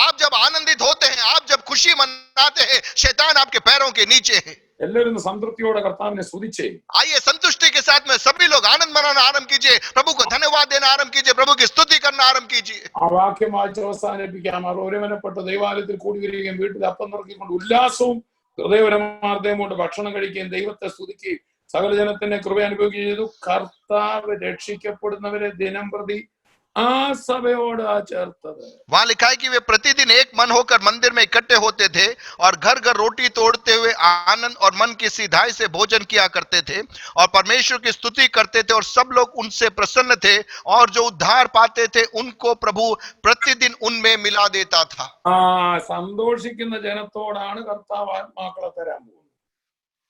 आप जब आनंदित होते हैं, आप जब खुशी मनाते हैं, शैतान आपके पैरों के नीचे है। എല്ലാവരും സംതൃപ്തിയോടെ കർത്താവിനെ സ്തുതിച്ചേ. आइए संतुष्टि के साथ में सभी लोग आनंद मनाना आरंभ कीजिए, प्रभु को धन्यवाद देना आरंभ कीजिए, प्रभु की स्तुति करना आरंभ कीजिए। ആ വാക്യം വായിച്ച് അവസാനിപ്പിക്കാം. അവർ ഒരുമനപ്പെട്ട് ദൈവാലയത്തിൽ കൂടി വരികയും വീട്ടിൽ അപ്പം നുറുക്കിക്കൊണ്ട് ഉല്ലാസവും ഹൃദയപരമാർദ്ദയം കൊണ്ട് ഭക്ഷണം കഴിക്കുകയും ദൈവത്തെ സ്തുതിക്കുകയും സകല ജനത്തിന്റെ കൃപ അനുഭവിക്കുകയും ചെയ്തു. കർത്താവ് രക്ഷിക്കപ്പെടുന്നവരെ ദിനം പ്രതി ആ സഭയോട് ചേർത്തത്. वहां लिखा है कि वे प्रतिदिन एक मन होकर मंदिर में इकट्ठे होते थे और घर घर रोटी तोड़ते हुए आनंद और मन की सीधाई से भोजन किया करते थे और परमेश्वर की स्तुति करते थे, और सब लोग उनसे प्रसन्न थे, और जो उद्धार पाते थे उनको प्रभु प्रतिदिन उनमें मिला देता था। സന്തോഷിക്കുന്ന ജനത്തോടാണ് കർത്താവ് ആത്മാക്കളെ തരാൻ പോകുന്നത്.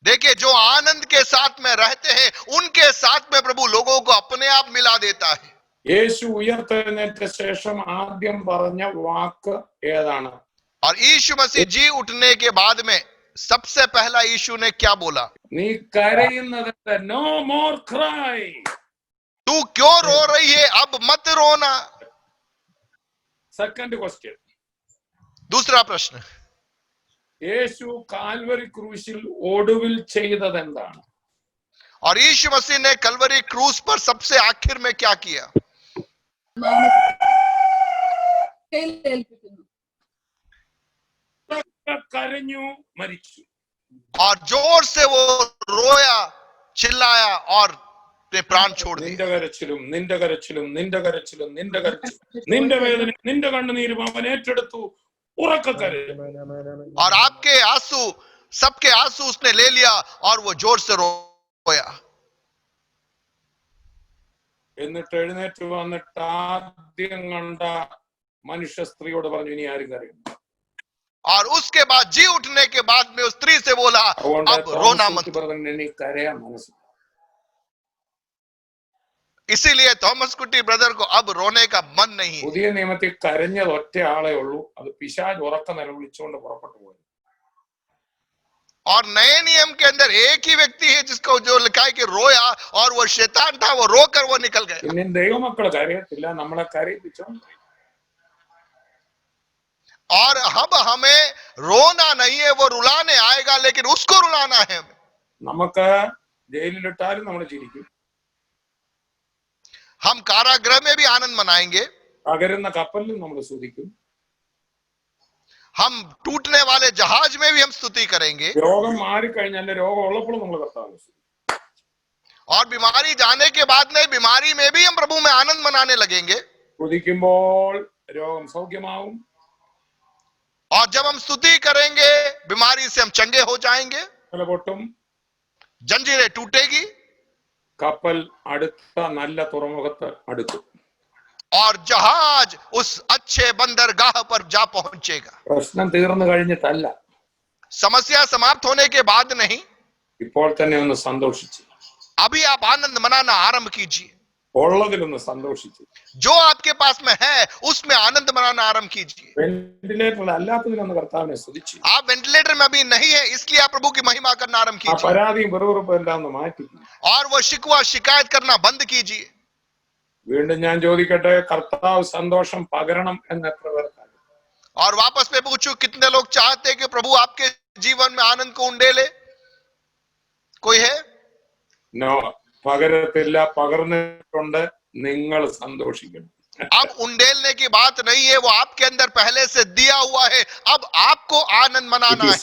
देखिए, जो आनंद के साथ में रहते हैं, उनके साथ में प्रभु लोगों को अपने आप मिला देता है। യേശു ഉയർത്തെഴുന്നേറ്റ ശേഷം ആദ്യം പറഞ്ഞ വാക്ക് ഏതാണ്? और यीशु मसीह जी उठने के बाद में सबसे पहला यीशु ने क्या बोला? നീ കരയുന്നത് നോ മോർ ക്രൈ. तू क्यों रो रही है? अब मत रोना। Second question. दूसरा प्रश्न, യേശു കാൽവരി ക്രൂശിൽ ഒടുവിൽ ചെയ്തത് എന്താണ്? और यीशु मसीह ने कलवरी क्रूस पर सबसे आखिर में क्या किया? കരഞ്ഞു, മരിച്ചു. और जोर से वो रोया, चिल्लाया और प्राण छोड़ दिया। നിന്റെ കരച്ചിലും നിന്റെ കരച്ചിലും നിന്റെ കരച്ചിലും നിന്റെ കരച്ചിലും നിന്റെ വേദന നിന്റെ കണ്ണുനീരും അവൻ ഏറ്റെടുത്തു. ഉറക്കെ കരഞ്ഞു. और आपके आंसू, सबके आंसू उसने ले लिया और वो जोर से रोया। എന്നിട്ട് എഴുന്നേറ്റ് വന്നിട്ട് ആദ്യം കണ്ട മനുഷ്യ സ്ത്രീയോട് പറഞ്ഞു, ഇനി ആരും കരയും. और उसके बाद जी उठने के बाद में उस स्त्री से बोला, अब रोना मत. इसीलिए थॉमस कुटी ब्रदर को अब रोने का मन नहीं है. പുതിയ നിയമത്തിൽ കരഞ്ഞത് ഒറ്റ ആളേ ഉള്ളൂ. അത് പിശാച് ഉറക്ക നിലവിളിച്ചുകൊണ്ട് പുറപ്പെട്ടു പോയി. और नए नियम के अंदर एक ही व्यक्ति है जिसको जो लिखा है कि रोया, और वो शैतान था, वो रोकर वो निकल गया. ഇനി ദൈവമക്കൾ കരയത്തില്ല, നമ്മളെ കരയിപ്പിച്ചോണ്ട്. और अब हमें रोना नहीं है, वो रुलाने आएगा, लेकिन उसको रुलाना है. നമുക്ക് ജയിലിലിട്ടാലും നമ്മൾ ചിരിക്കും. हम कारागृह में भी आनंद मनाएंगे. തകരുന്ന കപ്പലിലും നമ്മൾ സ്തുതിക്കും. हम टूटने वाले जहाज में भी हम स्तुति करेंगे. രോഗം മാറിക്കഴിഞ്ഞാൽ രോഗം ഉള്ളപ്പോഴും നമ്മൾ കർത്താവിനെ സ്തുതിക്കും. और बीमारी जाने के बाद में बीमारी में भी हम प्रभु में आनंद मनाने लगेंगे. സ്തുതിക്കുമ്പോൾ രോഗം സൗഖ്യമാവും. और जब हम स्तुति करेंगे, बीमारी से हम चंगे हो जाएंगे, പൊട്ടും, जंजीरें टूटेगी, കപ്പൽ അടുത്ത നല്ല തുറമുഖത്ത് അടുക്കും. और जहाज उस अच्छे बंदरगाह पर जा पहुंचेगा. പ്രശ്നം തീർന്നു കഴിഞ്ഞിട്ടല്ല, समस्या समाप्त होने के बाद नहीं, ഇപ്പോൾ തന്നെ ഒന്ന് സന്തോഷിച്ചു. अभी आप आनंद मनाना आरंभ कीजिए. ഉള്ളതിലൊന്ന് സന്തോഷിച്ചു. जो आपके पास में है उसमें आनंद मनाना आरंभ कीजिए. വെന്റിലേറ്ററിൽ അല്ലാത്തതിലൊന്ന് കർത്താവിനെ സ്തുതിച്ചു. आप वेंटिलेटर में अभी नहीं है इसलिए आप प्रभु की महिमा करना आरंभ ആ कीजिए. പരാതിയും വെറുതെറുപ്പും എല്ലാം ഒന്ന് മാറ്റി. और वो शिकवा शिकायत करना बंद कीजिए. വീണ്ടും ഞാൻ ചോദിക്കട്ടെ, കർത്താവ് സന്തോഷം പകരണം എന്ന് എത്ര പേർക്കാണ്? और वापस मैं पूछूं, कितने लोग चाहते हैं कि प्रभु आपके जीवन में आनंद को उंडेले? कोई है? നോ, പകരത്തില്ല. പകർന്നിട്ടുണ്ട്. നിങ്ങൾ സന്തോഷിക്കണം. अब उंडेलने की बात नहीं है, वो आपके अंदर पहले से दिया हुआ है. अब आपको आनंद मनाना है.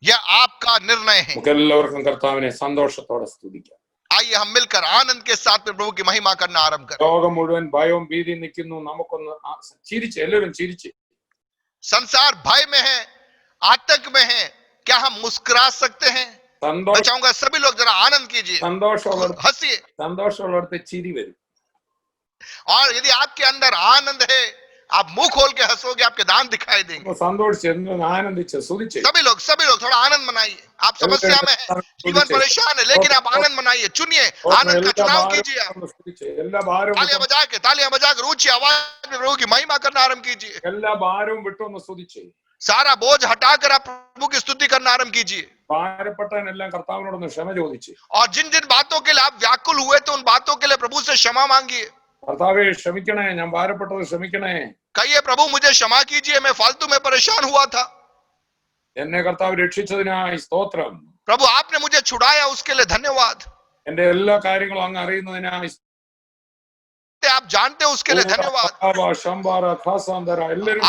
यह आपका निर्णय है. എല്ലാവർക്കും കർത്താവിനെ സന്തോഷത്തോടെ സ്തുതിക്കാം. आइए हम मिलकर आनंद के साथ में प्रभु की महिमा करना आरंभ करें. ലോകം മുഴുവൻ ഭയവും ഭീതി നിൽക്കുന്നു. നമുക്കൊന്ന് ചിരിച്ച്, എല്ലാവരും ചിരിച്ച്. संसार भय में है, आतंक में है, क्या हम मुस्कुरा सकते हैं? मैं चाहूंगा सभी लोग जरा आनंद कीजिए, हंसिए. സന്തോഷമുള്ളടത്ത് ചിരി വരും. और यदि आपके अंदर आनंद है, आप मुंह खोल के हंसोगे, आपके दांत दिखाई देंगे. സന്തോഷിച്ച് ആനന്ദിച്ച് സ്തുതിച്ച്. सभी लोग थोड़ा आनंद मनाइए. आप समस्या में है, जीवन परेशान है, लेकिन आप आनंद मनाइए. चुनिए, आनंद का चुनाव कीजिए. तालियां बजाकर ऊंची आवाज में प्रभु की महिमा करना आरंभ कीजिए. എല്ലാ ഭാരവും വിട്ടൊന്ന് സ്തുതിച്ച്. सारा बोझ हटाकर आप प्रभु की स्तुति करना आरंभ कीजिए. ഭാരപ്പെട്ടവനെല്ലാം കർത്താവിനോടൊന്ന് ക്ഷമ ചോദിച്ച്. और जिन जिन बातों के लिए आप व्याकुल हुए थे, उन बातों के लिए प्रभु से क्षमा मांगिए. കർത്താവേ ക്ഷമിക്കണേ, ഞാൻ ഭാരപ്പെട്ടത് ക്ഷമിക്കണേ. कहिए, प्रभु मुझे क्षमा कीजिए, मैं फालतू में परेशान हुआ था. എന്നെ കർത്താവ് രക്ഷിച്ചതിനായി സ്തോത്രം. प्रभु आपने मुझे छुड़ाया, उसके लिए धन्यवाद. എന്റെ എല്ലാ കാര്യങ്ങളും അങ്ങ് അറിയുന്നതിനായി, आप जानते हैं उसके लिए धन्यवाद.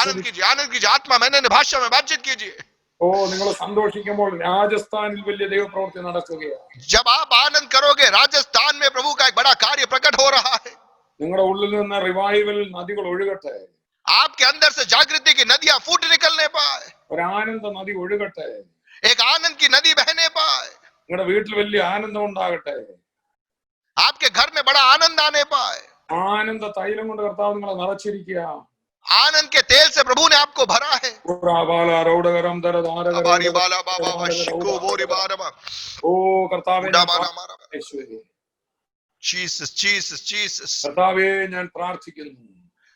आनंद कीजिए. आत्मा मैंने भाषा में बातचीत कीजिए. ഓ, നിങ്ങൾ സന്തോഷിക്കുമ്പോൾ രാജസ്ഥാനിൽ വലിയ ദൈവപ്രവൃത്തി നടക്കുകയാണ്. जब आप आनंद करोगे, राजस्थान में प्रभु का एक बड़ा कार्य प्रकट हो रहा है. നിങ്ങളുടെ ഉള്ളിൽ നിന്ന് റിവൈവൽ നദികൾ ഒഴുകട്ടെ. आपके अंदर से जागृति की नदियां फूट निकलने पाए. ഒരു ആനന്ദ നദി ഒഴുകട്ടെ. एक आनंद की नदी बहने पाए. നിങ്ങളുടെ വീട്ടിൽ വലിയ ആനന്ദം ഉണ്ടാകട്ടെ. आपके घर में बड़ा आनंद आने पाए. ആനന്ദ തൈലം കൊണ്ട് കർത്താവ് നിങ്ങളെ നിറച്ചിരിക്കുക. आनंद के तेल से प्रभु ने आपको भरा है. ഓ കർത്താവേ, കർത്താവേ ഞാൻ പ്രാർത്ഥിക്കുന്നു.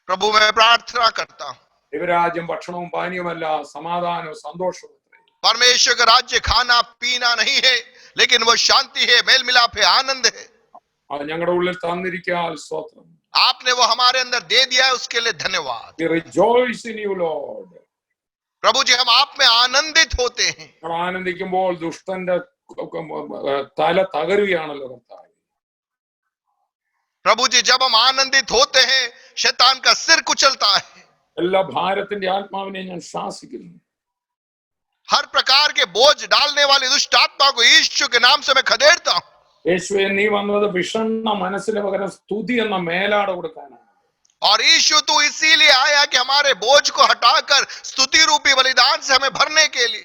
प्रभु मैं प्रार्थना करता हूँ, ദൈവരാജ്യം ഭക്ഷണവും പാനീയമല്ല, സമാധാനവും സന്തോഷവും. परमेश्वर का राज्य खाना पीना नहीं है, लेकिन वो शांति है, मेल मिलाप है, आनंद है. അത് ഞങ്ങളുടെ ഉള്ളിൽ തന്നിരിക്കാൻ സ്തോത്രം. आपने वो हमारे अंदर दे दिया है, उसके लिए धन्यवाद. We rejoice in you, Lord. प्रभु जी, हम आप में आनंदित होते हैं. ആനന്ദിക്കുമ്പോൾ ദുഷ്ടന്റെ തല തകരുകയാണല്ലോ കർത്താവേ. प्रभु जी, जब हम आनंदित होते हैं, शैतान का सिर कुचलता है. എല്ലാ ഭാരത്തിന്റെ ആത്മാവിനെ ഞാൻ ശാസിക്കുന്നു. हर प्रकार के बोझ डालने वाली दुष्ट आत्मा को यीशु के नाम से मैं खदेड़ता हूं. യേശുവേ, നീ വന്നത് വിഷണ്ണ മനസ്സിന് പകരം സ്തുതി എന്ന മേലാട കൊടുക്കാനാണ്. और यीशु तू इसीलिए आया कि हमारे बोझ को हटाकर स्तुति रूपी बलिदान से हमें भरने के लिए.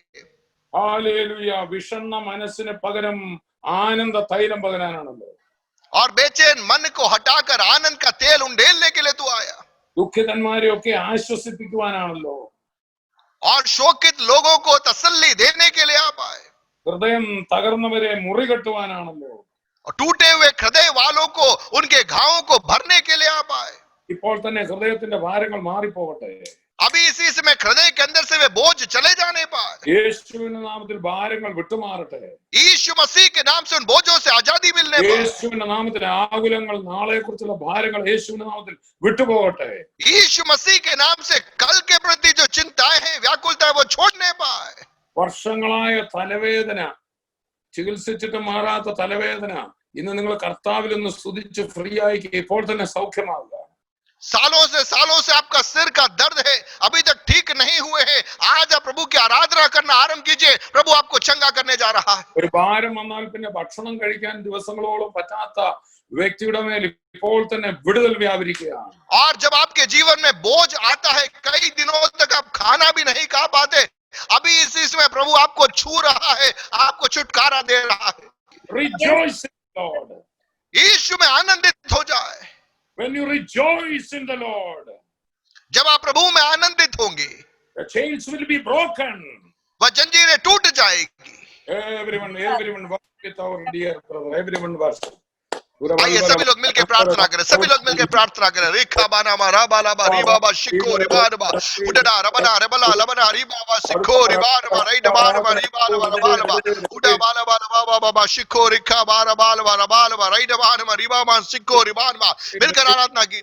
ഹല്ലേലൂയ. വിഷണ്ണ മനസ്സിന് പകരം ആനന്ദ തൈലം പകരാനാണല്ലോ. और बेचैन मन को हटाकर आनंद का तेल उंडेलने के लिए तू आया. ദുഃഖിതന്മാരെയൊക്കെ ആശ്വസിപ്പിക്കുവാനാണല്ലോ. और शोकित लोगों को तसल्ली देने के लिए आप आए. ഹൃദയം തകർന്നവരെ മുറികെട്ടുവാനാണല്ലോ. और टूटे हुए हृदय वालों को, उनके घावों को भरने के लिए आप आए. ഇപ്പോൾ തന്നെ ഹൃദയത്തിന്റെ ഭാരങ്ങൾ മാറിപ്പോകട്ടെ. अभी इसी समय हृदय के अंदर से वे बोझ चले जाने पाए. യേശുവിന്റെ നാമത്തിൽ ഭാരങ്ങൾ വിട്ടുമാറട്ടെ. यीशु मसीह के नाम से उन बोझों से आजादी मिलने पाए. യേശുവിന്റെ നാമത്തിൽ ആകുലങ്ങൾ, നാളെ കുറിച്ചുള്ള ഭാരങ്ങൾ യേശുവിന്റെ നാമത്തിൽ വിട്ടുപോകട്ടെ. यीशु मसीह के नाम से कल के प्रति जो चिंताएं हैं, व्याकुलता है, वो छोड़ने पाए. വർഷങ്ങളായ തലവേദന, ചികിത്സിച്ചിട്ട് മാറാത്ത തലവേദന, ഇന്ന് നിങ്ങൾ കർത്താവിൽ ഒന്ന് സ്തുതിച്ച് ഫ്രീ ആയി ഇപ്പോൾ തന്നെ സൗഖ്യമാകുക. सालों से आपका सिर का दर्द है, अभी तक ठीक नहीं हुए हैं, आज आप प्रभु की आराधना करना आरंभ कीजिए. प्रभु आपको चंगा करने जा रहा है. ഒരു ഭാരം വന്നാൽ പിന്നെ ഭക്ഷണം കഴിക്കാൻ ദിവസങ്ങളോളം പറ്റാത്ത വ്യക്തിയുടെ മേൽ ഇപ്പോൾ തന്നെ വിടുതൽ വ്യാപരിക്കുകയാണ്. और जब आपके जीवन में बोझ आता है, कई दिनों तक आप खाना भी नहीं खा पाते, अभी इसी समय प्रभु आपको छू रहा है, आपको छुटकारा दे रहा है. Rejoice in the Lord. यीशु में आनंदित हो जाए. When you rejoice in the Lord, जब आप प्रभु में आनंदित होंगे, the chains will be broken. वह जंजीरें टूट जाएगी. Everyone worship with our dear brother. Everyone worship. आइए सभी लोग मिलकर प्रार्थना करें, सभी लोग मिलकर प्रार्थना करें। रेखा बाना मारा बाला बारी बाबा शिको रिबान बा उडना रबना रबला लबना री बाबा शिको रिबान बा रे डबान बा री बाल बा बाल बा उडा बाला बाला बाबा बाबा शिको रिखा बारा बाल बा रे डबान बा री बाबा शिको रिबान बा। मिलकर आराधना की।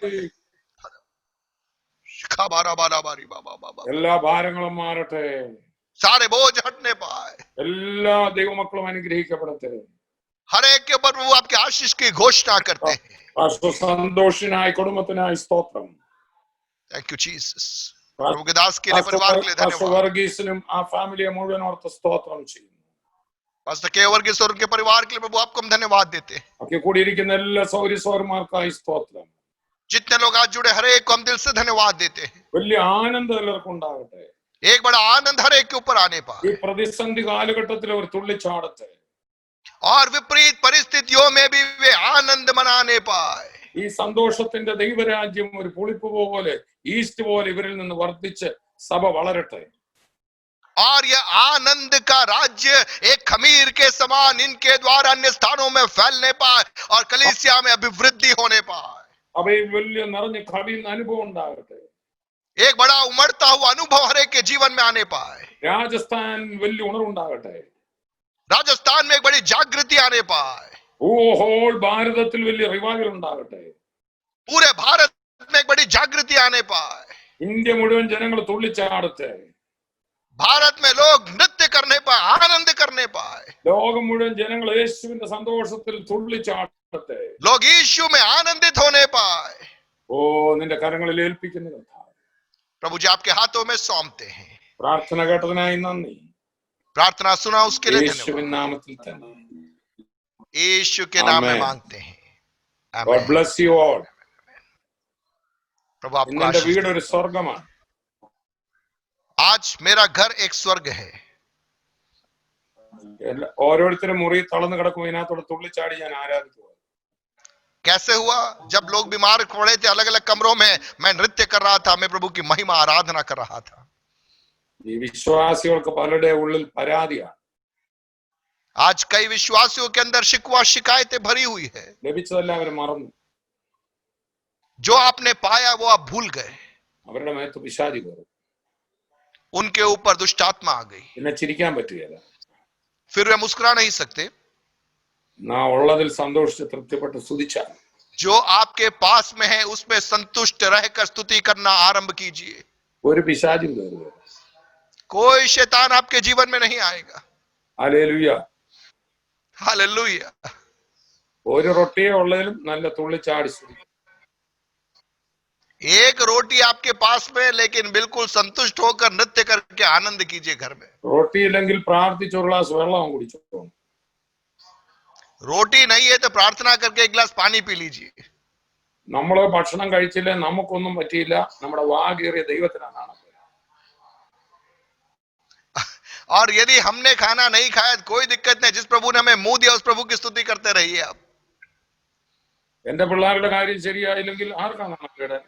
शिखा बारा बाला बारी बाबा बाबा എല്ലാ ഭാരങ്ങളും മാറട്ടെ, सारे बोझ हटने पाए, എല്ലാ ദൈവമക്കളും അനുഗ്രഹിക്കപ്പെടട്ടെ. हर एक के ऊपर वो आपके आशीष की घोषणा करते हैं। പാസ്റ്റർ സന്തോഷിനായി കുടുംബത്തിനായി സ്തോത്രം. Thank you Jesus. प्रभु के दास के लिए, परिवार के लिए പാസ്റ്റർ धन्यवाद। വർഗീസിനും ആ ഫാമിലിയെ മുഴുവൻ ഓർത്ത് സ്തോത്രം ചെയ്യുന്നു. पास्टर के वर्गीस और उनके परिवार के लिए प्रभु आपको हम धन्यवाद देते हैं। ഒക്കെ കൂടിയിരിക്കുന്ന എല്ലാ സൗരസ്വരന്മാർക്കായി സ്തോത്രം. जितने लोग आज जुड़े हर एक को हम दिल से धन्यवाद देते हैं। വലിയ ആനന്ദം എല്ലാവർക്കും ഉണ്ടാകട്ടെ. एक बड़ा आनंद हर एक के ऊपर आने ഈ पाए, പ്രതിസന്ധി കാലഘട്ടത്തിൽ അവർ തുള്ളിച്ചാടട്ടെ. और विपरीत परिस्थितियों में भी वे आनंद मनाने पाए। ഈ സന്തോഷത്തിന്റെ ദൈവരാജ്യം ഒരു പുളിപ്പ് പോലെ, ഈസ്റ്റ് പോലെ ഇവരിൽ നിന്ന് വർദ്ധിച്ച് സഭ വളരട്ടെ. और यह आनंद का राज्य एक खमीर के समान इनके द्वारा अन्य स्थानों में फैलने पाए और कलीसिया में अभिवृद्धि होने पाए। അവയിൽ വലിയ നിറഞ്ഞ് കവിയുന്ന അനുഭവം ഉണ്ടാകട്ടെ. एक बड़ा उमड़ता हुआ अनुभव हर एक के जीवन में आने पाए। രാജസ്ഥാൻ വലിയ ഉണർവുണ്ടാകട്ടെ. राजस्थान में एक बड़ी जागृति आने पाए। ഹോൾ ഭാരതത്തിൽ വലിയ റിവൈവൽ ഉണ്ടാകട്ടെ. पूरे भारत में एक बड़ी जागृति आने पाए। ഇന്ത്യ മുഴുവൻ ജനങ്ങൾ തുള്ളിച്ചാടട്ടെ. भारत में लोग नृत्य करने पाए, आनंद करने पाए। ലോകം മുഴുവൻ ജനങ്ങൾ യേശുവിന്റെ സന്തോഷത്തിൽ തുള്ളിച്ചാടട്ടെ. लोग यीशु में आनंदित होने पाए। ഓ, നിന്റെ കരങ്ങളിൽ ഏൽപ്പിക്കുന്നു കർത്താവേ. प्रभु जी आपके हाथों में सौंपते हैं। പ്രാർത്ഥന കേട്ടതിനായി നന്ദി. प्रार्थना सुना उसके लिए धन्यवाद। യേശുവിൻ നാമത്തിൽ തന്നെ. यीशु के नाम में Amen. मांगते हैं। God आमीन। bless you all. प्रभु आपको ഇന്നെന്റെ आशीष വീട് दे। ഒരു സ്വർഗമാണ്. आज मेरा घर एक स्वर्ग है। ഓരോരുത്തരും മുറി തളർന്നു കിടക്കുമ്പോൾ ഇതിനകത്തോടെ തുള്ളിച്ചാടി ഞാൻ ആരാധിക്കുക. कैसे हुआ? जब लोग बीमार पड़े थे अलग अलग कमरों में, मैं नृत्य कर रहा था, मैं प्रभु की महिमा आराधना कर रहा था। ഈ വിശ്വാസികൾക്ക് പലരുടെ ഉള്ളിൽ പരാതിയാണ്. आज कई विश्वासियों के अंदर शिकवा शिकायतें भरी हुई है। ലഭിച്ചതെല്ലാം അവർ മറന്നു. जो आपने पाया वो आप भूल गए। അവരുടെ മേത്ത് പിശാചി കയറും. उनके ऊपर दुष्ट आत्मा आ गई। പിന്നെ ചിരിക്കാൻ പറ്റുകയില്ല. फिर वे मुस्कुरा नहीं सकते। നാ ഉള്ളതിൽ സന്തോഷിച്ച് തൃപ്തിപ്പെട്ട് സ്തുതിച്ചാൽ जो आपके पास में है उसमें संतुष्ट रहकर स्तुति करना आरंभ कीजिए। ഒരു പിശാചും കയറുക. कोई शैतान आपके जीवन में नहीं आएगा। ഹല്ലേലൂയ. हालेलुया। ഒരു റൊട്ടിയെ ഉള്ളതിലും നല്ല തുള്ളിച്ചാടി സ്തുതിക്കും. एक रोटी आपके पास में, लेकिन बिल्कुल संतुष्ट होकर नृत्य करके आनंद कीजिए घर में। റൊട്ടി ഇല്ലെങ്കിൽ പ്രാർത്ഥിച്ച് ഒരു ഗ്ലാസ് വെള്ളം കുടിച്ചോ. रोटी नहीं है तो प्रार्थना करके एक गिलास पानी पी लीजिए। നമ്മള് ഭക്ഷണം കഴിച്ചില്ലേ നമുക്കൊന്നും പറ്റിയില്ല, നമ്മുടെ വാ കീറിയ ദൈവത്തിനാണ് കാണുന്നത്. और यदि हमने खाना नहीं खाया तो कोई दिक्कत नहीं, जिस प्रभु ने हमें मुंह दिया उस प्रभु की स्तुति करते रहिए आप। എന്റെ പിള്ളേരുടെ കാര്യം ശരിയായില്ലെങ്കിൽ ആർക്കാണ് കേട്?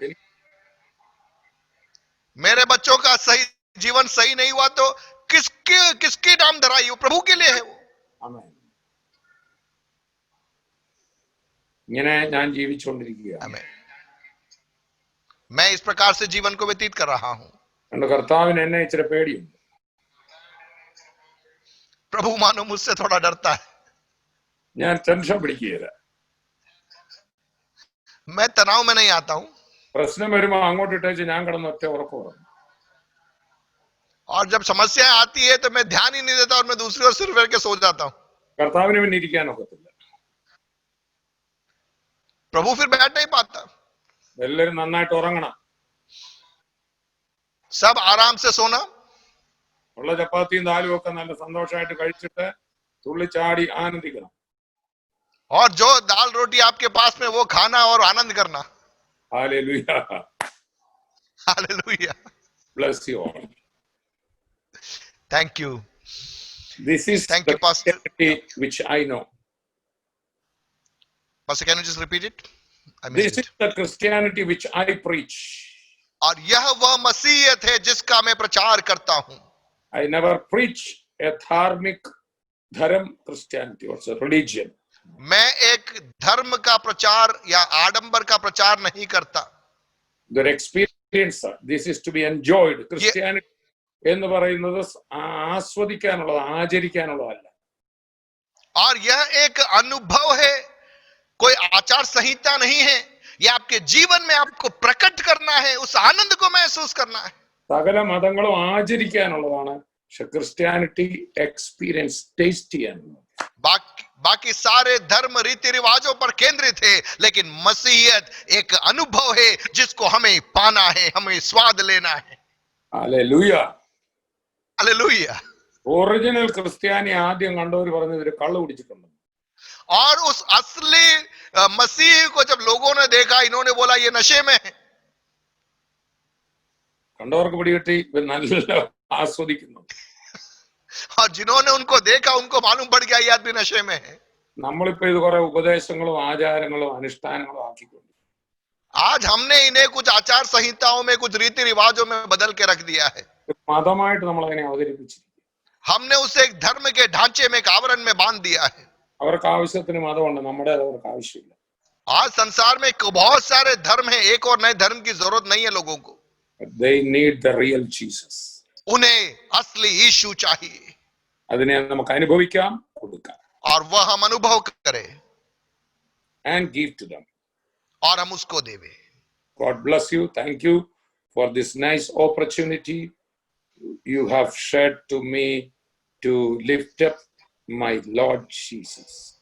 मेरे बच्चों का सही जीवन सही नहीं हुआ तो किसकी नाम धराई? वो प्रभु के लिए है वो। ആമേൻ. ഇങ്ങനെ ഞാൻ ജീവിച്ചുകൊണ്ടിരിക്കുകയാണ്. आमीन। मैं इस प्रकार से जीवन को व्यतीत कर रहा हूं। എന്റെ കർത്താവിന് എന്നെ ഇച്ചിരി പേടിയുണ്ട്. प्रभु मानो मुझसे थोड़ा डरता है। ഞാൻ ടെൻഷൻ പിടിക്കുകയില്ല. मैं तनाव में नहीं आता हूं। പ്രശ്നം വരുമ്പോ അങ്ങോട്ട് ഇട്ടേച്ച് ഞാൻ കിടന്ന് ഒറ്റ ഉറക്കം ഉറങ്ങും. और जब समस्या आती है तो मैं ध्यान ही नहीं देता और मैं दूसरी ओर सिर फेर के सो जाता हूं। കർത്താവിന് പിന്നെ ഇരിക്കാനൊക്കത്തില്ല. प्रभु फिर बैठ नहीं पाता। എല്ലാവരും നന്നായിട്ട് ഉറങ്ങണം. सब आराम से सोना। ഉള്ള ചപ്പാത്തിയും ദാലും ഒക്കെ നല്ല സന്തോഷമായിട്ട് കഴിച്ചിട്ട് തുള്ളിച്ചാടി ആനന്ദിക്കണം. और जो दाल रोटी आपके पास में वो खाना और आनंद करना। Hallelujah. Hallelujah. Bless you all. Thank you. This is Thank the you, Pastor. Christianity which I know. Pastor, can you just repeat it? I This missed is it. the Christianity which I preach. और यह वह मसीहत है जिसका मैं प्रचार करता हूं। I never preach a dharmic dharam Christianity or a religion. मैं एक धर्म का प्रचार या आडंबर का प्रचार नहीं करता. Their experience, this is to be enjoyed. ये Christianity എന്ന് പറയുന്നത് ആസ്വദിക്കാനുള്ളത്, ആചരിക്കാനുള്ളതല്ല. और यह एक अनुभव है, कोई आचार संहिता नहीं है. यह आपके जीवन में आपको प्रकट करना है, उस आनंद को महसूस करना है. സകല മതങ്ങളും ആചരിക്കാനുള്ളതാണ്. പക്ഷെ ക്രിസ്ത്യാനിറ്റി എക്സ്പീരിയൻസ് ടേസ്റ്റ് ചെയ്യാനുള്ളത്. बाकी सारे धर्म रीति रिवाजों पर केंद्रित है, लेकिन मसीहियत एक अनुभव है जिसको हमें पाना है, हमें स्वाद लेना है. ഹല്ലേലൂയ. हालेलुया. ഒറിജിനൽ ക്രിസ്ത്യാനി ആദ്യം കണ്ടവർ പറഞ്ഞത് ഒരു കള്ളു കുടിച്ചിട്ടുണ്ട്. और उस असली मसीह को जब लोगों ने देखा, इन्होंने बोला ये नशे में है. കണ്ടവർക്ക് പിടികിട്ടി ഇവർ നല്ല ആസ്വദിക്കുന്നു. और जिन्होंने उनको देखा, उनको मालूम पड़ गया ये आदमी नशे में है. നമ്മളിപ്പോ ഇത് കുറെ ഉപദേശങ്ങളും ആചാരങ്ങളും അനുഷ്ഠാനങ്ങളും ആക്കിക്കൊണ്ട് आज हमने इन्हें कुछ आचार संहिताओं में, कुछ रीति रिवाजों में बदल के रख दिया है. മതമായിട്ട് നമ്മൾ അതിനെ അവതരിപ്പിച്ചിരിക്കും. हमने उसे एक धर्म के ढांचे में, एक आवरण में बांध दिया है. അവർക്ക് ആവശ്യത്തിന് മതമുണ്ട്, നമ്മുടെ അവർക്ക് ആവശ്യമില്ല. आज संसार में बहुत सारे धर्म हैं, एक और नए धर्म की जरूरत नहीं है लोगों को. They need the real Jesus. उन्हें असली यीशु चाहिए. അതിനെ നമുക്ക് അനുഭവിക്കാം, കൊടുക്കാം. और वह हम अनुभव करें And give to them. और हम उसको देवे. God bless you. Thank you for this nice opportunity you have shared to me to lift up my Lord Jesus.